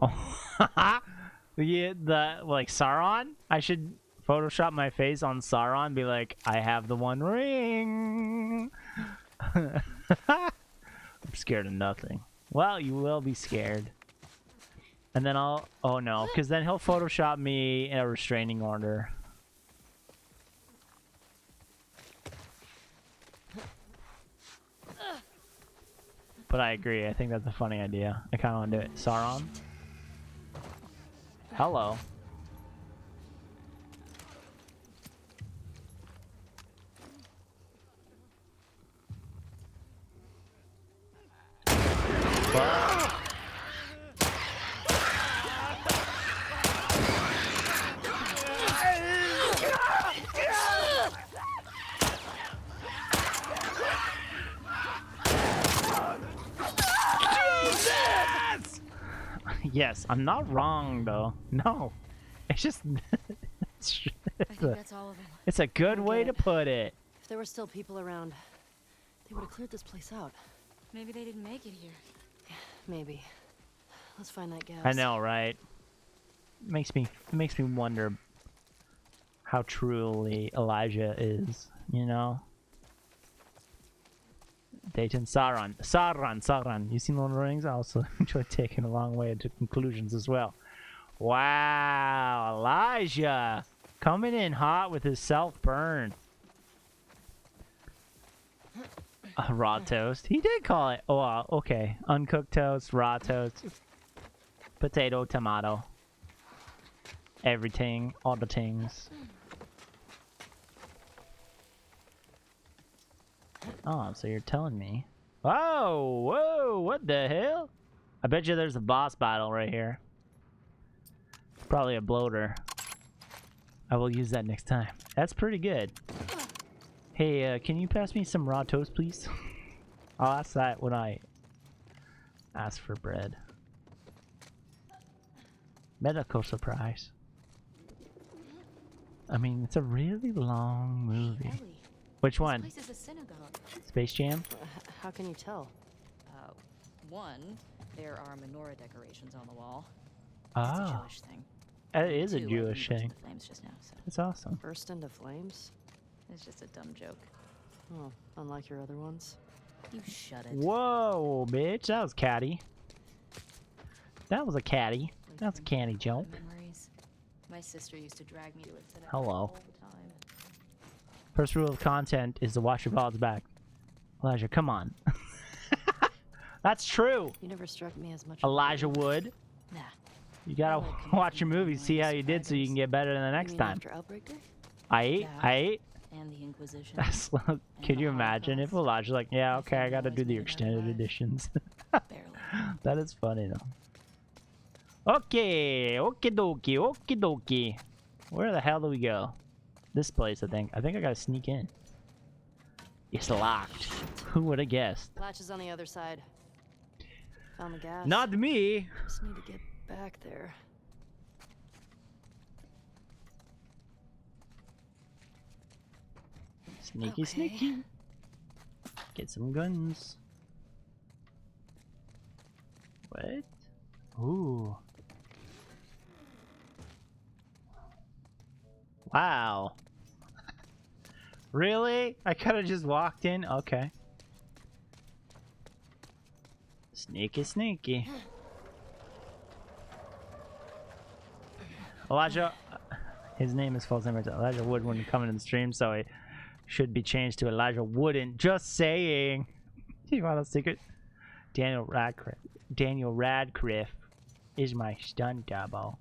the like Sauron. I should Photoshop my face on Sauron and be like, I have the one ring. I'm scared of nothing. Well, you will be scared. And then oh no, because then he'll Photoshop me in a restraining order. But I agree, I think that's a funny idea. I kind of want to do it. Sauron? Hello. Yes, I'm not wrong though. No, it's just I think that's all of them. it's a good way to put it. If there were still people around, they would have cleared this place out. Maybe they didn't make it here. Yeah, maybe. Let's find that gas. I know, right? It makes me wonder how truly Elijah is, you know? Dayton Sauron. You seen Lord of the Rings? I also enjoy taking a long way to conclusions as well. Wow, Elijah coming in hot with his self-burn. Raw toast. He did call it. Oh, wow, okay. Uncooked toast, raw toast, potato, tomato. Everything, all the things. Oh, so you're telling me. Whoa, what the hell? I bet you there's a boss battle right here. Probably a bloater. I will use that next time. That's pretty good. Hey, can you pass me some raw toast, please? I'll ask that when I ask for bread. Medical surprise. I mean, it's a really long movie. Ellie, Which one? This place is a synagogue. Space Jam? How can you tell? One, there are menorah decorations on the wall. Ah. It's a Jewish thing. It is a Two, I Jewish burst thing. into flames just now, so That's awesome. Burst into flames? it's just a dumb joke. Oh, unlike your other ones. You shut it. Whoa, bitch. That was catty. That was a catty. That's a candy joke. Memories. My sister used to drag me to it. Hello. All the time. First rule of content is to watch your VODs back. Elijah, come on. That's true. You never struck me as much. Elijah Wood. Nah. You gotta watch your movie, see how you did, so you can get better the next time. After Outbreaker? I ate. And the Inquisition. That's could you imagine if Elijah's like, yeah, okay, I gotta do the extended editions. That is funny though. Okay, okie dokie, okie dokie. Where the hell do we go? This place, I think. I think I gotta sneak in. It's locked. Who would have guessed? Latch is on the other side. Found the gas. Not me. Just need to get back there. Sneaky, sneaky. Get some guns. What? Ooh. Wow. Really? I could have just walked in? Okay. Sneaky, sneaky. Elijah, his name is false name. Elijah Wood wouldn't come into the stream, so it should be changed to Elijah Wouldn't. Just saying. You want a secret? Daniel Radcliffe is my stunt double.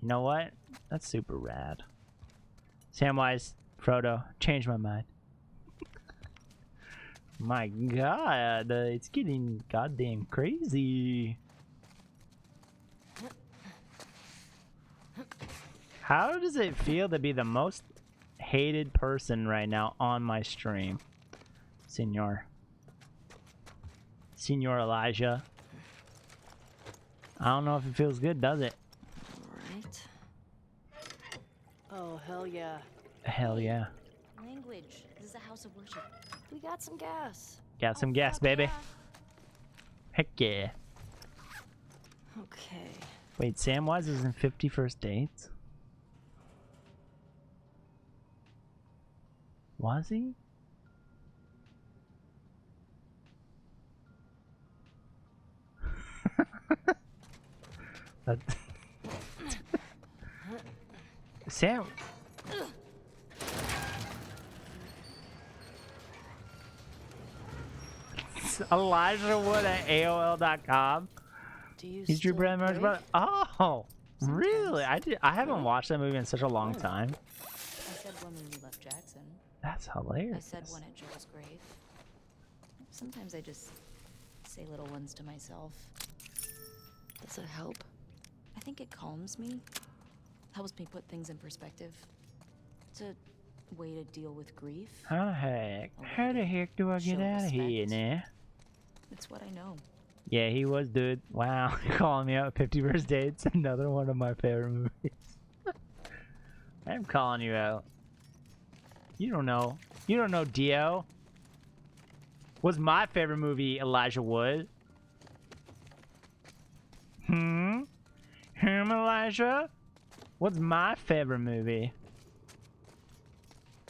You know what? That's super rad. Samwise, Frodo, change my mind. My god, it's getting goddamn crazy. How does it feel to be the most hated person right now on my stream? Senor Elijah. I don't know if it feels good, does it? Alright. Oh, hell yeah. Hell yeah. Language. This is a house of worship. We got some gas. Got some gas, baby. Heck yeah. Okay. Wait, Samwise is in 50 First Dates? Was he? Sam. Elijah Wood at AOL.com. He's your brother. Oh, really? I haven't watched that movie in such a long time. I said one when we left Jackson. That's hilarious. I said one at Joel's grave. Sometimes I just say little ones to myself. Does it help? I think it calms me. Helps me put things in perspective. It's a way to deal with grief. How the heck do I get out of here now? It's what I know. Yeah, he was, dude. Wow, calling me out 50 First Dates, another one of my favorite movies. I'm calling you out. You don't know. You don't know Dio. Was my favorite movie Elijah Wood? Elijah? What's my favorite movie?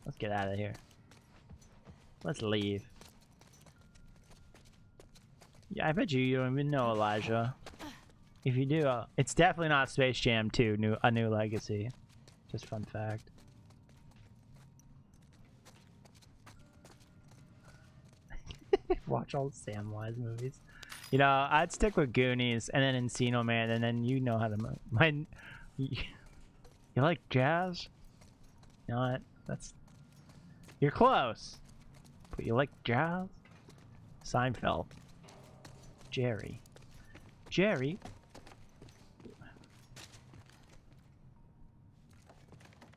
Let's get out of here. Let's leave. Yeah, I bet you don't even know Elijah. If you do, it's definitely not Space Jam 2, A New Legacy. Just fun fact. Watch all the Samwise movies. You know, I'd stick with Goonies and then Encino Man, and then you know how to move. You like jazz? You know what? You're close. But you like jazz? Seinfeld. Jerry.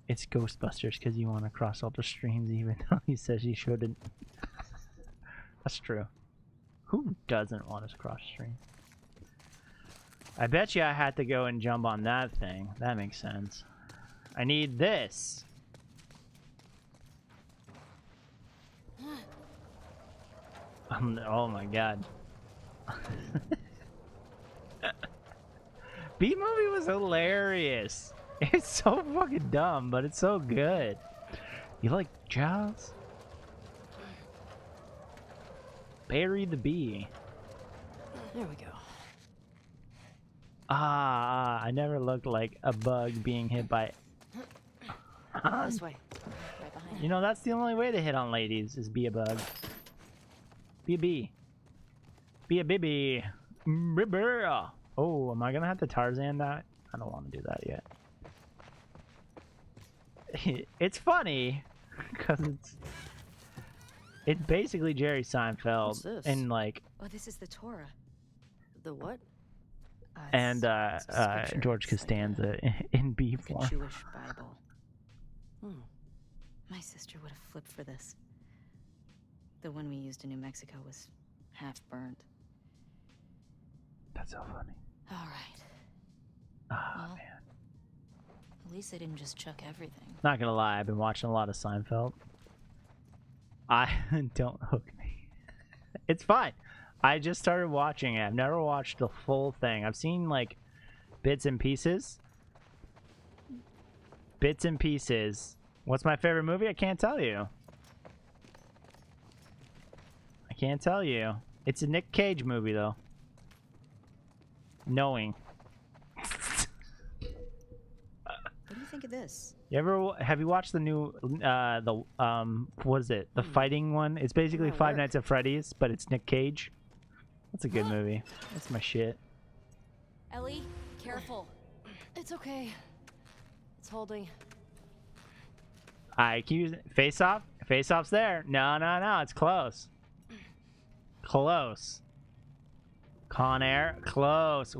It's Ghostbusters because you want to cross all the streams even though he says you shouldn't. That's true. Who doesn't want to cross stream? I bet you I had to go and jump on that thing. That makes sense. I need this. Oh my god. B-movie was hilarious. It's so fucking dumb, but it's so good. You like jazz? Bury the bee. There we go. I never looked like a bug being hit by... This way. Right behind You know, that's the only way to hit on ladies, is be a bug. Be a bee. Be a baby. Oh, am I gonna have to Tarzan that? I don't want to do that yet. It's funny because it's basically Jerry Seinfeld What's this? and like Oh, this is the Torah. The what? and George Costanza in B A form. Jewish Bible. My sister would have flipped for this. The one we used in New Mexico was half burnt. That's so funny. All right. Ah, Well, man. At least they didn't just chuck everything. Not gonna lie, I've been watching a lot of Seinfeld. Don't hook me. It's fine. I just started watching it. I've never watched the full thing. I've seen like bits and pieces. Bits and pieces. What's my favorite movie? I can't tell you. I can't tell you. It's a Nick Cage movie though. Knowing. What do you think of this? Have you watched the new what is it? The fighting one? It's basically Five Nights at Freddy's, but it's Nick Cage. That's a good movie. That's my shit. Ellie, careful. It's okay. It's holding. I keep using Face Off. Face Off's there. No, it's close. Close. Con Air, close.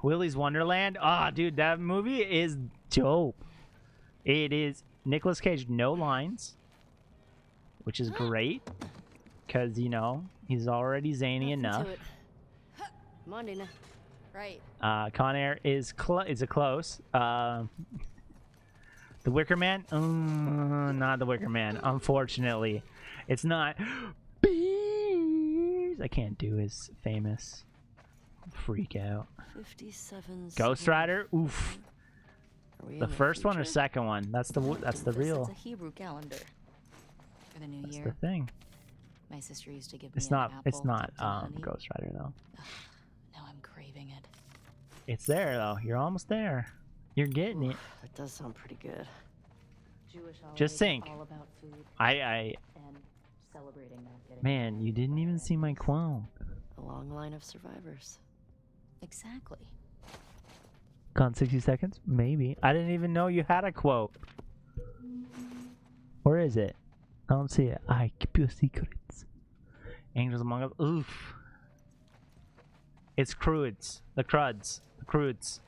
Willy's Wonderland. Ah, dude, that movie is dope. It is Nicolas Cage, no lines, which is great, because you know he's already zany enough. Come on, Dina. Right. Con Air is a close. The Wicker Man, not the Wicker Man. Unfortunately, it's not. Bees. I can't do his famous freak out. 57. Ghost Rider, oof. The first one or future? second one? That's the real. It's a Hebrew calendar. For the new That's year. the thing. My sister used to give It's me not. an apple It's not dipped in honey. Ghost Rider though. Now I'm craving it. It's there though. You're almost there. You're getting it. That does sound pretty good. Jewish Just holidays think. are all about food I. and celebrating not getting Man, you didn't even see my quote. A long line of survivors. Exactly. Gone 60 seconds? Maybe. I didn't even know you had a quote. Where is it? I don't see it. I keep your secrets. Angels Among Us. Oof. It's Crudes. The Cruds. The Crudes.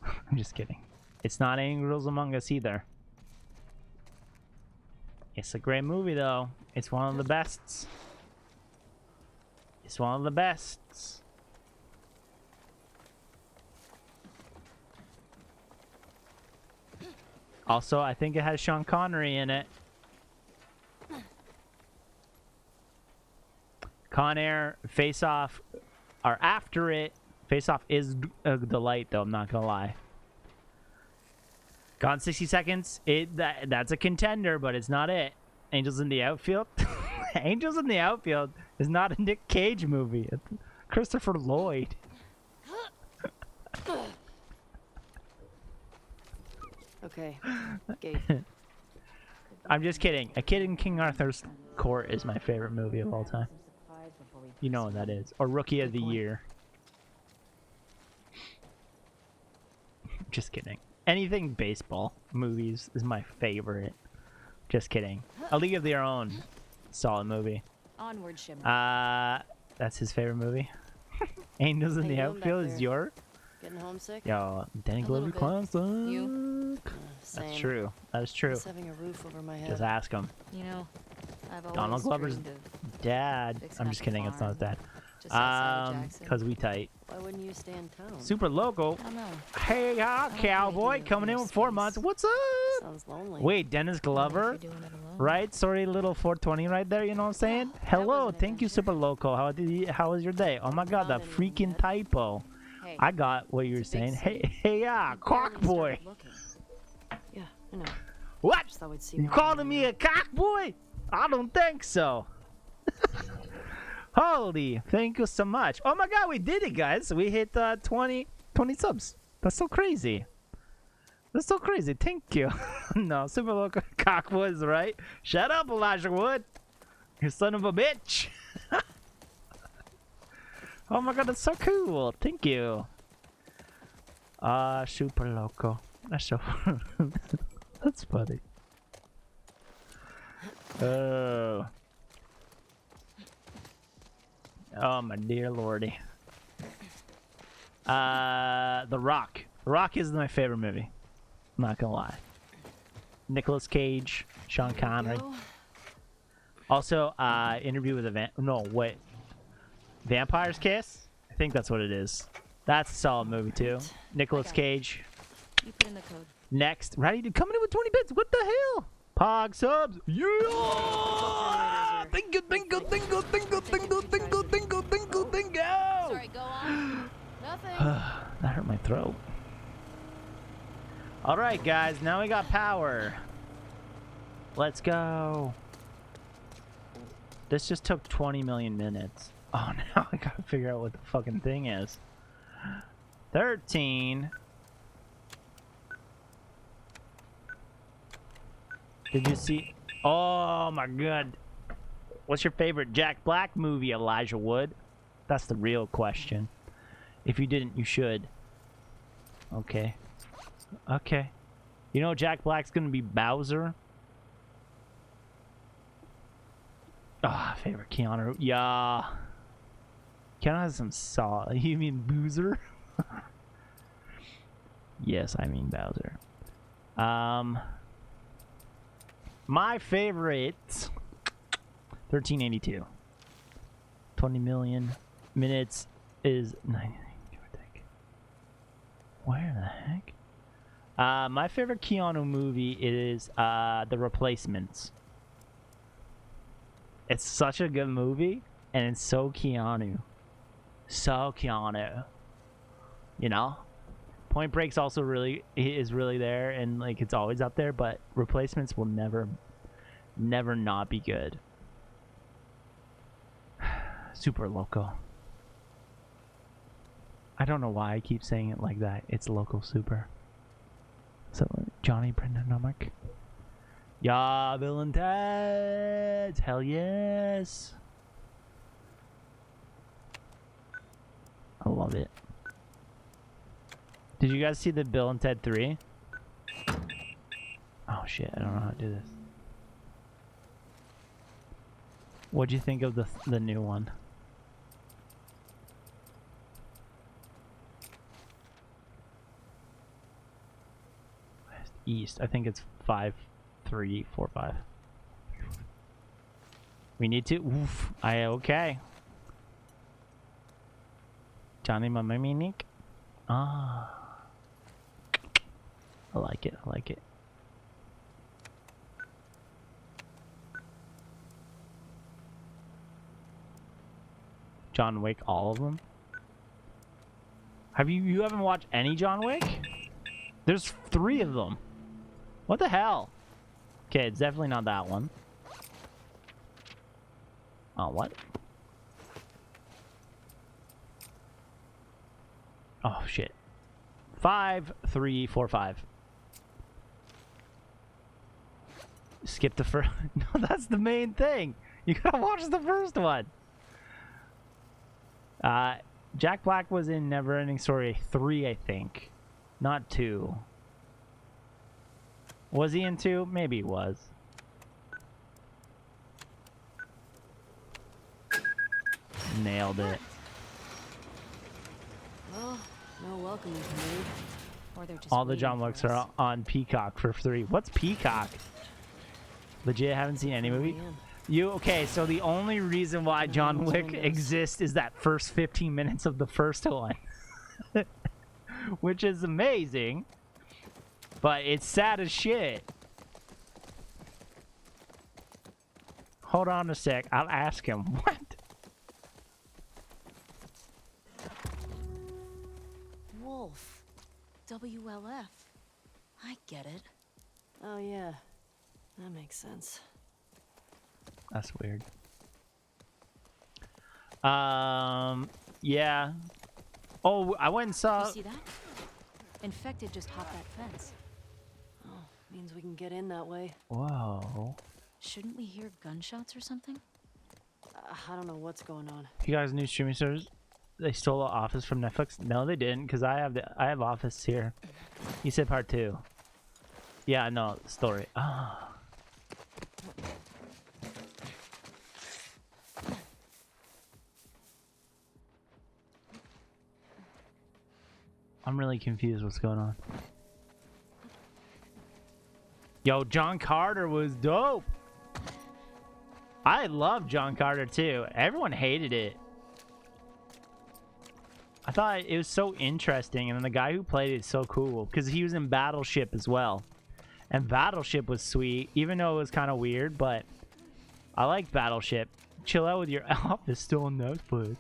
I'm just kidding. It's not Angels Among Us either. It's a great movie though. It's one of the bests. It's one of the bests. Also, I think it has Sean Connery in it. Con Air, Face Off are after it. Face Off is a delight, though. I'm not gonna lie. Gone 60 seconds. That's a contender, but it's not it. Angels in the Outfield. Angels in the Outfield is not a Nick Cage movie. It's Christopher Lloyd. Okay. Gate. I'm just kidding. A Kid in King Arthur's Court is my favorite movie of all time. You know what that is. Or Rookie of the Year. Just kidding. Anything baseball movies is my favorite. Just kidding. A League of Their Own. Solid movie. Onward, Shimmer. That's his favorite movie. Angels in How the you doing back Outfield is there? your... Getting homesick? Yo, Danny A little Glover bit. Classic. You? That's Same. true. That is true. Just having a roof over my head. Just ask him. You know, I've always Donald Glover's dreamed of dad. fixing I'm up just a kidding. It's not his dad. just outside of Jackson. Cause we tight. Why wouldn't you stay in town? Super local. I don't know. Hey, cowboy, coming in with 4 months. What's up? Sounds lonely. Wait, Dennis Glover, right? Sorry, little 420 right there. You know what I'm saying? Hello, thank you, Super Local. How was your day? Oh my God, that freaking typo. Hey, I got what you were saying. Hey, cock boy. Yeah, I know. What? Just thought we'd see You what calling me a cock boy? I don't think so. Holy, thank you so much. Oh my God, we did it, guys. We hit 20 subs. That's so crazy. That's so crazy. Thank you. No, Super Local cock boys, right? Shut up, Elijah Wood. You son of a bitch. Oh my god, that's so cool. Thank you. Super loco. That's so that's funny. Oh. Oh my dear lordy. The Rock. The Rock is my favorite movie. I'm not gonna lie. Nicolas Cage, Sean Connery. Also, Interview with a Vampire's Kiss? I think that's what it is. That's a solid movie too. Nicolas Cage. You put in the code. Next. Ready to come in with 20 bits. What the hell? Pog subs. Yeah! Bingo, bingo, bingo, bingo, bingo, bingo, bingo, bingo, bingo. Sorry, go on. Nothing. That hurt my throat. All right, guys. Now we got power. Let's go. This just took 20 million minutes. Oh, now I gotta figure out what the fucking thing is. 13. Did you see? Oh my god. What's your favorite Jack Black movie, Elijah Wood? That's the real question. If you didn't, you should. Okay. Okay. You know Jack Black's gonna be Bowser? Ah, favorite Keanu. Yeah. Keanu has some saw. You mean Boozer? Yes, I mean Bowser. My favorite 1382. 20 million minutes is 99, give or take. Where the heck? My favorite Keanu movie is The Replacements. It's such a good movie, and it's so Keanu. So Keanu. You know? Point Break's also really there, and like it's always up there, but Replacements will never not be good. Super loco. I don't know why I keep saying it like that. It's local super. So Johnny Brendanomic. Yeah, Bill and Ted. Hell yes. I love it. Did you guys see the Bill and Ted 3? Oh shit, I don't know how to do this. What'd you think of the new one? West, East. I think it's 5345. We need to. Oof. Okay. Johnny Mamaminik. Ah. I like it. I like it. John Wick, all of them. Have you haven't watched any John Wick? There's 3 of them. What the hell? Okay, it's definitely not that one. Oh, what? Oh shit. 5345. Skip the first. No, that's the main thing. You gotta watch the first one. Jack Black was in Neverending Story 3, I think. Not 2. Was he in 2? Maybe he was. Nailed it. Well, no welcome parade. Or they're just all the John Wicks are on Peacock for free. What's Peacock? Legit, haven't seen any movie. Okay, so the only reason why John Wick exists is that first 15 minutes of the first one. Which is amazing. But it's sad as shit. Hold on a sec. I'll ask him. What? Wolf. WLF. I get it. Oh, yeah. That makes sense. That's weird. Yeah. Oh, I went and saw. You see that? Infected just hopped that fence. Oh, means we can get in that way. Whoa. Shouldn't we hear gunshots or something? I don't know what's going on. You guys, new streaming service they stole the Office from Netflix? No, they didn't, because I have Office here. You said part 2. Yeah, no, story. Ah. I'm really confused what's going on. Yo, John Carter was dope. I love John Carter too. Everyone hated it. I thought it was so interesting, and then the guy who played it is so cool because he was in Battleship as well. And Battleship was sweet, even though it was kind of weird, but I liked Battleship. Chill out with your Office still on Netflix.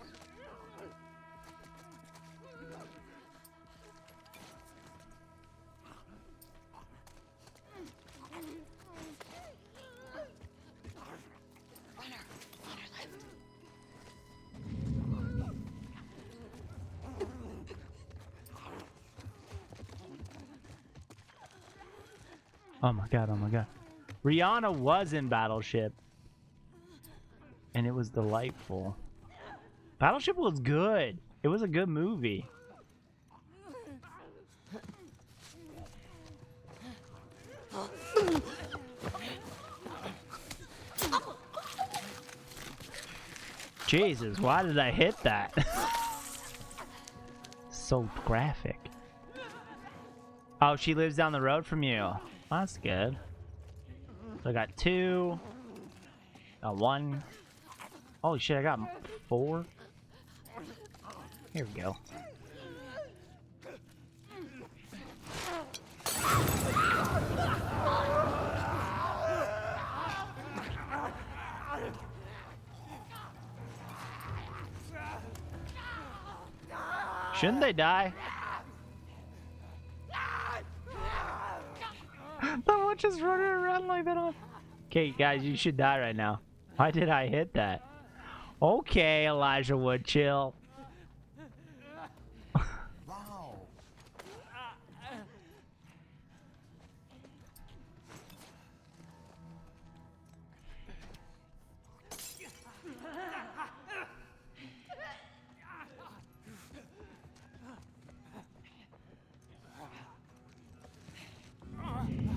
Oh my god, oh my god. Rihanna was in Battleship. And it was delightful. Battleship was good. It was a good movie. Jesus, why did I hit that? So graphic. Oh, she lives down the road from you. That's good. So I got 2. Got 1. Holy shit, I got 4. Here we go. Shouldn't they die? The one just running around like that on. Okay, guys, you should die right now. Why did I hit that? Okay, Elijah Wood, chill.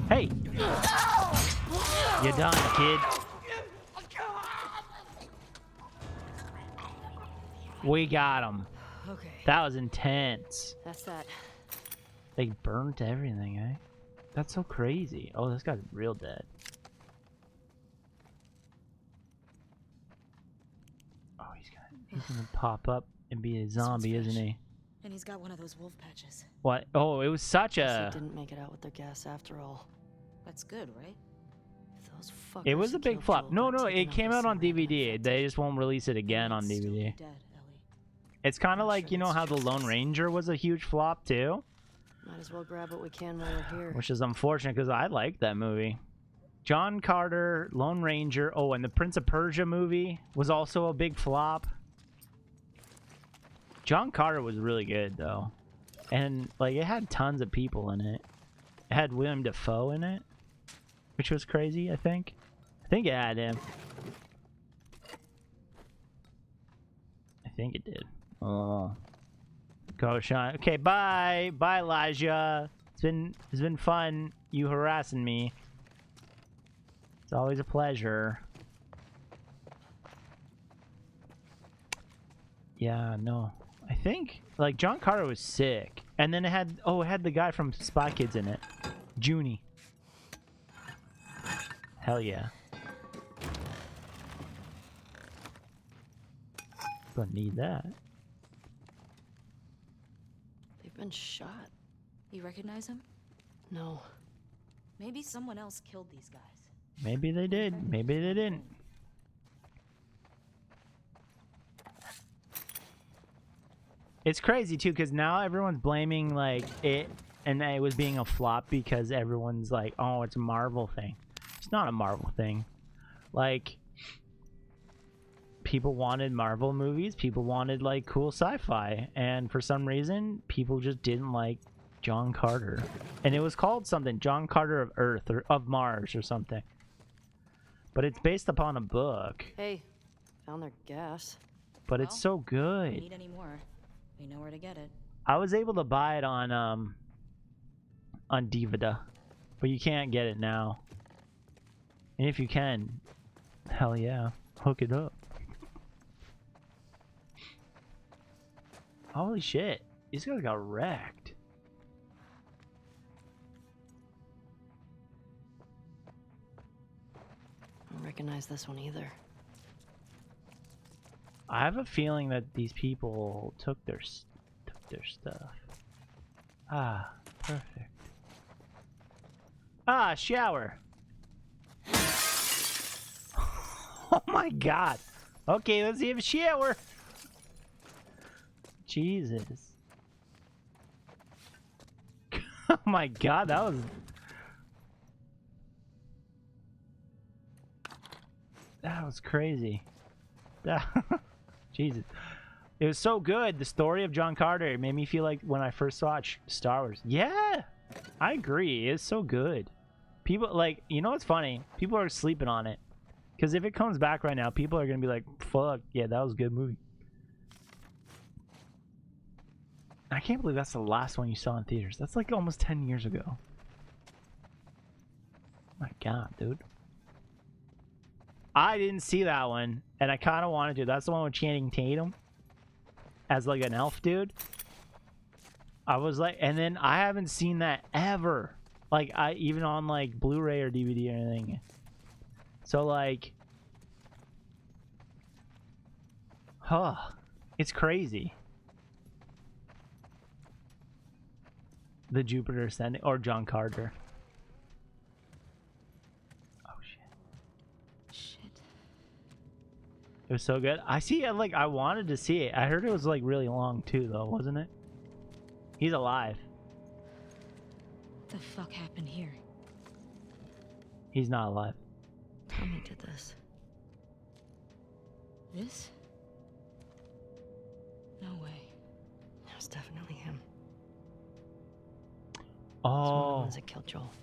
Hey! You're done, kid. We got him. Okay. That was intense. That's that. They burnt everything, eh? That's so crazy. Oh, this guy's real dead. Oh, he's gonna pop up and be a zombie, isn't he? And he's got one of those wolf patches. What? Oh, it was such a... They didn't make it out with their gas after all. That's good, right? Those fuckers It was a big flop. No, Joel it came out on DVD. They just won't release it again on DVD. It's kind of like, you know how the Lone Ranger was a huge flop too? Might as well grab what we can while we're here. Which is unfortunate because I liked that movie. John Carter, Lone Ranger. Oh, and the Prince of Persia movie was also a big flop. John Carter was really good though. And like it had tons of people in it. It had Willem Dafoe in it, which was crazy, I think. I think it had him. I think it did. Oh. Go, Sean. Okay, bye. Bye, Elijah. It's been fun you harassing me. It's always a pleasure. Yeah, no. I think like John Carter was sick. And then it had the guy from Spy Kids in it. Junie. Hell yeah. Gonna need that. They've been shot. You recognize him? No. Maybe someone else killed these guys. Maybe they did. Maybe they didn't. It's crazy too, because now everyone's blaming like it, and it was being a flop because everyone's like, "Oh, it's a Marvel thing." It's not a Marvel thing. Like, people wanted Marvel movies. People wanted like cool sci-fi, and for some reason, people just didn't like John Carter, and it was called something, John Carter of Earth or of Mars or something. But it's based upon a book. Hey, found their gas. but it's so If we good. need any more, we know where to get it. I was able to buy it on Divida, but you can't get it now. And if you can, hell yeah, hook it up. Holy shit, these guys got wrecked. I don't recognize this one either. I have a feeling that these people took their stuff. Ah, perfect. Ah, shower. Oh my god. Okay, let's see if shower. Jesus. Oh my god, that was crazy. Jesus. It was so good. The story of John Carter, it made me feel like when I first watched Star Wars. Yeah, I agree. It's so good. People, like, you know what's funny? People are sleeping on it. Because if it comes back right now, people are going to be like, fuck, yeah, that was a good movie. I can't believe that's the last one you saw in theaters. That's like almost 10 years ago. My god, dude. I didn't see that one, and I kind of wanted to. That's the one with Channing Tatum as like an elf dude. I was like, and then I haven't seen that ever. Like, even on like Blu-ray or DVD or anything. So like, huh, it's crazy. The Jupiter Ascending, or John Carter. Oh shit. It was so good. I see it, like, I wanted to see it. I heard it was like really long too though, wasn't it? He's alive. The fuck happened here? He's not alive. Tommy did this. This? No way. That was definitely him. Oh. It's one of the ones that killed Joel.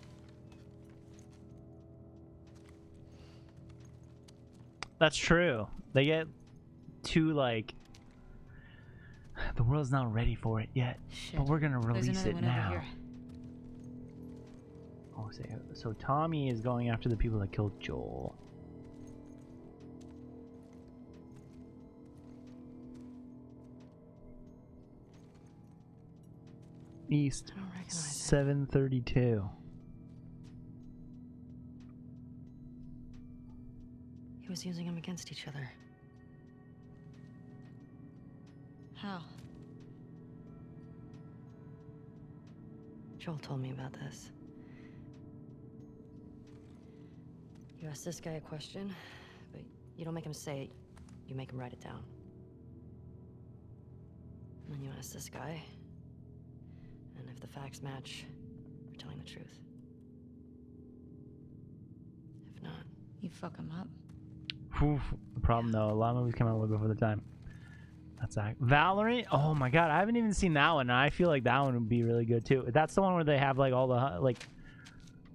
That's true. They get too like, the world's not ready for it yet, but we're gonna release it now. Oh, so Tommy is going after the people that killed Joel. East 732. He was using them against each other. How? Joel told me about this. You ask this guy a question, but you don't make him say it, you make him write it down. And then you ask this guy, and if the facts match, you're telling the truth. If not, you fuck him up. The problem though, a lot of movies come out way before the time. That's Valorant. Oh my god, I haven't even seen that one. I feel like that one would be really good too. That's the one where they have like all the like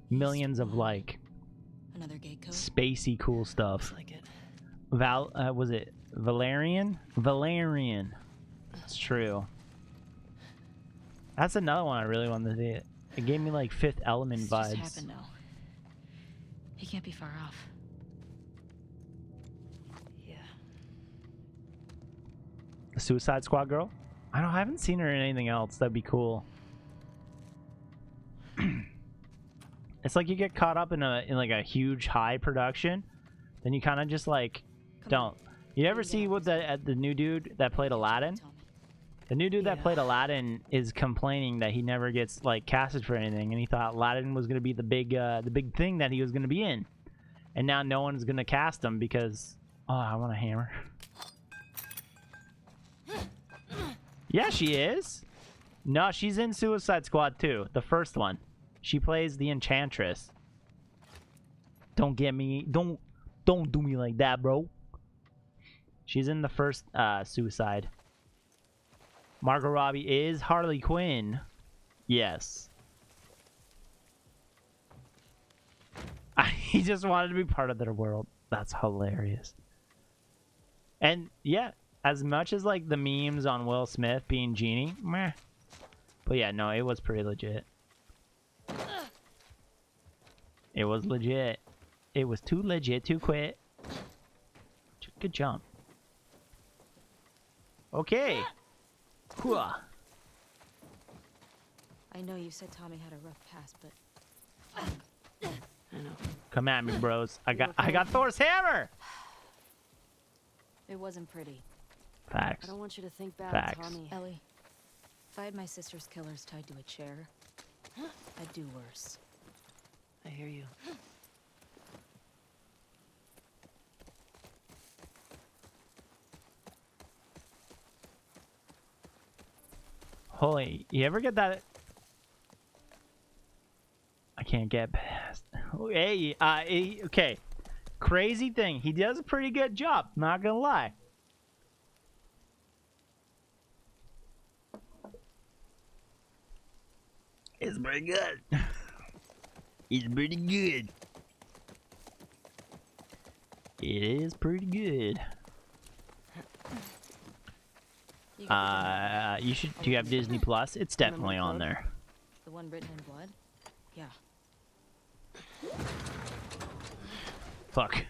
millions of like Another gate code. Spacey cool stuff. like it. Was it Valerian? Valerian. It's true. That's another one I really wanted to see. It gave me like Fifth Element This vibes. just happened now. He can't be far off. Yeah. The Suicide Squad girl? I haven't seen her in anything else. That'd be cool. It's like you get caught up in like a huge high production, then you kind of just like don't. You ever see what the new dude that played Aladdin? The new dude that played Aladdin is complaining that he never gets like casted for anything, and he thought Aladdin was gonna be the big thing that he was gonna be in, and now no one's gonna cast him because I want a hammer. Yeah, she is. No, she's in Suicide Squad too, the first one. She plays the Enchantress. Don't get me. Don't do me like that, bro. She's in the first Suicide. Margot Robbie is Harley Quinn. Yes. He just wanted to be part of their world. That's hilarious. And yeah, as much as like the memes on Will Smith being Genie, meh. But yeah, no, it was pretty legit. It was legit. It was too legit to quit. Good jump. Okay. Hooah. I know you said Tommy had a rough past, but I know. Come at me, bros. I got Thor's hammer. It wasn't pretty. Facts. I don't want you to think bad Facts. of Tommy. Ellie, if I had my sister's killers tied to a chair, I'd do worse. I hear you. Holy, you ever get that? I can't get past. Hey, okay. Crazy thing. He does a pretty good job. Not gonna lie. It's pretty good. It's pretty good. It is pretty good. You should. Do you have Disney Plus? It's definitely on there. The one written in blood? Yeah. Fuck.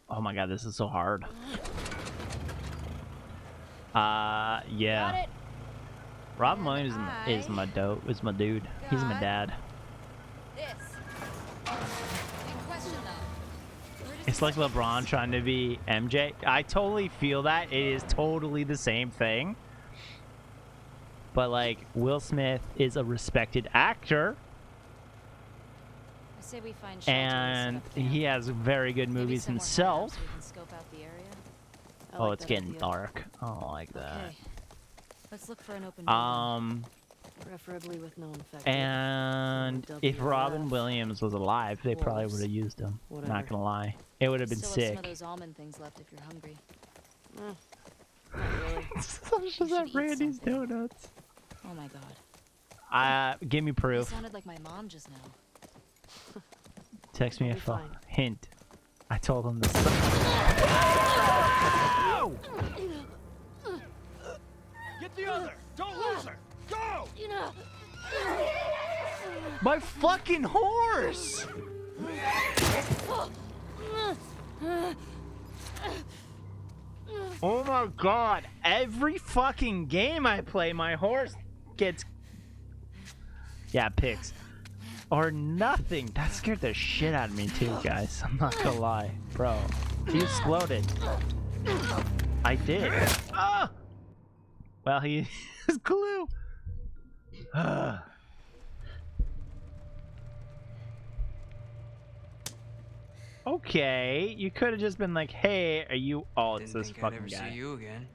Oh my god, this is so hard. Yeah. Robin Williams is my dope. Is my dude. He's my dad. It's like LeBron trying to be MJ. I totally feel that. It is totally the same thing. But like, Will Smith is a respected actor. I say we find And he has very good movies himself. Oh, it's getting dark. I don't like that. Okay. Let's look for an open building. Preferably with no infection. And if Robin Williams was alive, they probably would have used him. Not gonna lie. It would have been Still sick. have some of those almond things left if you're hungry. Not really. Just have Randy's donuts. Oh my god. Give me proof. You sounded like my mom just now. Text me a phone. Hint. I told him this. Get the other! Don't lose her! Go! My fucking horse! Oh my god, every fucking game I play, my horse gets... Yeah, picks. Or nothing. That scared the shit out of me too, guys. I'm not gonna lie. Bro, he exploded. I did. Ah! Well, he is glue. Okay, you could have just been like, "Hey, are you?" Oh, it's this fucking I'd ever guy. see you again.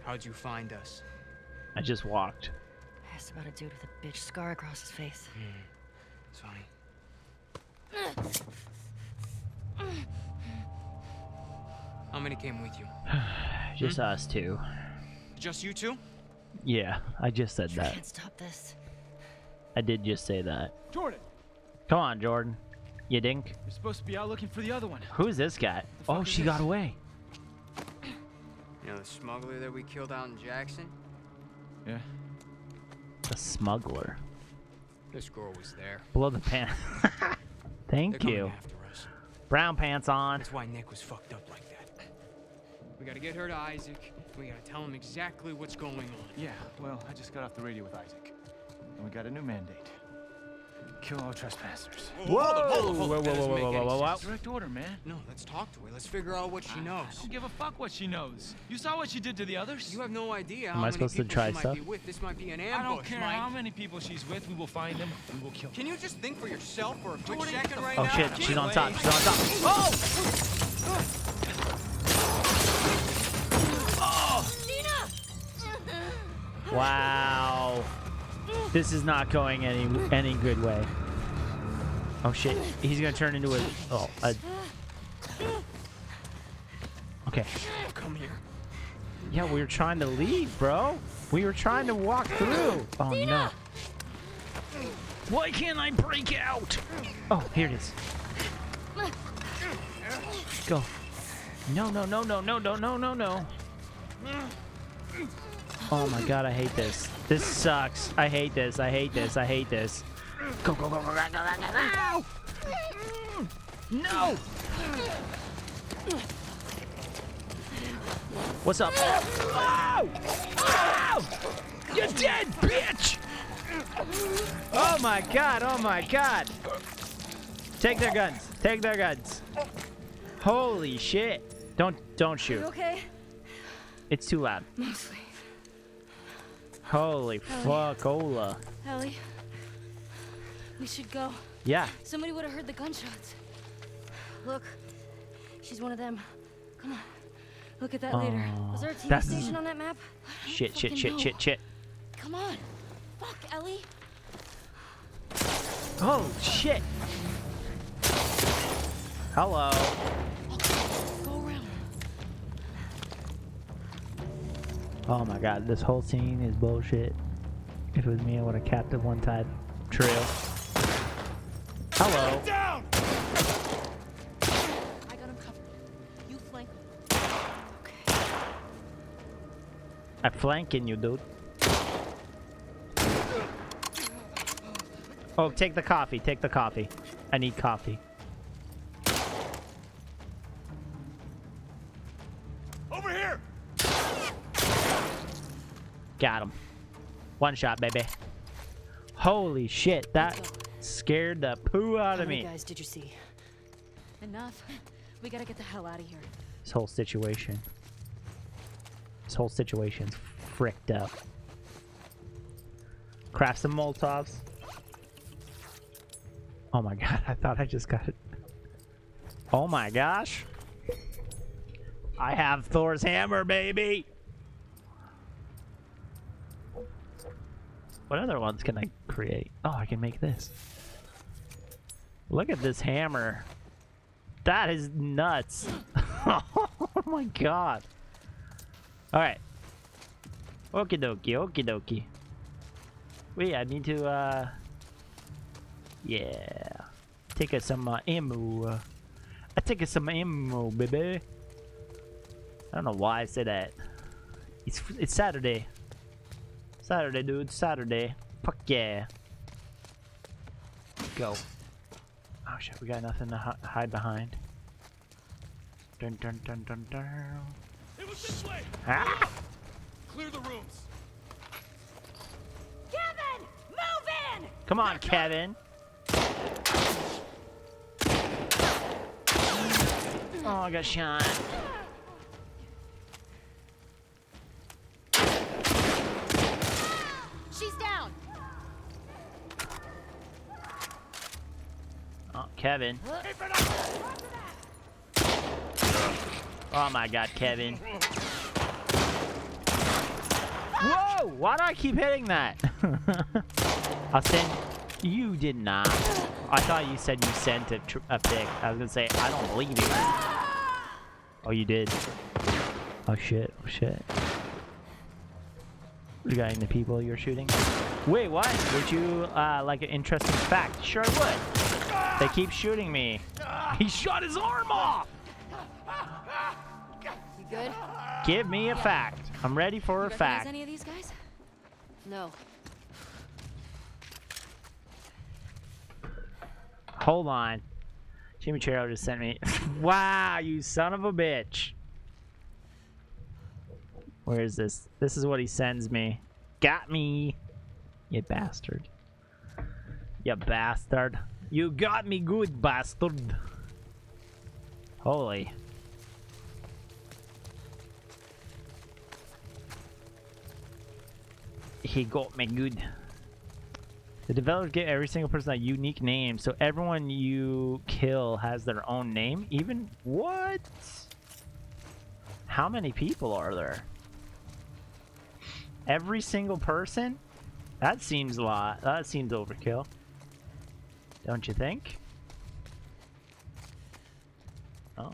How'd you find us? I just walked. I asked about a dude with a bitch scar across his face. It's funny. How many came with you? Just us two. Just you two? Yeah, I just said I that. can't stop this. I did just say that. Jordan! Come on, Jordan. You dink. You're supposed to be out looking for the other one. Who's this guy? Oh, she got away. You know the smuggler that we killed out in Jackson? Yeah. The smuggler. This girl was there. Below the pants. Thank They're you. coming after us. Brown pants on. That's why Nick was fucked up like that. We gotta get her to Isaac. We gotta tell him exactly what's going on. Yeah, well, I just got off the radio with Isaac. And we got a new mandate. Kill all trespassers. Whoa. Direct order, man. No, let's talk to her. Let's figure out what she knows. I don't give a fuck what she knows. You saw what she did to the others? You have no idea Am how I many supposed to people try she might stuff? be with. This might be an ambush, I don't care Mike. how many people she's with. We will find them. We will kill them. Can you just think for yourself for a quick second right Oh now? shit, she's on top. She's on top. Oh! Wow. This is not going any good way. Oh shit, he's gonna turn into a okay. Come here. Yeah, we were trying to leave, bro. We were trying to walk through. Oh no. Why can't I break out? Oh, here it is. Go. No, no, no, no, no, no, no, no, no. Oh my god, I hate this. This sucks. I hate this. I hate this. I hate this. Go, go, go, go, go, go, go, go. No! What's up? Oh! Oh! You're dead, bitch! Oh my god, oh my god. Take their guns. Take their guns. Holy shit. Don't shoot. You okay? It's too loud. Mostly. Holy fuck, Ola. Ellie, we should go. Yeah. Somebody would have heard the gunshots. Look, she's one of them. Come on, look at that later. Was there a TV station on that map? Shit, shit, shit, shit, shit. Come on. Fuck, Ellie. Oh, shit. Hello. Go around. Oh my god, this whole scene is bullshit. If it was me, I would have capped it one time. True. Hello. Down. I got him covered. You flank. Okay. I'm flanking you, dude. Oh, take the coffee. Take the coffee. I need coffee. Over here. Got him. One shot, baby. Holy shit, that scared the poo out of me. How many guys did you see? Enough. We gotta get the hell out of here. This whole situation's fricked up. Craft some Molotovs. Oh my god, I thought I just got it. Oh my gosh. I have Thor's hammer, baby! What other ones can I create? Oh, I can make this. Look at this hammer. That is nuts. Oh my god. Alright. Okie dokie, okie dokie. Wait, I need to, yeah. Take us some ammo. I take us some ammo, baby. I don't know why I said that. It's Saturday. Saturday, dude. Saturday. Fuck yeah. Go. Oh shit, we got nothing to hide behind. Dun dun dun dun dun. It was this way. Ah! Clear the rooms. Kevin, move in! Come on, Kevin. Oh, I got shot. She's down. Oh, Kevin. Oh my god, Kevin. Whoa! Why do I keep hitting that? I'll send... You did not. I thought you said you sent a pic. I was gonna say, I don't believe you. Oh, you did. Oh shit, oh shit. Regarding the people you're shooting? Wait, what? Would you like an interesting fact? Sure I would. They keep shooting me. He shot his arm off! You good? Give me a fact. I'm ready for a fact. Any of these guys? No. Hold on. Jimmy Charo just sent me. Wow, you son of a bitch. Where is this? This is what he sends me. Got me. You bastard. You bastard. You got me good, bastard. Holy. He got me good. The developers give every single person a unique name, so everyone you kill has their own name? Even what? How many people are there? Every single person? That seems a lot. That seems overkill. Don't you think? Oh.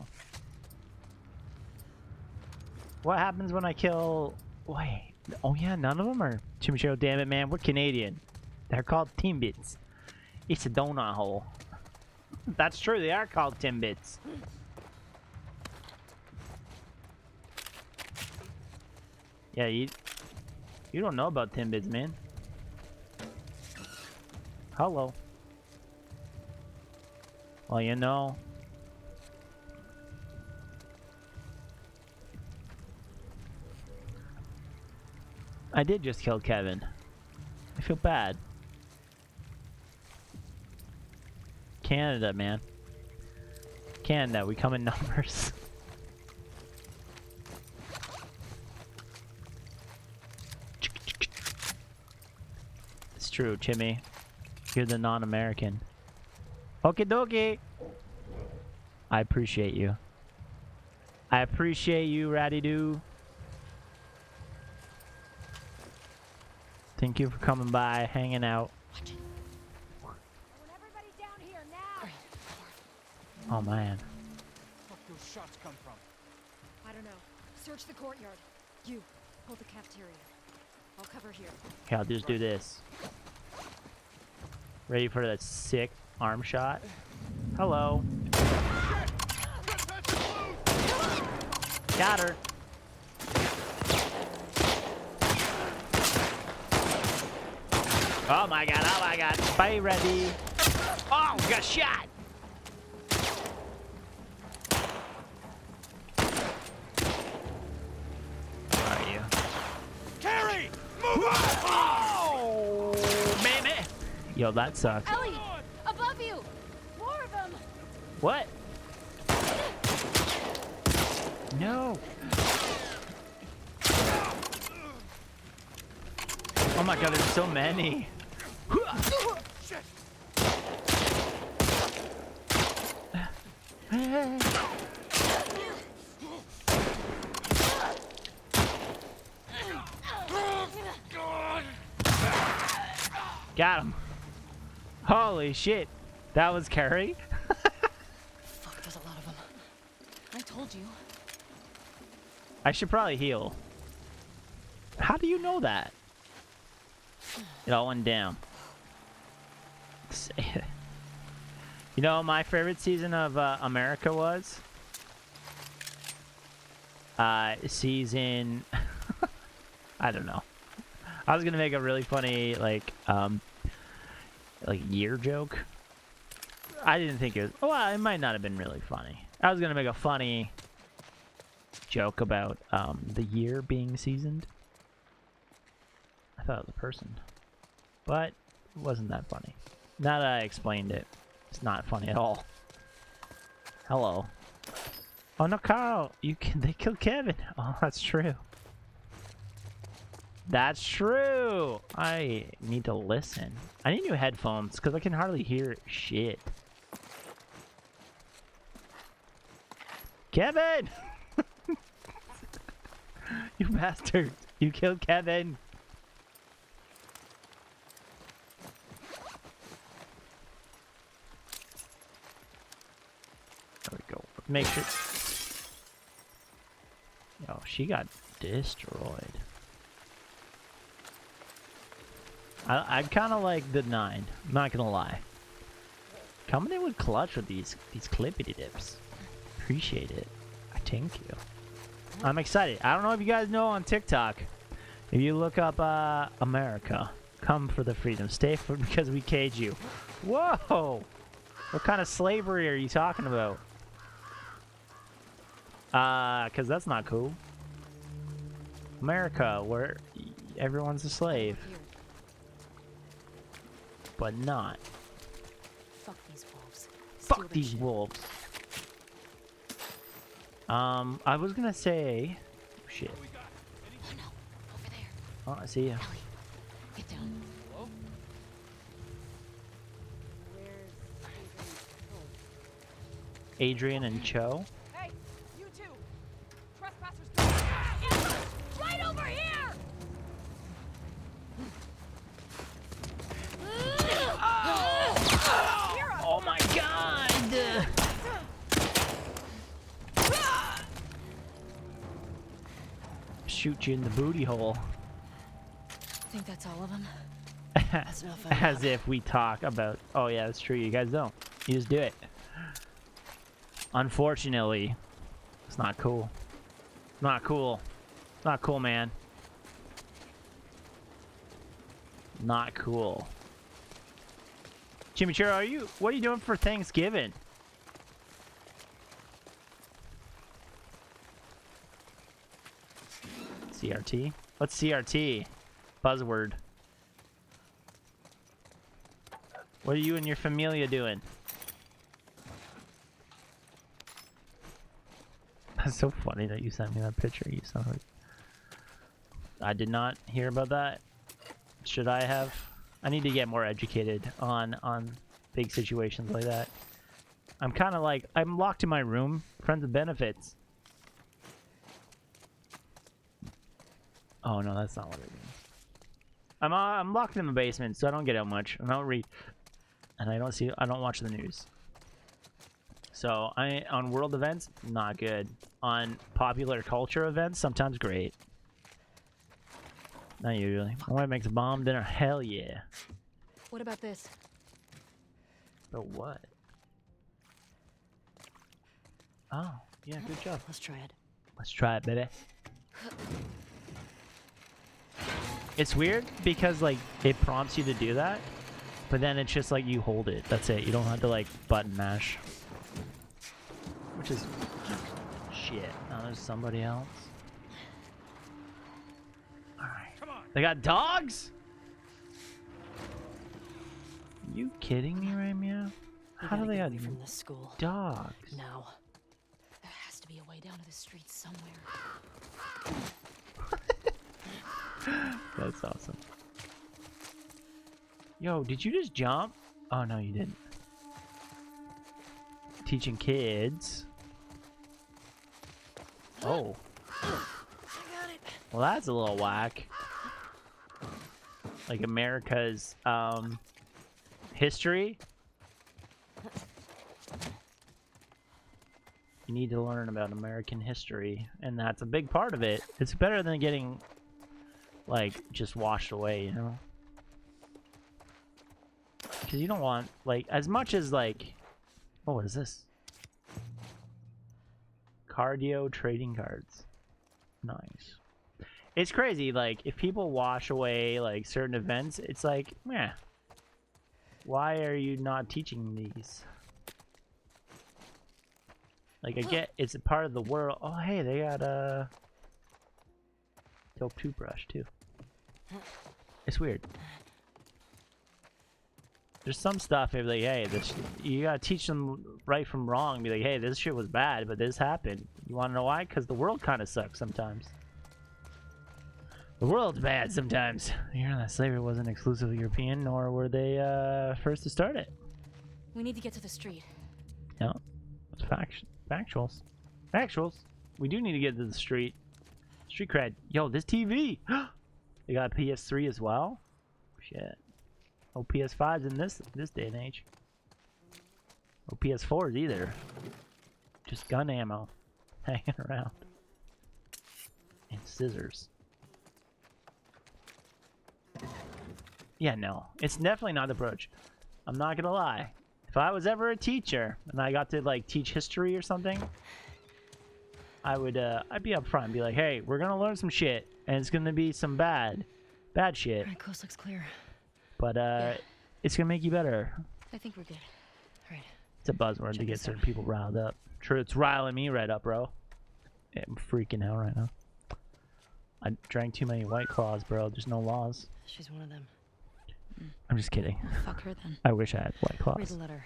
What happens when I kill... Wait. Oh yeah, none of them are... Chimichurro, damn it, man. We're Canadian. They're called Timbits. It's a donut hole. That's true, they are called Timbits. Yeah, you don't know about Timbits, man. Hello. Well, you know. I did just kill Kevin. I feel bad. Canada, man. Canada, we come in numbers. It's true, Chimmy. You're the non-American. Okie dokie. I appreciate you. I appreciate you, Ratty-Doo. Thank you for coming by, hanging out. Oh man. Where those shots come from? I don't know. Search the courtyard. You, hold the cafeteria. I'll cover here. Okay, I'll just do this. Ready for that sick arm shot? Hello. Got her. Oh my god, oh my god. Spy ready. Oh, got shot. Where are you? Carrie! Move on! Oh, baby. Yo, that sucks. Ellie! Above you! More of them! What? No. Oh my god, there's so many. Got him. Holy shit. That was Carrie? Fuck, there's a lot of them. I told you. I should probably heal. How do you know that? It all went down. You know, my favorite season of America was season. I don't know. I was gonna make a really funny like year joke. I didn't think it was. Well, it might not have been really funny. I was gonna make a funny joke about the year being seasoned. I thought it was a person, but it wasn't that funny. Now that I explained it, it's not funny at all. Hello. Oh no, Carl! They killed Kevin. Oh, that's true. That's true. I need to listen. I need new headphones because I can hardly hear shit. Kevin! You bastard! You killed Kevin! There we go. Make sure. Yo, she got destroyed. I kind of like the 9. I'm not gonna lie. Coming in with clutch with these clippity dips. Appreciate it. I thank you. I'm excited. I don't know if you guys know on TikTok. If you look up America, come for the freedom, stay for because we cage you. Whoa! What kind of slavery are you talking about? Cause that's not cool. America, where everyone's a slave. But not. Fuck these wolves. Fuck these wolves. I was gonna say, oh, shit. Oh no, over there. Oh, I see ya. Ellie, get down. Hello? Adrian and Cho. Hey, you two. Trespassers. Right over here. Oh my god! Shoot you in the booty hole. Think that's all of them? That's not fun. As if we talk about, oh yeah, that's true, you guys don't. You just do it. Unfortunately, it's not cool. Not cool. Not cool, man. Not cool. Chimichurro, what are you doing for Thanksgiving? CRT? What's CRT? Buzzword. What are you and your familia doing? That's so funny that you sent me that picture. You son of a... I did not hear about that. Should I have? I need to get more educated on big situations like that. I'm kind of like, I'm locked in my room. Friends with benefits. Oh no, that's not what it means. I'm locked in the basement, so I don't get out much. I don't read, and I don't watch the news. So on world events, not good. On popular culture events, sometimes great. Not usually. My wife makes a bomb dinner. Hell yeah. What about this? But what? Oh, yeah, good job. Let's try it. Let's try it, baby. It's weird because like it prompts you to do that, but then it's just like you hold it. That's it. You don't have to like button mash. Which is shit. Now there's somebody else. Alright. They got dogs? You kidding me right now? How do they have from this school? Dogs? Now. There has to be a way down to the street somewhere. That's awesome. Yo, did you just jump? Oh no, you didn't. Teaching kids. Oh. I got it. Well, that's a little whack. Like America's history. You need to learn about American history, and that's a big part of it. It's better than getting like just washed away, you know? Because you don't want like as much as like, oh, what is this? Cardio trading cards. Nice. It's crazy, like if people wash away like certain events, it's like, meh. Why are you not teaching these? Like I get it's a part of the world. Oh hey, they got a dope toothbrush too. It's weird. There's some stuff where like, hey, this, you gotta teach them right from wrong. Be like, hey, this shit was bad, but this happened. You wanna know why? Because the world kind of sucks sometimes. The world's bad sometimes. You know that slavery wasn't exclusively European, nor were they first to start it. We need to get to the street. No, it's factuals. Factuals. We do need to get to the street. Street cred. Yo, this TV. They got a PS3 as well. Shit. No PS5s in this day and age. No PS4s either. Just gun ammo hanging around. And scissors. Yeah, no. It's definitely not the approach. I'm not gonna lie. If I was ever a teacher and I got to like teach history or something, I would I'd be up front and be like, hey, we're gonna learn some shit and it's gonna be some bad shit. Alright, coast looks clear. But it's gonna make you better. I think we're good. Alright. It's a buzzword to get certain people riled up. True, it's riling me right up, bro. Yeah, I'm freaking out right now. I drank too many White Claws, bro. There's no laws. She's one of them. I'm just kidding. Well, fuck her then. I wish I had White Claws. Read the letter.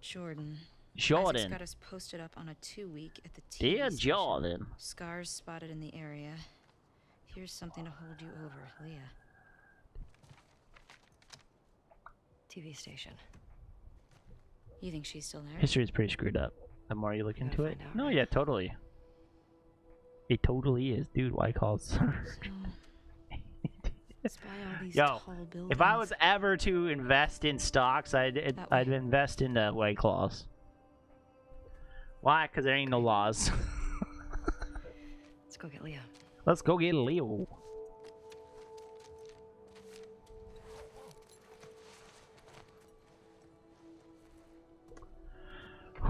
Jordan. Jordan. Isaac's got us posted up on a 2-week at the TV Dear station. Jordan. Scars spotted in the area. Here's something to hold you over, Leah. TV station. You think she's still there? History is pretty screwed up. The more you look into it. No, yeah, totally. It totally is, dude. White Claws. Yo, if I was ever to invest in stocks, I'd invest in White Claws. Why? Because there ain't no laws. Let's go get Leah. Let's go get Leo.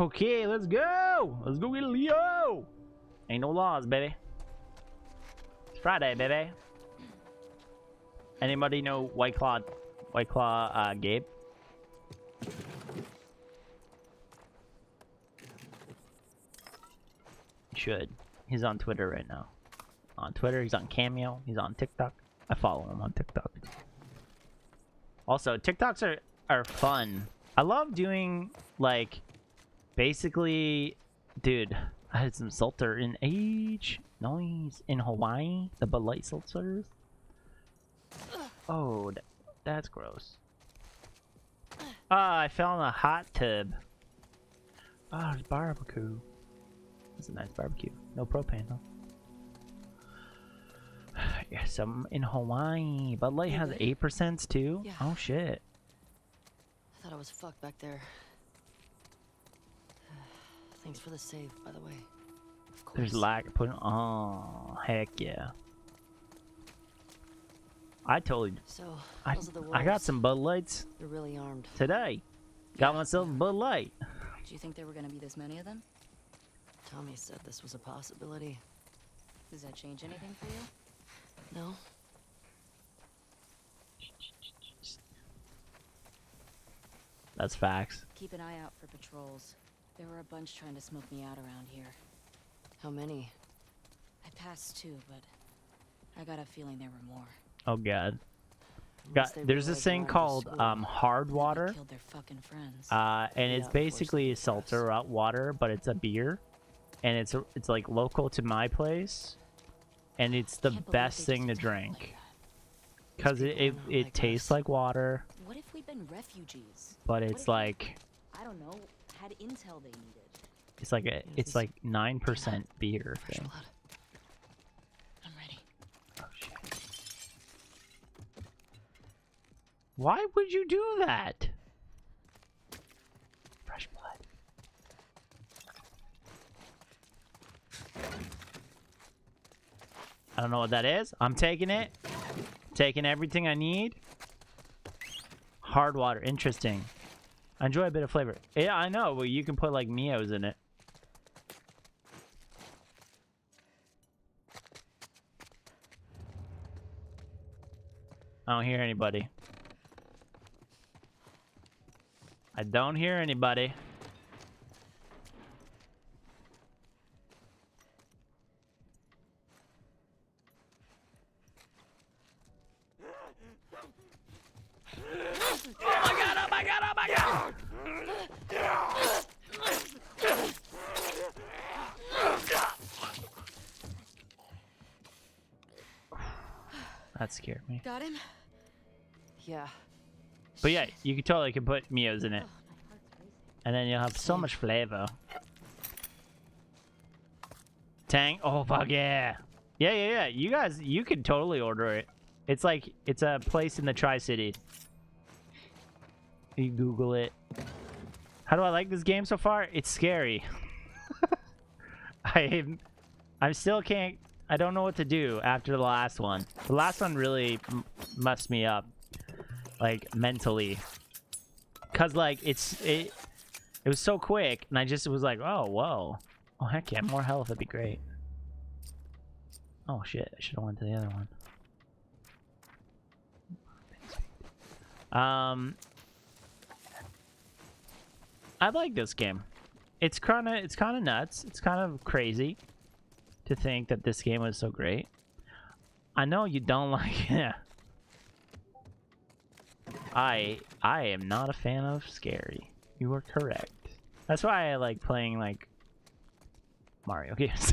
Okay, let's go. Let's go get Leo. Ain't no laws, baby. It's Friday, baby. Anybody know White Claw Gabe? Should. He's on Twitter right now. On Twitter, he's on Cameo, he's on TikTok. I follow him on TikTok. Also, TikToks are fun. I love doing, like, basically, dude, I had some seltzer in age. Noise in Hawaii, the Bud Light seltzers. Oh, that's gross. Ah, I fell in a hot tub. Oh, there's barbecue. That's a nice barbecue. No propane, though. Yes, I'm in Hawaii. Bud Light has 8% too? Yeah. Oh, shit. I thought I was fucked back there. Thanks for the save, by the way. Of course. There's lag. Oh, heck yeah. I totally. So, I got some Bud Lights. They're really armed. Today. Got myself a Bud Light. Do you think there were gonna be this many of them? Tommy said this was a possibility. Does that change anything for you? No. That's facts. Keep an eye out for patrols. There were a bunch trying to smoke me out around here. How many? I passed 2, but I got a feeling there were more. Oh god. There's this thing called hard water. Killed their fucking friends. And it's basically a seltzer water, but it's a beer, and it's like local to my place, and it's the best thing to drink because it tastes like water. What if we'd been refugees? But it's like I don't know, had intel they needed. it's like 9% beer thing. I'm ready. Oh shit. Why would you do that? Fresh blood. I don't know what that is. I'm taking it. Taking everything I need. Hard water. Interesting. I enjoy a bit of flavor. Yeah, I know. Well, you can put like Mios in it. I don't hear anybody. I don't hear anybody. Oh my god, oh my god, oh my god! That scared me. Got him? Yeah. But yeah, you can totally put Mios in it. And then you'll have so much flavor. Tang. Oh, fuck yeah. Yeah. You guys, you could totally order it. It's like, it's a place in the Tri-Cities. You Google it. How do I like this game so far? It's scary. I still can't, I don't know what to do after the last one. The last one really messed me up. Like, mentally. Cause like, it was so quick, and I just was like, oh, whoa. Oh, heck yeah, more health would be great. Oh, shit, I should have went to the other one. I like this game. It's kind of nuts. It's kind of crazy to think that this game was so great. I know you don't like it. I am not a fan of scary. You are correct. That's why I like playing like Mario games.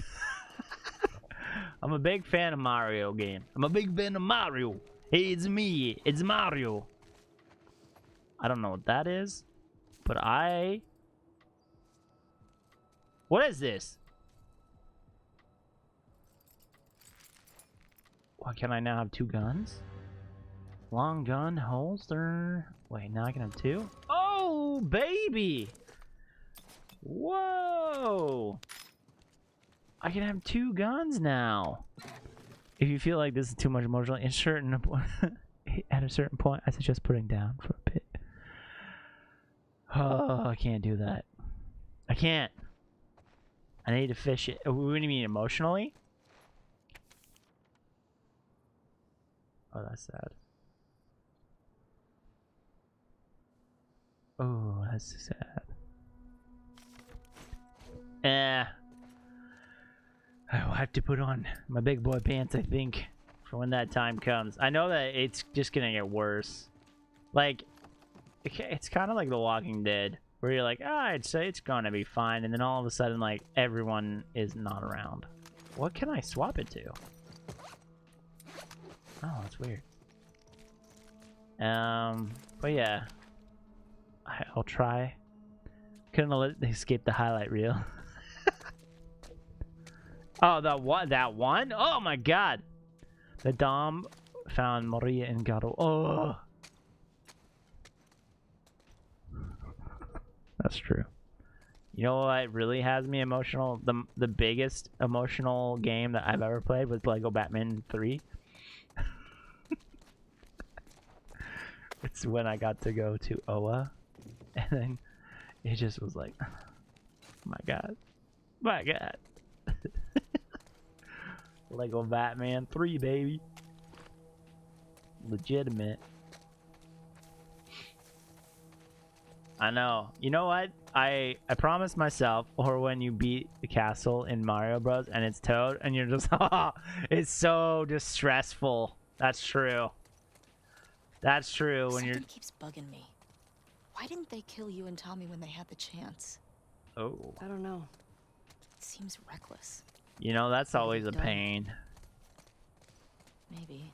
I'm a big fan of Mario game. I'm a big fan of Mario. Hey, it's me. It's Mario. I don't know what that is, but what is this? Why can I now have 2 guns? Long gun holster. Wait, now I can have 2? Oh, baby! Whoa! I can have 2 guns now. If you feel like this is too much emotional, at a certain point, I suggest putting down for a bit. Oh, I can't do that. I can't. I need to fish it. What do you mean emotionally? Oh, that's sad. Oh, that's sad. I will have to put on my big boy pants, I think, for when that time comes. I know that it's just gonna get worse. Like, it's kind of like The Walking Dead, where you're like, ah, I'd say it's gonna be fine, and then all of a sudden, like, everyone is not around. What can I swap it to? Oh, that's weird. But yeah, I'll try. Couldn't let it escape the highlight reel. Oh, that one? Oh my god! The Dom found Maria and Gato. Oh! That's true. You know what really has me emotional? The biggest emotional game that I've ever played was Lego Batman 3. It's when I got to go to Oa, and then it just was like, my god. My god. Lego Batman 3, baby. Legitimate. I know. You know what? I promised myself, or when you beat the castle in Mario Bros. And it's Toad, and you're just, oh, it's so distressful. That's true. That's true. When Something keeps bugging me. Why didn't they kill you and Tommy when they had the chance? Oh. I don't know. It seems reckless. You know, that's always a pain. Maybe.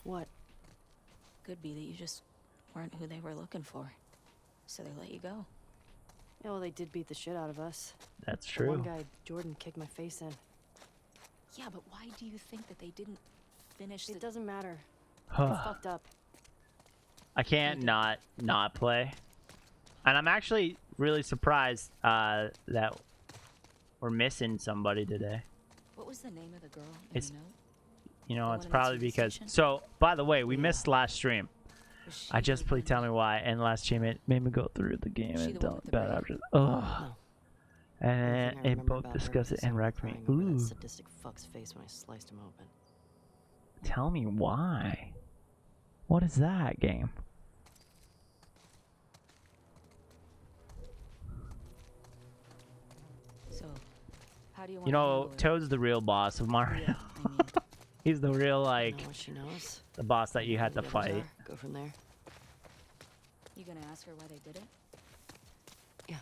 What? Could be that you just weren't who they were looking for. So they let you go. Yeah, well, they did beat the shit out of us. That's The true. one guy, Jordan, kicked my face in. Yeah, but why do you think that they didn't finish the... It doesn't matter. Huh. It's fucked up. I can't not play. And I'm actually really surprised that we're missing somebody today. What was the name of the girl in It's, the note? you know, The it's one in the probably TV because... station? So, by the way, we missed last stream. I just please tell me why. And last stream it made me go through the game she and the one with don't the bad braid? options. Ugh. No. And Only thing I it remember both about her discussed is it and someone wrecked me. crying over that Ooh. sadistic fuck's face when I sliced him open. Tell me why. What is that game? So, how do you want You know, Toad's the real boss of Mario. Yeah, I mean, He's the real, like, Know what she knows? the boss that you had to Who the others fight. are. Go from there. you gonna ask her why they did it? Yeah.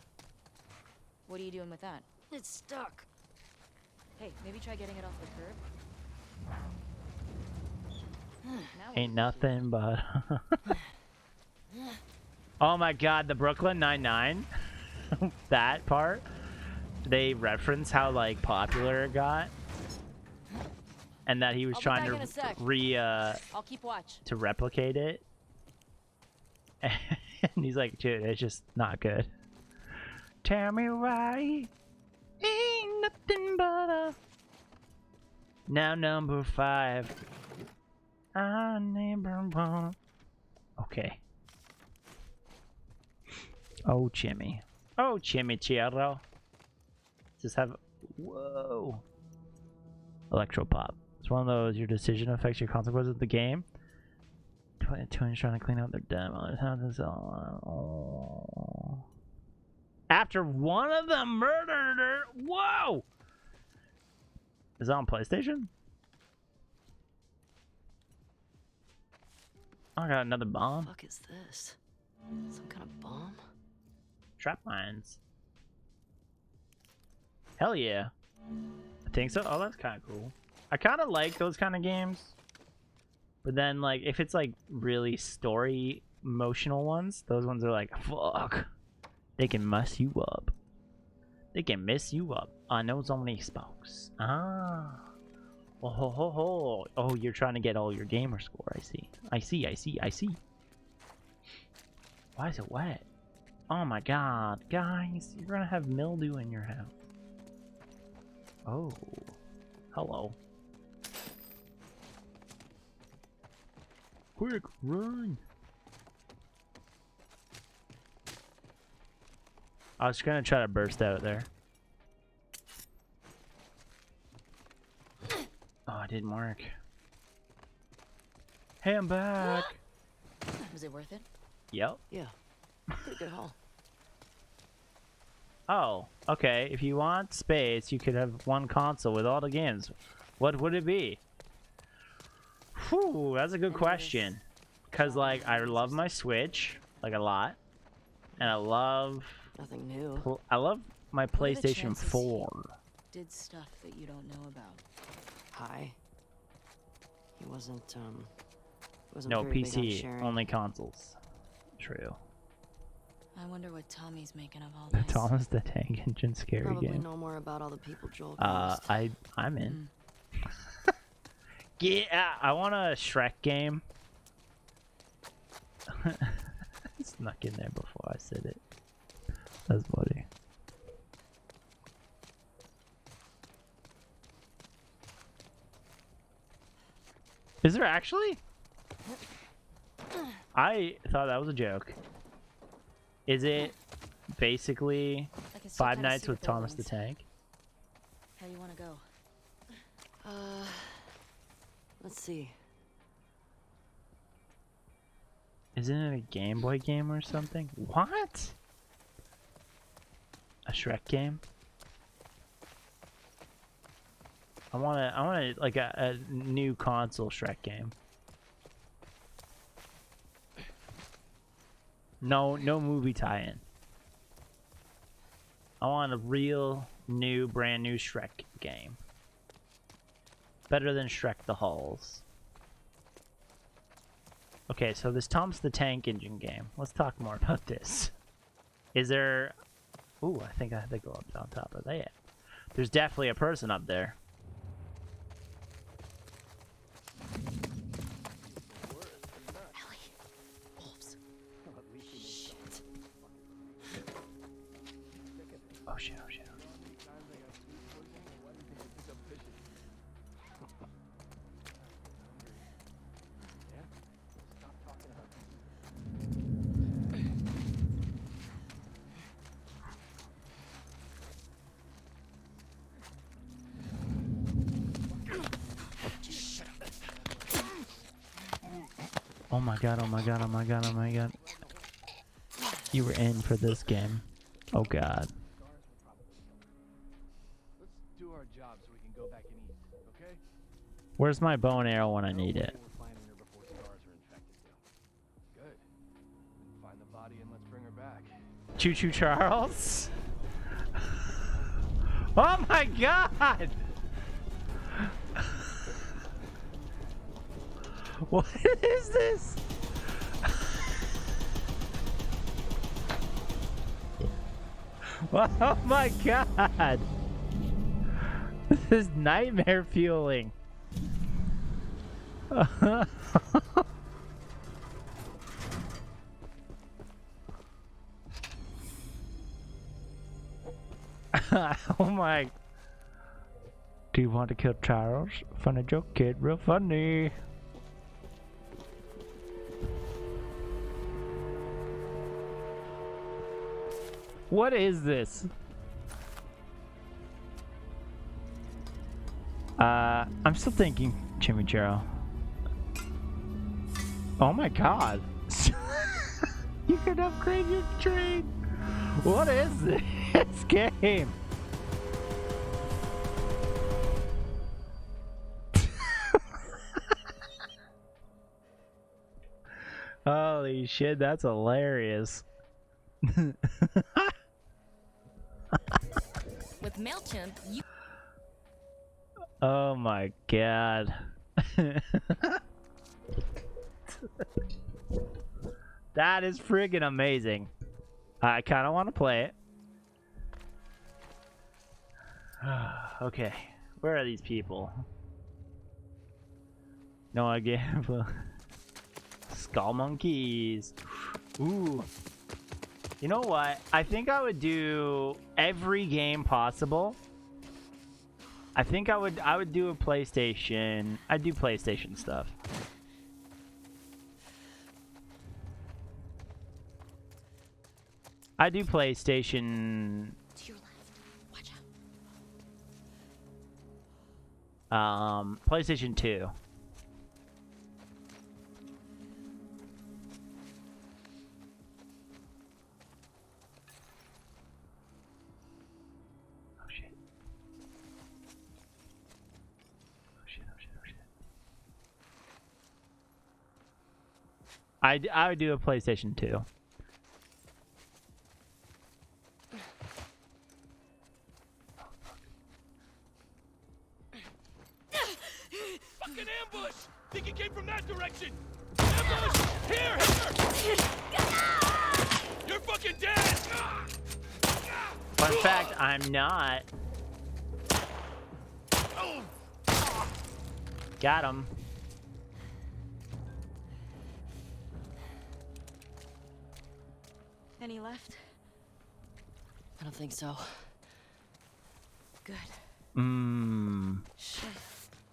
What are you doing with that? It's stuck. Hey, maybe try getting it off the curb. Now Ain't nothing but... Oh my god, the Brooklyn Nine-Nine. That part. They reference how, like, popular it got. And that he was I'll be trying back to in a sec. I'll keep watch. to replicate it. And he's like, dude, it's just not good. Tell me why ain't nothing but a... Now number 5. I never want... Okay. Oh, Jimmy. Oh, Chimichurro. Just have... Whoa. Electropop. It's one of those, your decision affects your consequences of the game. 22 trying to clean out their demo. Oh. After one of them murdered her. Whoa! Is it on PlayStation? Oh, I got another bomb. What the fuck is this? Some kind of bomb? Trap mines. Hell yeah. I think so. Oh, that's kind of cool. I kind of like those kind of games. But then, like, if it's, like, really story emotional ones, those ones are like, fuck. They can mess you up. They can mess you up. I know so many spokes. Ah. Oh, ho, ho, ho. Oh, you're trying to get all your gamer score. I see. I see, I see, I see. Why is it wet? Oh my god. Guys, you're gonna have mildew in your house. Oh. Hello. Quick, run! I was gonna try to burst out there. Oh, it didn't work. Hey, I'm back! Was it worth it? Yep. Yeah. Pretty good haul. Oh, okay. If you want space, you could have one console with all the games. What would it be? Whew, that's a good question. Because, like, I love my Switch, like, a lot. And I love... Nothing new. I love my What are the PlayStation chances 4. he did stuff that you don't know about. Hi. He wasn't No, very big on PC, sharing. only consoles. True. I wonder what Tommy's making of all this. Thomas the Tank Engine scary Probably game. know more about all the people Joel caused. I'm in. Yeah, I want a Shrek game. Snuck in there before I said it. That's funny. Is there actually? I thought that was a joke. Is it basically I can still Five kinda Nights see with the Thomas the buildings. Tank? How you want to go? Let's see. Isn't it a Game Boy game or something? What? A Shrek game? I want like a new console Shrek game. No movie tie-in. I want a real brand new Shrek game. Better than Shrek the Halls. Okay, so this Thomas the Tank Engine game. Let's talk more about this. Is there... Ooh, I think I have to go up on top of that. There's definitely a person up there. Oh shit, oh shit. Oh my god, oh my god, oh my god, oh my god. You were in for this game. Oh god. Let's do our job so we can go back and eat, okay? Where's my bow and arrow when I need it? We're finding her before scars are infected, though. Good. Find the body and let's bring her back. Choo Choo Charles? Oh my god! What is this? Oh my god! This is nightmare fueling. Oh my. Do you want to kill Charles? Funny joke, kid. Real funny. What is this? I'm still thinking Chimichurro. Oh my god. You can upgrade your train. What is this game? Holy shit, that's hilarious. With MailChimp, you... Oh my god. That is friggin' amazing. I kind of want to play it. Okay, where are these people? No idea. Skull monkeys. Ooh. You know what? I think I would do every game possible. I think I would do a PlayStation. I'd do PlayStation stuff. I do PlayStation. To your left. Watch out. PlayStation 2. Oh shit. Oh shit, oh shit, oh shit. I would do a PlayStation 2. Fucking ambush! Think he came from that direction! Ambush! Here! You're fucking dead! Fun fact, I'm not. Got him. Any left? I don't think so. Good. Shit.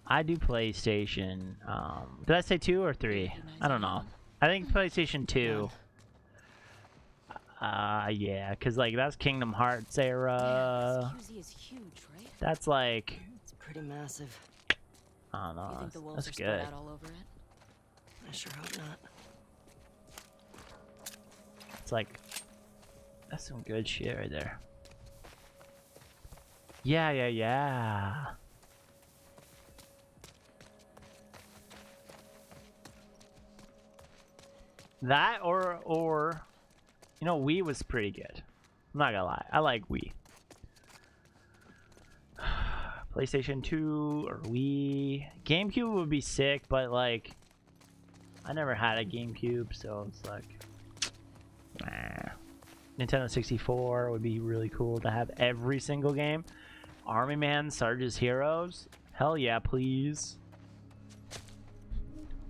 I do PlayStation. Did I say 2 or 3? I don't know. I think PlayStation 2. Yeah, cause like that's Kingdom Hearts era. QZ is huge, right? That's like. It's pretty massive. I don't know. You think the wolves That's are spread good. out all over it? I sure hope not. It's like. That's some good shit right there. Yeah, yeah, yeah. That or you know, Wii was pretty good. I'm not gonna lie. I like Wii. PlayStation 2 or Wii. GameCube would be sick, but like I never had a GameCube, so it's like nah. Nintendo 64 would be really cool to have every single game. Army Man, Sarge's Heroes. Hell yeah, please.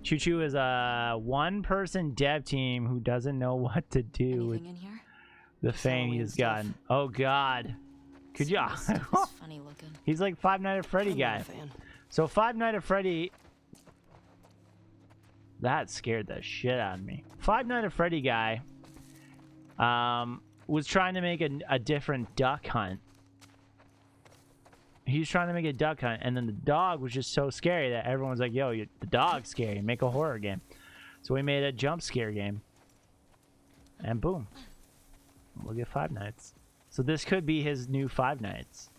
Choo Choo is a one-person dev team who doesn't know what to do with the fame he's gotten. Oh God, could you? Funny looking. He's like Five Nights at Freddy guy. So Five Nights at Freddy. That scared the shit out of me. Five Nights at Freddy guy. Was trying to make a different duck hunt. He was trying to make a duck hunt, and then the dog was just so scary that everyone was like, yo, the dog's scary. Make a horror game. So we made a jump scare game. And boom. We'll get Five Nights. So this could be his new Five Nights.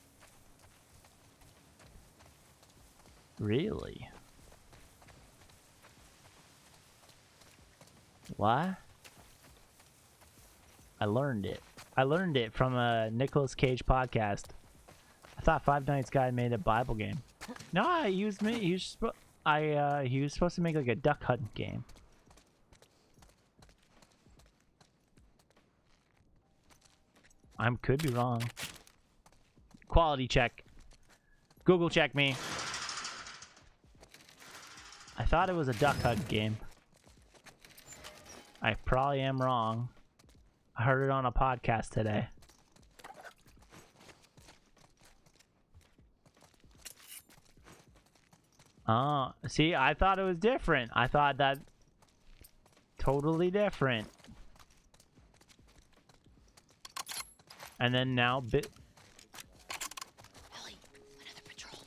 Really? What? I learned it. I learned it from a Nicolas Cage podcast. I thought Five Nights guy made a Bible game. No, he was supposed to make like a duck hunt game. I could be wrong. Quality check. Google check me. I thought it was a duck hunt game. I probably am wrong. I heard it on a podcast today. Oh, see, I thought it was different. I thought that totally different. And then now Ellie, another patrol.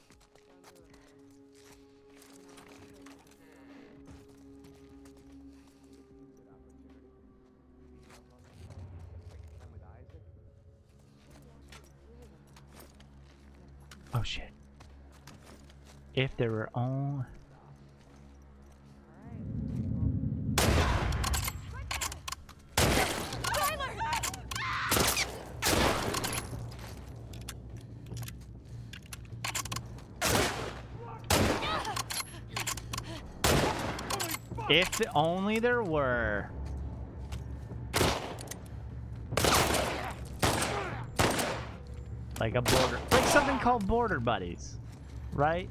Oh shit. If there were only... If only there were. Like a border, like something called Border Buddies, right?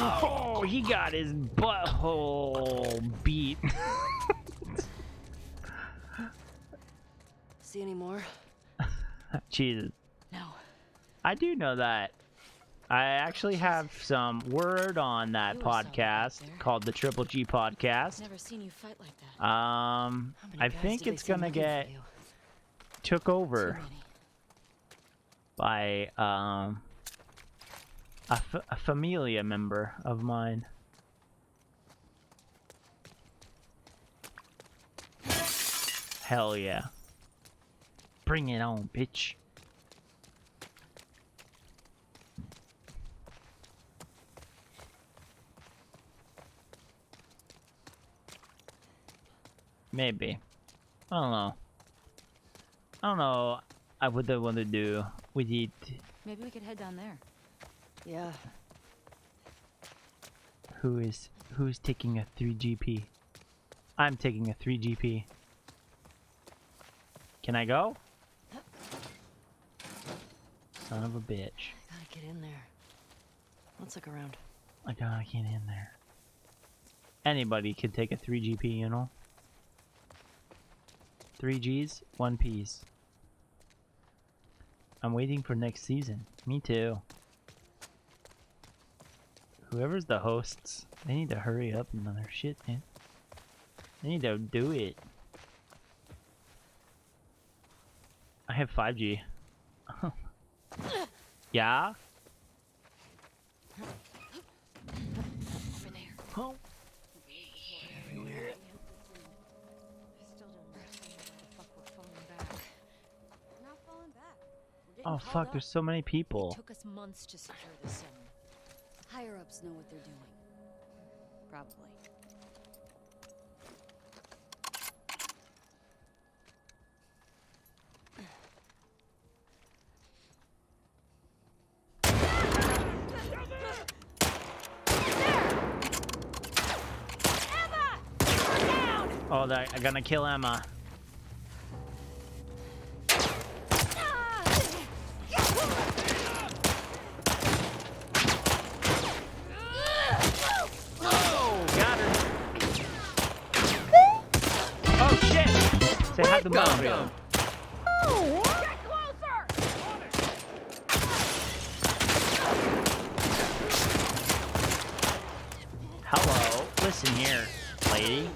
Oh, he got his butthole beat. See any more? Jesus. No. I do know that. I actually have some word on that You were solid podcast called the Triple G Podcast. Never seen you fight like that. I guys think did they it's send gonna looking for get you? took over by a familia member of mine. Hell yeah. Bring it on, bitch. Maybe. I don't know. I don't know what I want to do with it. Maybe we could head down there. Yeah. Who's taking a 3GP? I'm taking a 3GP. Can I go? Son of a bitch. Gotta get in there. Let's look around. I gotta get in there. Anybody could take a 3GP, you know? 3Gs, 1Ps. I'm waiting for next season. Me too. Whoever's the hosts, they need to hurry up and their shit, man. They need to do it. I have 5G. Yeah? Over there. Oh. Oh fuck, there's so many people. It took us months to secure the zone. Higher ups know what they're doing. Probably. Oh, I'm gonna kill Emma. Oh, got her. Oh shit! Say hi to Mario. Hello, listen here, lady.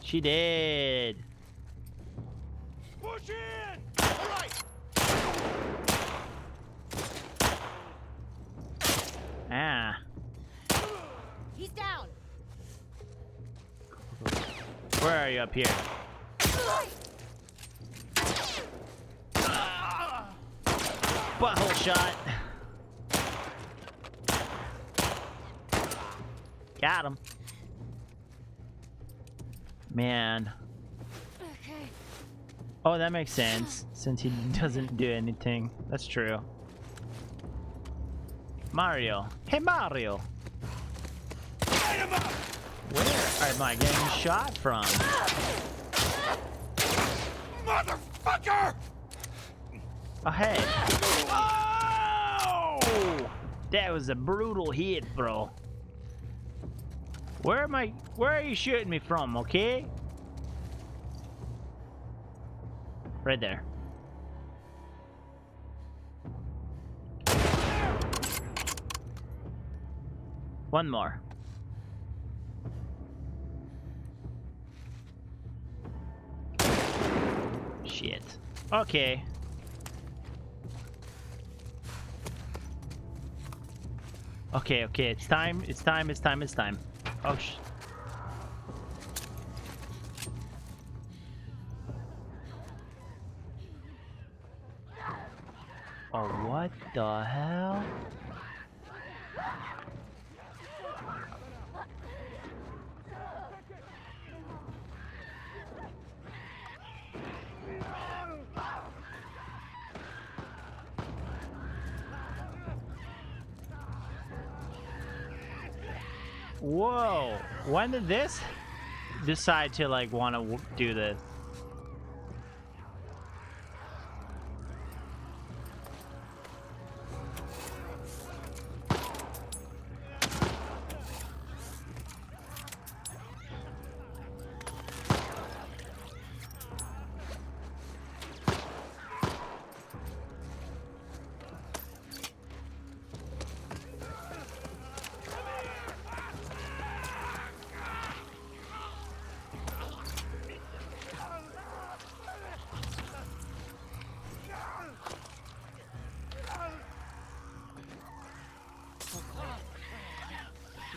She did. Push in! All right. Ah. He's down. Where are you up here? Butthole shot. Got him. Man. Okay. Oh, that makes sense, since he doesn't do anything. That's true. Mario. Hey, Mario. Where am I getting shot from? Motherfucker! Oh, hey. Oh! That was a brutal hit, bro. Where are you shooting me from, okay? Right there. One more. Shit. Okay. Okay, it's time. Oh, oh, what the hell? Whoa, when did this decide to like want to do this?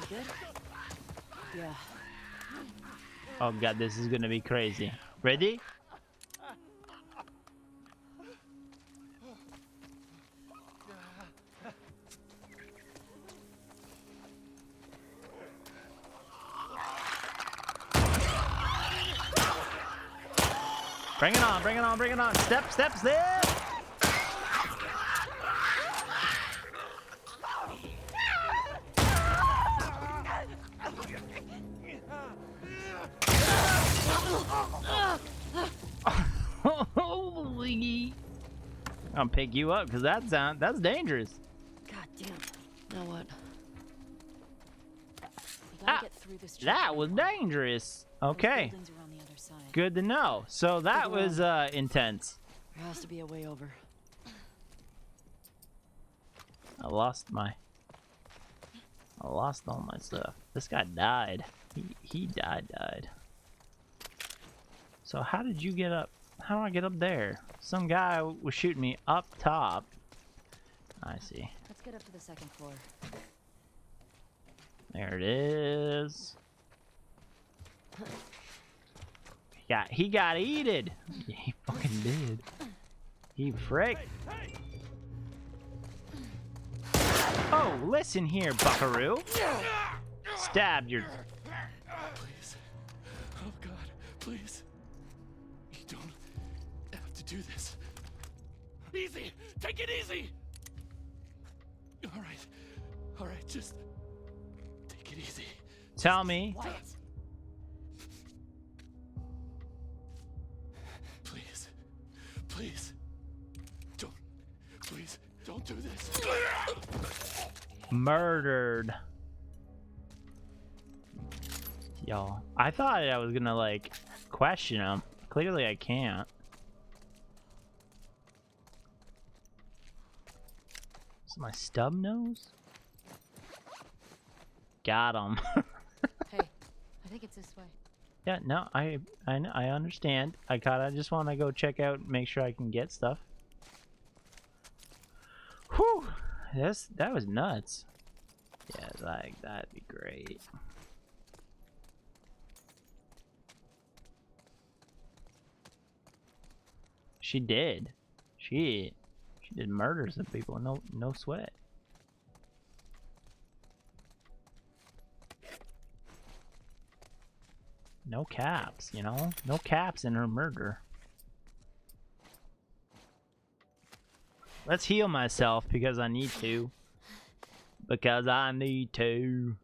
good? Yeah. Oh god, this is gonna be crazy. Ready? Bring it on, bring it on, bring it on. Step, step, step! Holy! I'll pick you up because that's dangerous. God damn. Now what? We gotta Ah, get through this that was dangerous. Okay. buildings are on the other side. Good to know. So that Figure was intense. There has to be a way over. I lost all my stuff. This guy died. He died. So how did you get up? How do I get up there? Some guy was shooting me up top. I see. Let's get up to the second floor. There it is. He got eated. He fucking did. He frick. Oh, listen here, buckaroo. Stabbed your... Please. Oh God, please. You don't have to do this. Easy! Take it easy! Alright, just take it easy. Tell me. What? Please, don't do this. Murdered. Y'all, I thought I was gonna like question him. Clearly I can't. Is my stub nose? Got him. Hey, I think it's this way. Yeah, no, I understand. I just want to go check out, make sure I can get stuff. Whew, that was nuts. Yeah, like that'd be great. She did. She did murders of people. No sweat. No caps, you know? No caps in her murder. Let's heal myself because I need to. Because I need to.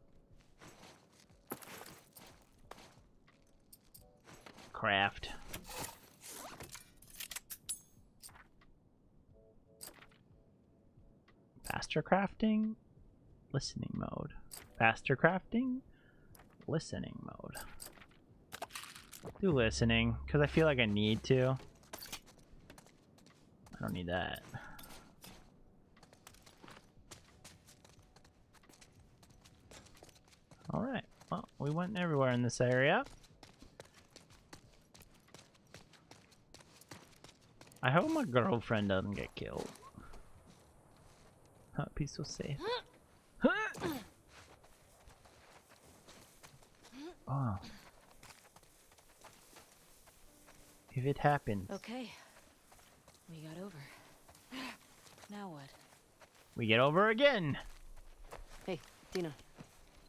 Craft. Faster crafting? Listening mode. Faster crafting? Listening mode. Do listening, because I feel like I need to. I don't need that. Alright, well, we went everywhere in this area. I hope my girlfriend doesn't get killed. I'd be so safe. Oh. If it happens. Okay. We got over. Now what? We get over again. Hey, Dina.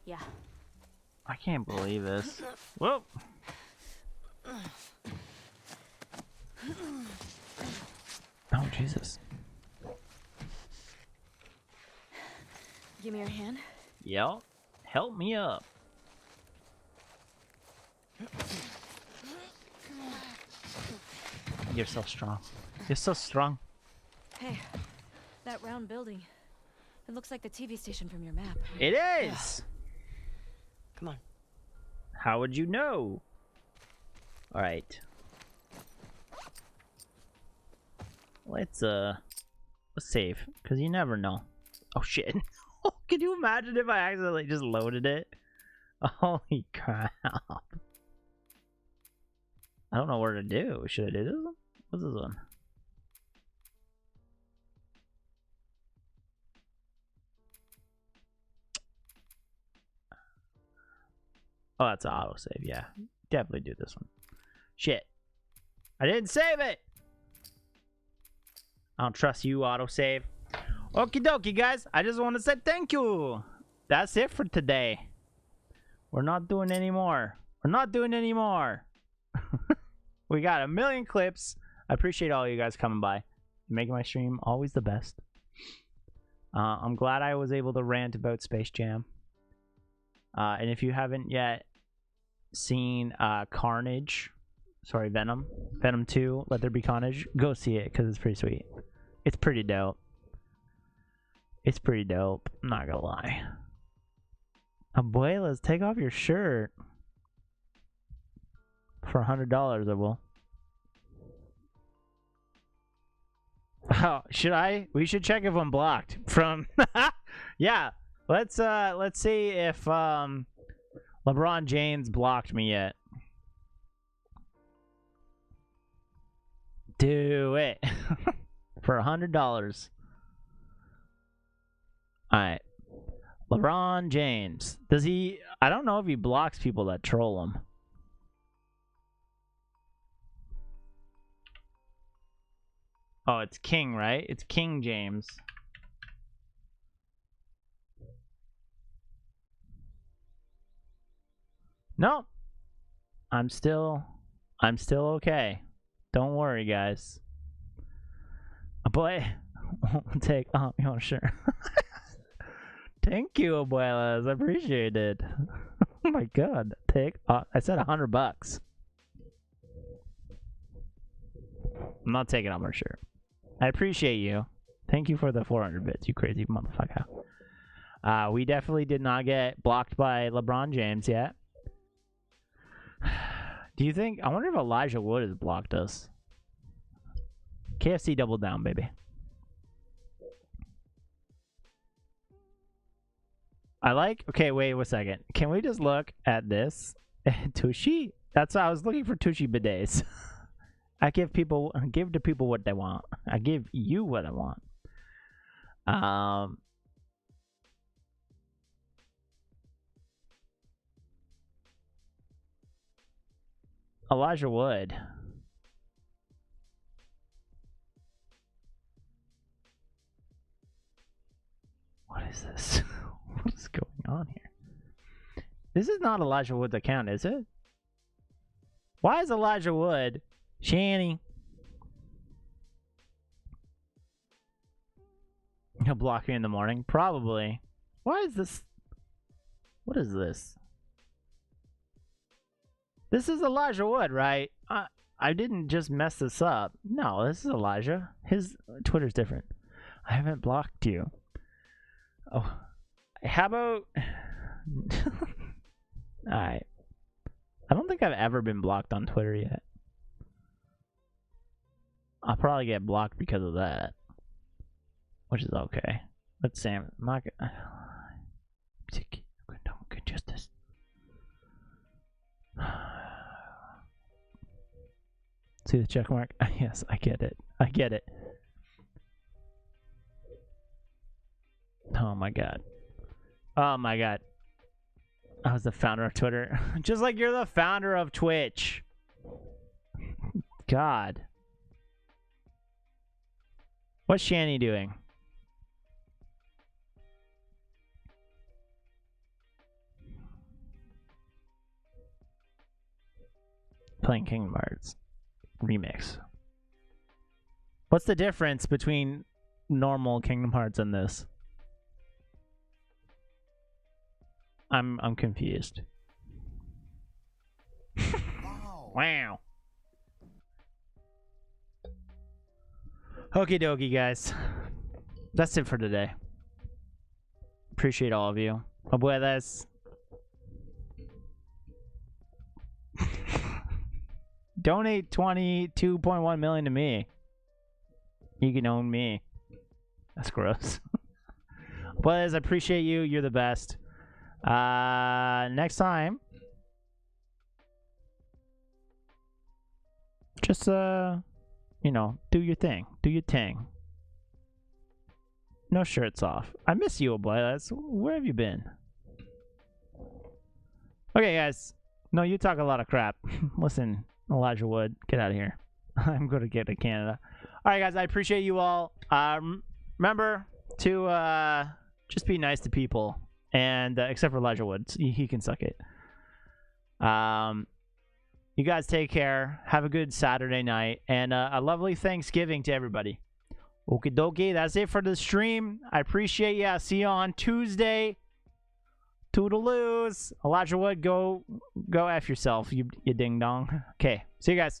Yeah. I can't believe this. Whoa. Oh, Jesus. Give me your hand. Yep. Help me up. You're so strong. You're so strong. Hey, that round building. It looks like the TV station from your map. It is! Come on. How would you know? Alright. Let's save, because you never know. Oh shit. Can you imagine if I accidentally just loaded it? Holy crap. I don't know where to do. Should I do this one? What's this one? Oh, that's an autosave. Yeah. Definitely do this one. Shit. I didn't save it! I don't trust you, autosave. Okie dokie, guys. I just want to say thank you. That's it for today. We're not doing any more. We're not doing any more. We got a million clips. I appreciate all you guys coming by. Making my stream always the best. I'm glad I was able to rant about Space Jam. And if you haven't yet seen Carnage, sorry, Venom 2, Let There Be Carnage, go see it because it's pretty sweet. It's pretty dope. It's pretty dope. I'm not gonna lie. Abuelas, take off your shirt. For $100, I will. Oh, should I? We should check if I'm blocked from. Yeah, let's see if LeBron James blocked me yet. Do it for $100. All right, LeBron James. Does he? I don't know if he blocks people that troll him. Oh, it's King, right? It's King James. No. I'm still okay. Don't worry, guys. Boy, take oh sure. Thank you, abuelas. I appreciate it. Oh my god. Take I said $100. I'm not taking off my shirt. I appreciate you. Thank you for the 400 bits, you crazy motherfucker. We definitely did not get blocked by LeBron James yet. Do you think... I wonder if Elijah Wood has blocked us. KFC double down, baby. I like... Okay, wait a second. Can we just look at this? Tushy? That's why I was looking for Tushy bidets. I give to people what they want. I give you what I want. Elijah Wood. What is this? What is going on here? This is not Elijah Wood's account, is it? Why is Elijah Wood... Shanny. He'll block me in the morning. Probably. Why is this? What is this? This is Elijah Wood, right? I didn't just mess this up. No, this is Elijah. His Twitter's different. I haven't blocked you. Oh. How about... Alright. I don't think I've ever been blocked on Twitter yet. I'll probably get blocked because of that, which is okay. But Sam, I'm not gonna. Good justice. See the check mark? Yes, I get it. I get it. Oh my god. Oh my god. I was the founder of Twitter. Just like you're the founder of Twitch. God. What's Shanny doing? Playing Kingdom Hearts remix. What's the difference between normal Kingdom Hearts and this? I'm confused. Wow. Okie dokie, guys. That's it for today. Appreciate all of you. Abuelas. Donate 22.1 million to me. You can own me. That's gross. Abuelas, I appreciate you. You're the best. Next time. Just, you know, do your thing. Do your thing. No shirts off. I miss you, Abuelas. Where have you been? Okay, guys. No, you talk a lot of crap. Listen, Elijah Wood, get out of here. I'm going to get to Canada. All right, guys, I appreciate you all. Remember to just be nice to people, and except for Elijah Wood, he can suck it. You guys take care. Have a good Saturday night, and a lovely Thanksgiving to everybody. Okie dokie, that's it for the stream. I appreciate you. See you on Tuesday. Toodaloos. Elijah Wood, go F yourself, you ding dong. Okay, see you guys.